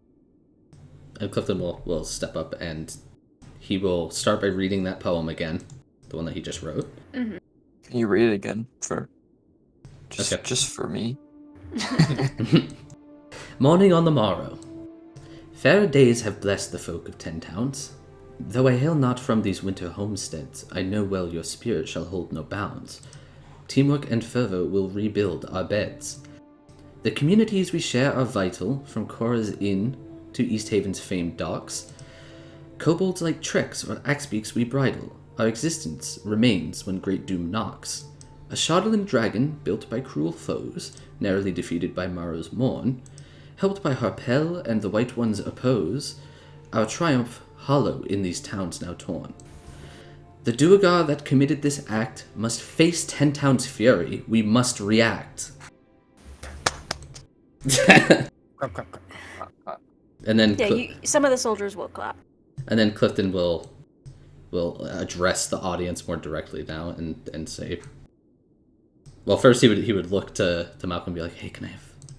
and Clifton will step up and he will start by reading that poem again, the one that he just wrote. Mm-hmm. Can you read it again for Okay. just for me? Morning on the morrow. Fair days have blessed the folk of 10 towns. Though I hail not from these winter homesteads, I know well your spirit shall hold no bounds. Teamwork and fervor will rebuild our beds. The communities we share are vital, from Cora's Inn to East Haven's famed docks. Kobolds like tricks or axebeaks we bridle. Our existence remains when great doom knocks. A Shadowland dragon, built by cruel foes, narrowly defeated by Morrow's Morn, helped by Harpel and the White Ones oppose, our triumph hollow in these towns now torn. The Duergar that committed this act must face 10 towns' fury. We must react. And then some of the soldiers will clap. And then Clifton will address the audience more directly now and say, well, first he would look to Malcolm and be like, hey, can I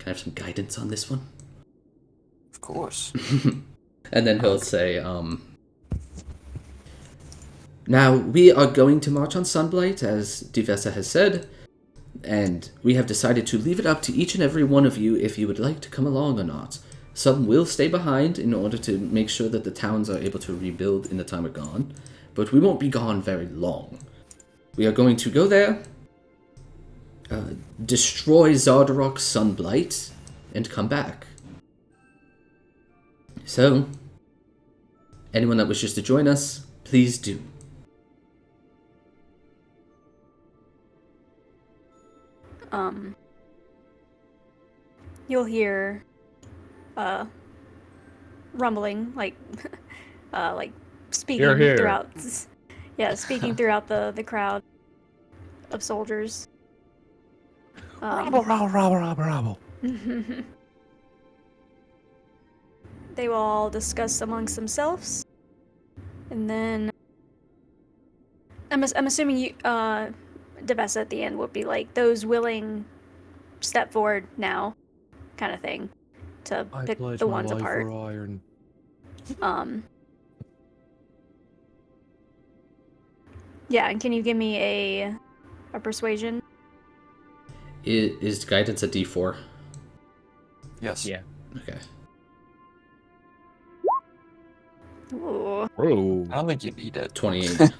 have some guidance on this one? Of course. And then he'll say, now, we are going to march on Sunblight, as Divessa has said, and we have decided to leave it up to each and every one of you if you would like to come along or not. Some will stay behind in order to make sure that the towns are able to rebuild in the time we're gone, but we won't be gone very long. We are going to go there, destroy Zardarok's Sunblight, and come back. So, anyone that wishes to join us, please do. You'll hear rumbling, like speaking Hear. throughout. Yeah, speaking throughout the crowd of soldiers. Robble. They will all discuss amongst themselves, and then I'm assuming you, Devessa at the end would be like, those willing step forward now, kind of thing, to pick the ones apart. Yeah, and can you give me a persuasion? Is guidance a D4? Yes. Yeah. Okay. Ooh. Whoa. I don't think you need it. 28.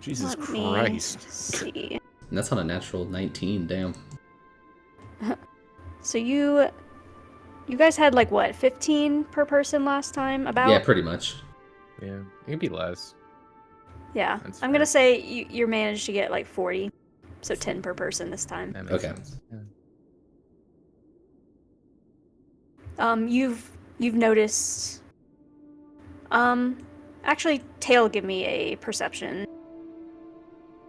Jesus Let me Christ. see. And that's on a natural 19, damn. So you guys had like what, 15 per person last time? About? Yeah, pretty much. Yeah, it could be less. Yeah. That's I'm fair. gonna say you managed to get like 40, so 10 per person this time. That makes Okay. sense. Yeah. You've noticed. Actually, Tail, give me a perception.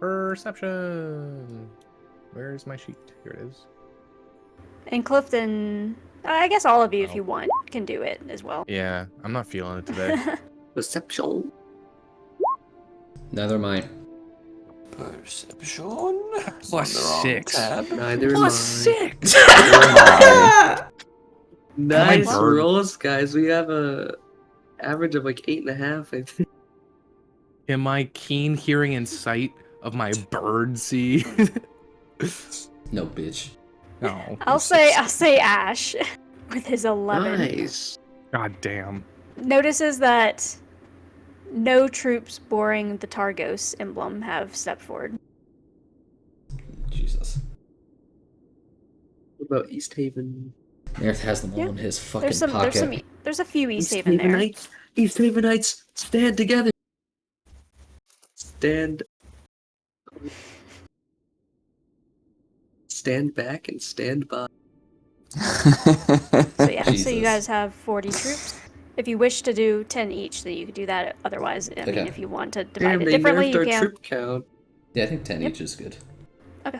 Perception. Where's my sheet? Here it is. And Clifton, I guess all of you, if you want, can do it as well. Yeah, I'm not feeling it today. Perception. Neither am I. Perception. Plus On the wrong 6. tab. Neither am I. Plus 6. Nice Come on, bird. rolls, guys. We have a average of like 8.5, I think. Can my keen hearing and sight of my bird see? No, bitch. No. I'll say Ash with his 11 Nice. God damn. notices that no troops boring the Targos emblem have stepped forward. Jesus. What about East Haven? Nerth has them all Yeah. in his fucking pocket. There's a few East Haven there. Havenites, East Havenites, stand together. Stand back and stand by. So yeah, so Jesus. you guys have 40 troops. If you wish to do 10 each, then you could do that. Otherwise, I mean, Okay. if you want to divide Damn, it they differently, nerfed you our can. troop count. Yeah, I think 10 Yep. each is good. Okay.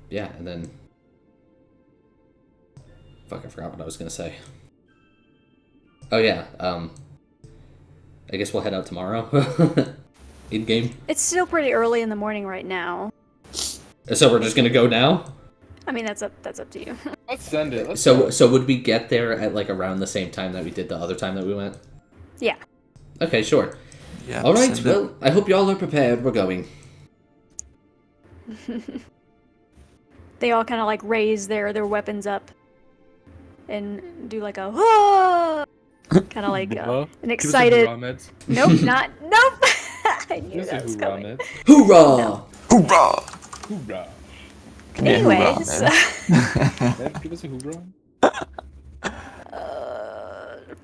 Yeah, and then... Fuck, I forgot what I was gonna say. Oh yeah, I guess we'll head out tomorrow. In-game. It's still pretty early in the morning right now. So we're just gonna go now? I mean, that's up to you. Let's send it. Let's So would we get there at like around the same time that we did the other time that we went? Yeah. Okay, sure. Yeah. Alright, send it. well, I hope y'all are prepared. We're going. They all kind of like raise their weapons up and do like a whoa, kind of like Well, an give us some excited. raw meds. Nope, not nope. I knew This that is was hoorah, coming. man. Hoorah! No. Hoorah! Hoorah. Give me a hoorah, Anyways, man. Man, give us a hoorah.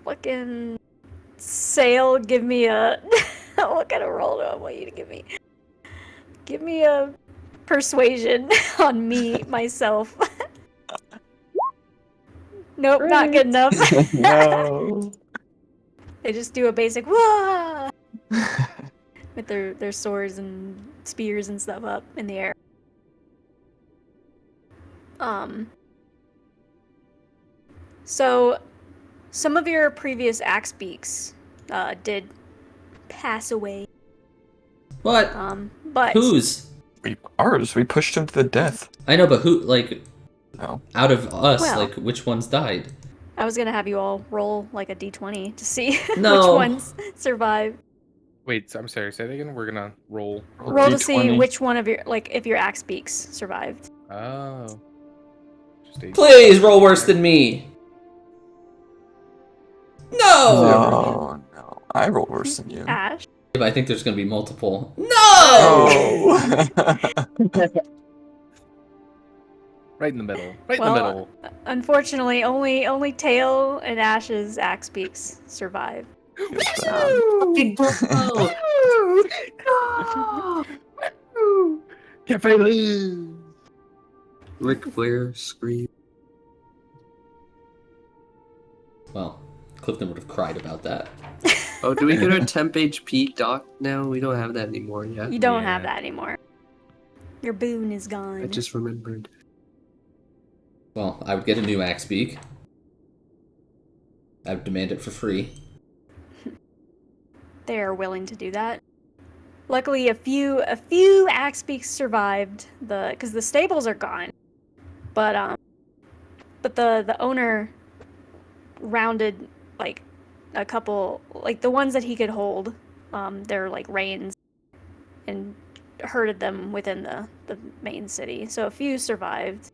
fucking Sail, give me a. What kind of roll do I want you to give me? Give me a persuasion on me, myself. Nope, not good enough. No. They just do a basic wah with their swords and spears and stuff up in the air. So some of your previous axe beaks did pass away. What? But Whose? Ours. We pushed him to the death. I know, but who, like, No. out of us, Well. like, which ones died? I was gonna have you all roll like a d20 to see No. which ones survive. Wait, I'm sorry. Say that again. We're gonna roll. Roll to see D20. which one of your if your axe beaks survived. Oh. Just a- Please roll worse than me. No! No. I roll worse than you. Ash. But I think there's gonna be multiple. No! Oh. Right in the middle. Right Well, in the middle. Unfortunately, only Tail and Ash's axe beaks survive. Fucking bro! Can't I lose? Ric Flair scream. Well, Clifton would have cried about that. Oh, do we get our temp HP doc now? We don't have that anymore yet. You don't Yeah. have that anymore. Your boon is gone. I just remembered. Well, I would get a new axe beak. I would demand it for free. They are willing to do that. Luckily, a few axe beaks survived because the stables are gone. But the owner rounded like a couple, like the ones that he could hold, their like reins, and herded them within the main city. So a few survived,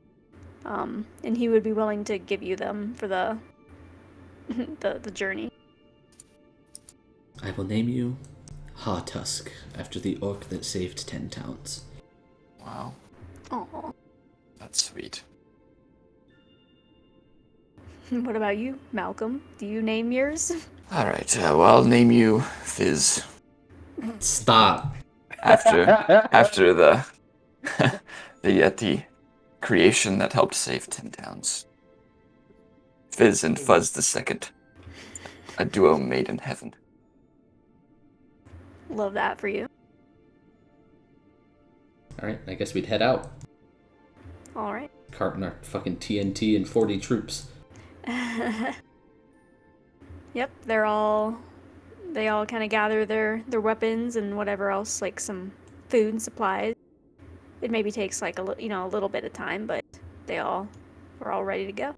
and he would be willing to give you them for the the journey. I will name you Hawtusk, after the orc that saved 10 towns. Wow. Aw. That's sweet. What about you, Malcolm? Do you name yours? Alright, well, I'll name you Fizz. Stop. After the the Yeti creation that helped save 10 towns. Fizz and Fuzz the Second. A duo made in heaven. Love that for you. Alright, I guess we'd head out. All right. Carting our fucking TNT and 40 troops. Yep, they all kind of gather their weapons and whatever else, like some food and supplies. It maybe takes like a little bit of time, but we're all ready to go.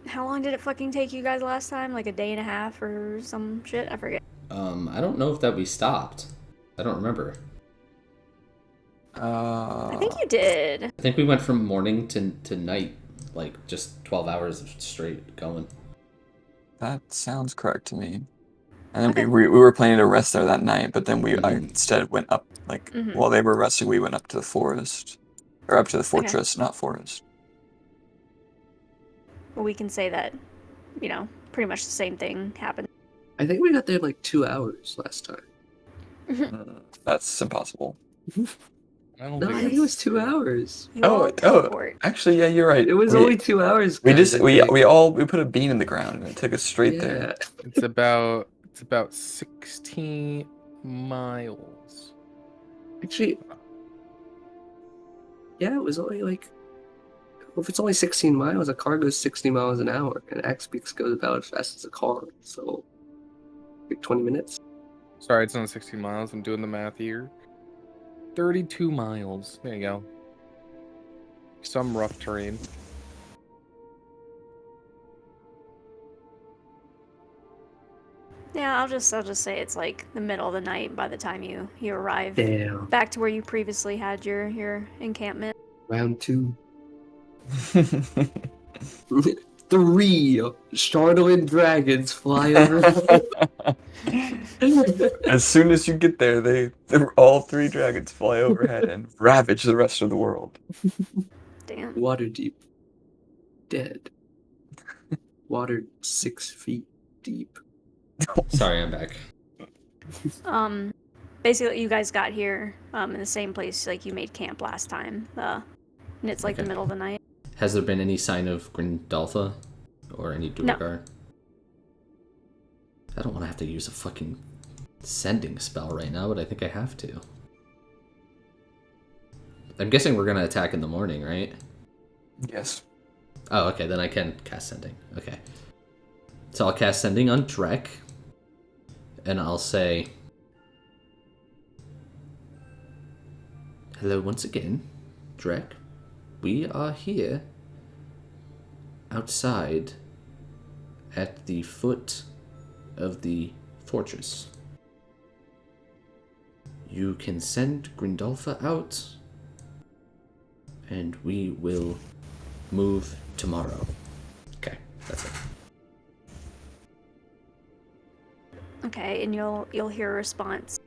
How long did it fucking take you guys last time? Like a day and a half or some shit? I forget. I don't know if that we stopped. I don't remember. I think you did. I think we went from morning to night, like just 12 hours of straight going. That sounds correct to me. And then Okay. we were planning to rest there that night, but then we Mhm. instead went up, like, Mhm. while they were resting, we went up to the forest. Or up to the fortress, not forest. Well, we can say that, pretty much the same thing happened. I think we got there in like 2 hours last time. That's impossible. I don't No, I think it was 2 hours. You all teleport. Actually, yeah, you're right. It was only 2 hours. We guys, just I we think. we put a bean in the ground and it took us straight Yeah. there. It's about 16 miles. Actually, yeah, it was only like. Well, if it's only 16 miles, a car goes 60 miles an hour, and Axpeaks goes about as fast as a car. So, like 20 minutes. Sorry, it's not 16 miles. I'm doing the math here. 32 miles. There you go. Some rough terrain. Yeah, I'll just say it's like the middle of the night by the time you arrive Damn. back to where you previously had your encampment. Round 2. 3 startling dragons fly over. As soon as you get there, all 3 dragons fly overhead and ravage the rest of the world. Damn. Waterdeep. Dead. Water 6 feet deep. Sorry, I'm back. Basically, you guys got here in the same place like you made camp last time, and it's like the Okay. middle of the night. Has there been any sign of Grindalfa or any No. Duergar? I don't want to have to use a fucking sending spell right now, but I think I have to. I'm guessing we're gonna attack in the morning, right? Yes. Oh, okay, then I can cast sending. Okay. So I'll cast sending on Drek, and I'll say, hello once again, Drek. We are here outside at the foot of the fortress. You can send Grindalfa out, and we will move tomorrow. Okay, that's it. Okay, and you'll hear a response.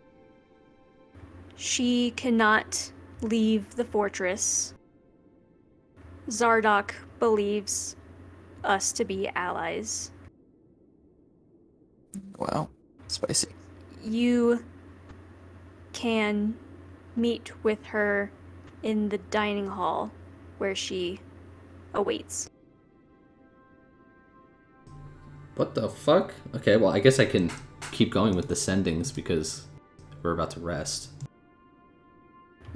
She cannot leave the fortress. Zardoc believes us to be allies. Wow. Spicy. You can meet with her in the dining hall where she awaits. What the fuck? Okay, well, I guess I can keep going with the sendings because we're about to rest.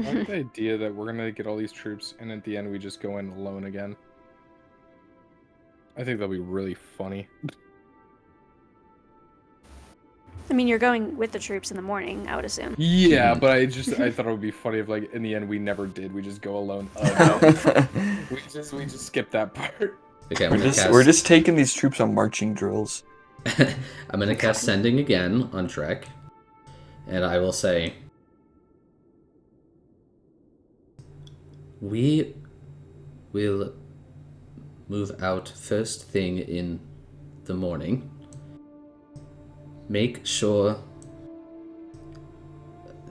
I like the idea that we're gonna get all these troops, and at the end we just go in alone again. I think that'll be really funny. I mean, you're going with the troops in the morning, I would assume. Yeah, but I thought it would be funny if, like, in the end we never did. We just go alone. Again. we just skip that part. Okay, I'm gonna cast... We're just taking these troops on marching drills. I'm gonna cast sending again on Trek, and I will say, we will move out first thing in the morning. Make sure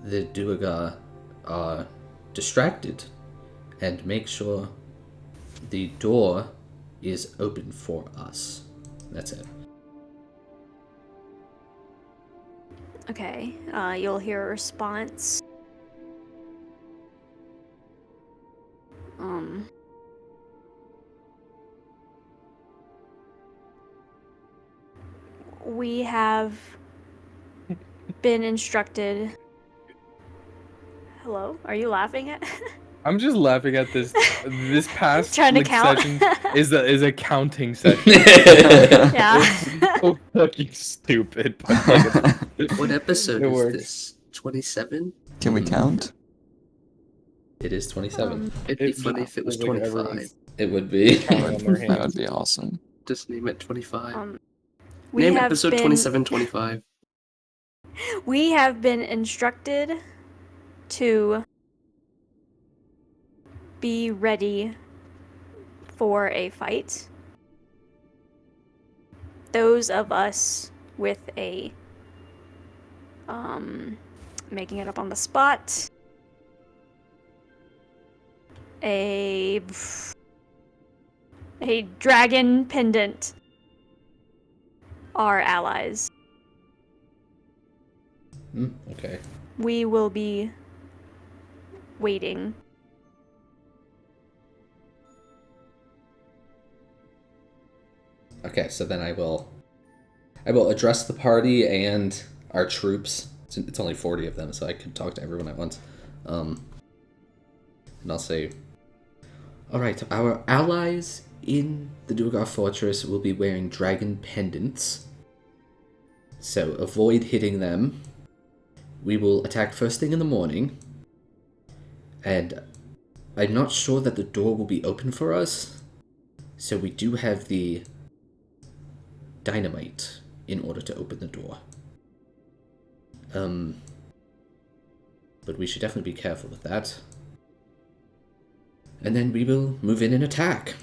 the Duergar are distracted, and make sure the door is open for us. That's it. Okay, you'll hear a response. We have been instructed. Hello? Are you laughing at? I'm just laughing at this. This past Trying to count. session is a counting session. Yeah. It's so fucking stupid. But like, What episode it is works. this? 27? Can we count? It is 27. It'd be funny if it was feels like 25. everyone's It would be. counting on their That hands. would be awesome. Just name it 25. We Name have episode been, 2725. We have been instructed to be ready for a fight. Those of us with a making it up on the spot, a dragon pendant are allies. Okay. We will be waiting. Okay, so then I will address the party and our troops. It's only 40 of them, so I can talk to everyone at once. And I'll say, all right, our allies in the Duergar Fortress will be wearing dragon pendants, so avoid hitting them. We will attack first thing in the morning, and I'm not sure that the door will be open for us, so we do have the dynamite in order to open the door. But we should definitely be careful with that. And then we will move in and attack.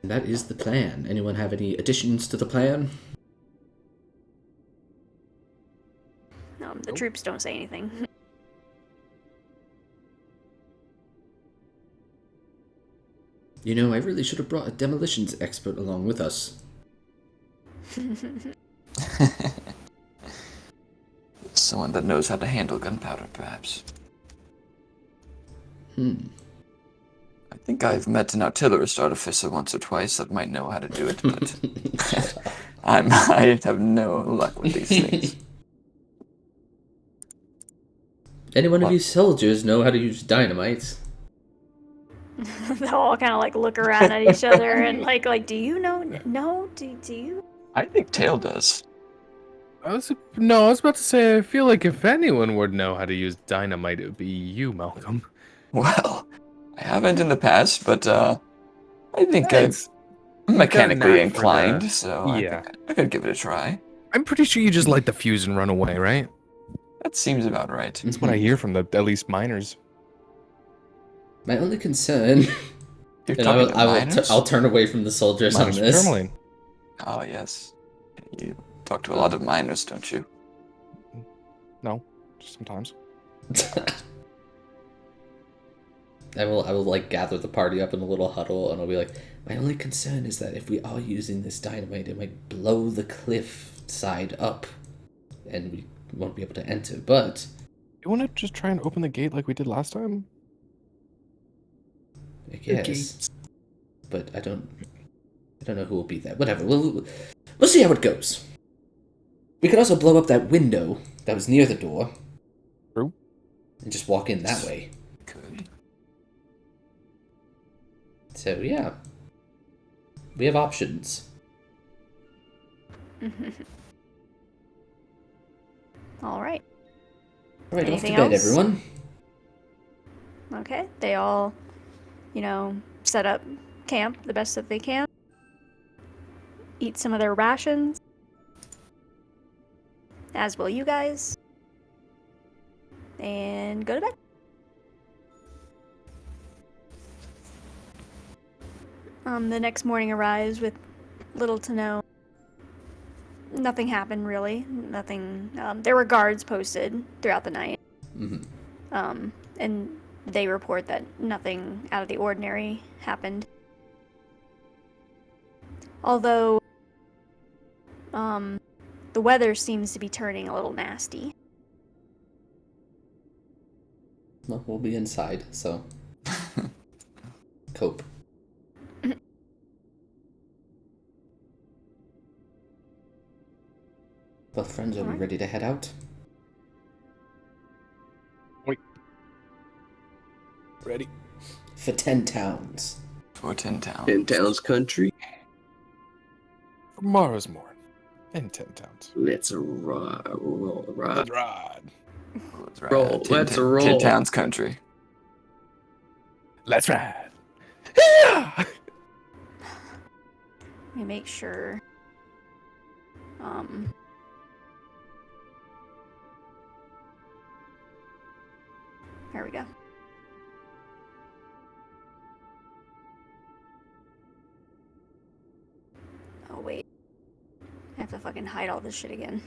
And that is the plan. Anyone have any additions to the plan? The troops don't say anything. You know, I really should have brought a demolitions expert along with us. Someone that knows how to handle gunpowder, perhaps. Hmm. I think I've met an artillerist artificer once or twice that might know how to do it, but I have no luck with these things. Any one of you soldiers know how to use dynamite? They'll all kind of like look around at each other and like, do you know? No, do you? I think Tail does. I was about to say, I feel like if anyone would know how to use dynamite, it would be you, Malcolm. Well, I haven't in the past, but I think It's- I'm you've got a mechanically knack for inclined, the- so yeah. I think I could give it a try. I'm pretty sure you just light the fuse and run away, right? That seems about right. That's what I hear from at least miners. My only concern... You're and talking to miners? I'll turn away from the soldiers Miners on from this. Tourmaline. Oh, yes. You talk to a lot of miners, don't you? No, just sometimes. I will like gather the party up in a little huddle, and I'll be like, my only concern is that if we are using this dynamite, it might blow the cliff side up, and we won't be able to enter. But You want to just try and open the gate like we did last time? I guess, but I don't know who will be there. Whatever, we'll see how it goes. We could also blow up that window that was near the door. True. And just walk in that way. Good. So yeah, we have options. All right. All right, Anything off to bed, else? everyone. Okay. They all, set up camp the best that they can. Eat some of their rations. As will you guys. And go to bed. The next morning arrives with little to no. Nothing happened really. Nothing. There were guards posted throughout the night. Mm-hmm. And they report that nothing out of the ordinary happened. Although, the weather seems to be turning a little nasty. Well, we'll be inside, so cope. Well, friends, are we Alright. ready to head out? Ready? For 10 towns. For 10 towns. 10 towns country. Tomorrow's morn. In 10 towns. Let's roll. Let's ride. Let's ride. Roll, 10 let's ta- roll. 10 towns country. Let's ride. Let me make sure. There we go. Oh, wait. I have to fucking hide all this shit again.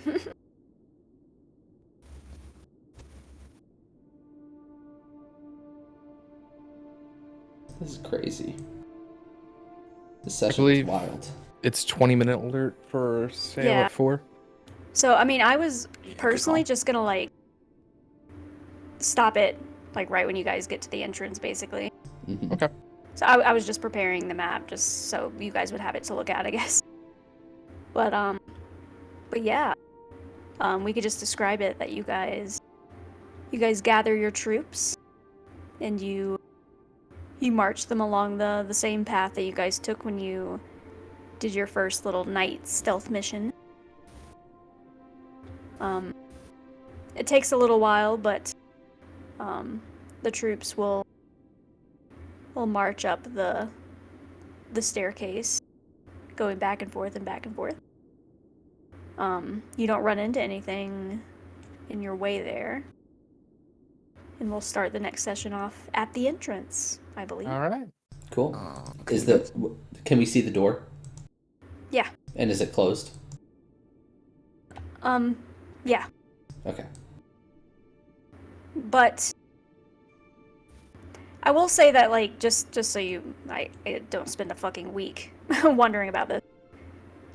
This is crazy. This session is believe- wild. It's 20-minute alert for sale Yeah. at 4. So, I mean, I was Good personally call. just gonna, stop it, right when you guys get to the entrance, basically. Mhm. Okay. So I was just preparing the map just so you guys would have it to look at, I guess. But yeah. We could just describe it that you guys gather your troops and you march them along the same path that you guys took when you did your first little night stealth mission. It takes a little while, but the troops will march up the staircase, going back and forth and back and forth. You don't run into anything in your way there. And we'll start the next session off at the entrance, I believe. All right. Cool. Okay, Can we see the door? Yeah. And is it closed? Yeah. Okay. But I will say that, like, just so I don't spend a fucking week wondering about this.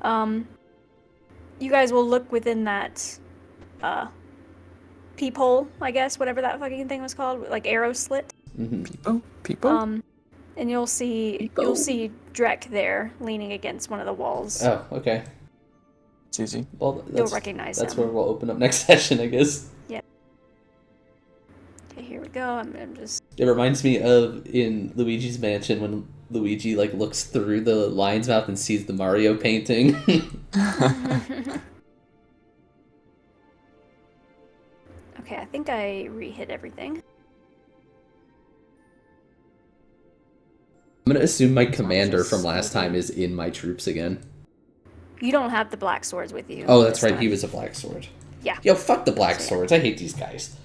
You guys will look within that, peephole, I guess, whatever that fucking thing was called, like arrow slit. Mm-hmm. People? And you'll see Drek there, leaning against one of the walls. Oh, okay. It's easy. Well, You'll recognize that's him. where we'll open up next session, I guess. Yeah. Okay, here we go. I'm just. It reminds me of in Luigi's Mansion when Luigi like looks through the lion's mouth and sees the Mario painting. Okay, I think I re-hit everything. I'm gonna assume my commander from last time is in my troops again. You don't have the black swords with you. Oh, that's this right. time. He was a black sword. Yeah. Yo, fuck the black So, yeah. swords. I hate these guys.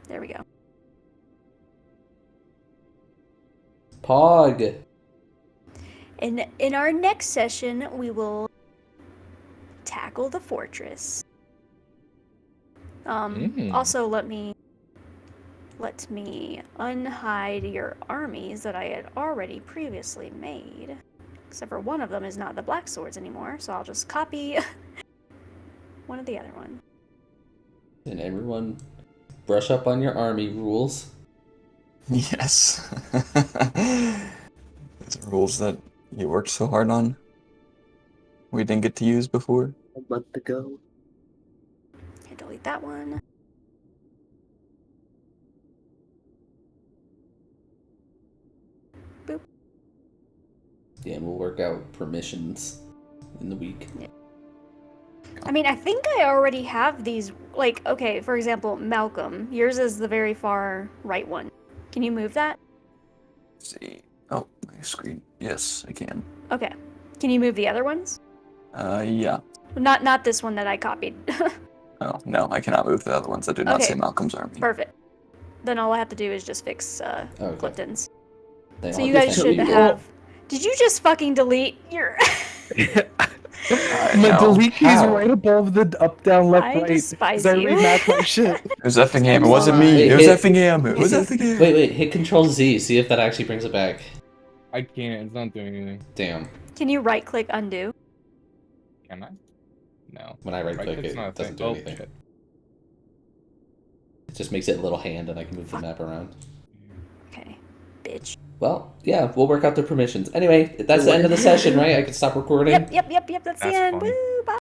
There we go. Pog. And in our next session, we will tackle the fortress. Also, let me unhide your armies that I had already previously made. Except for one of them is not the black swords anymore, so I'll just copy one of the other ones. And everyone, brush up on your army rules. Yes. Those are rules that you worked so hard on. We didn't get to use before. A month ago. Okay, delete that one. Boop. Yeah, and we'll work out permissions in the week. Yeah. I mean, I think I already have these, like, okay, for example, Malcolm. Yours is the very far right one. Can you move that? Let's see. Oh, my screen. Yes, I can. Okay. Can you move the other ones? Yeah. Not this one that I copied. Oh, no, I cannot move the other ones that do not Okay. say Malcolm's army. Perfect. Then all I have to do is just fix Okay. Clifton's. They So all you get guys to should leave. have... Did you just fucking delete your... My know. delete key is How? right above the up, down, left, I right. despise 'cause I you. rematch my shit. It was effing him. It I'm wasn't sorry. me. It was Hit- effing him. It was effing him. Wait, hit Control Z, see if that actually brings it back. I can't. It's not doing anything. Damn. Can you right-click undo? Can I? No. When I right click Right-click's it, not a it doesn't do thing. Oh, anything. shit. It just makes it a little hand and I can move the map around. Okay. Bitch. Well, yeah, we'll work out the permissions. Anyway, that's the end of the session, right? I can stop recording? Yep, that's the That's end. fine. Woo!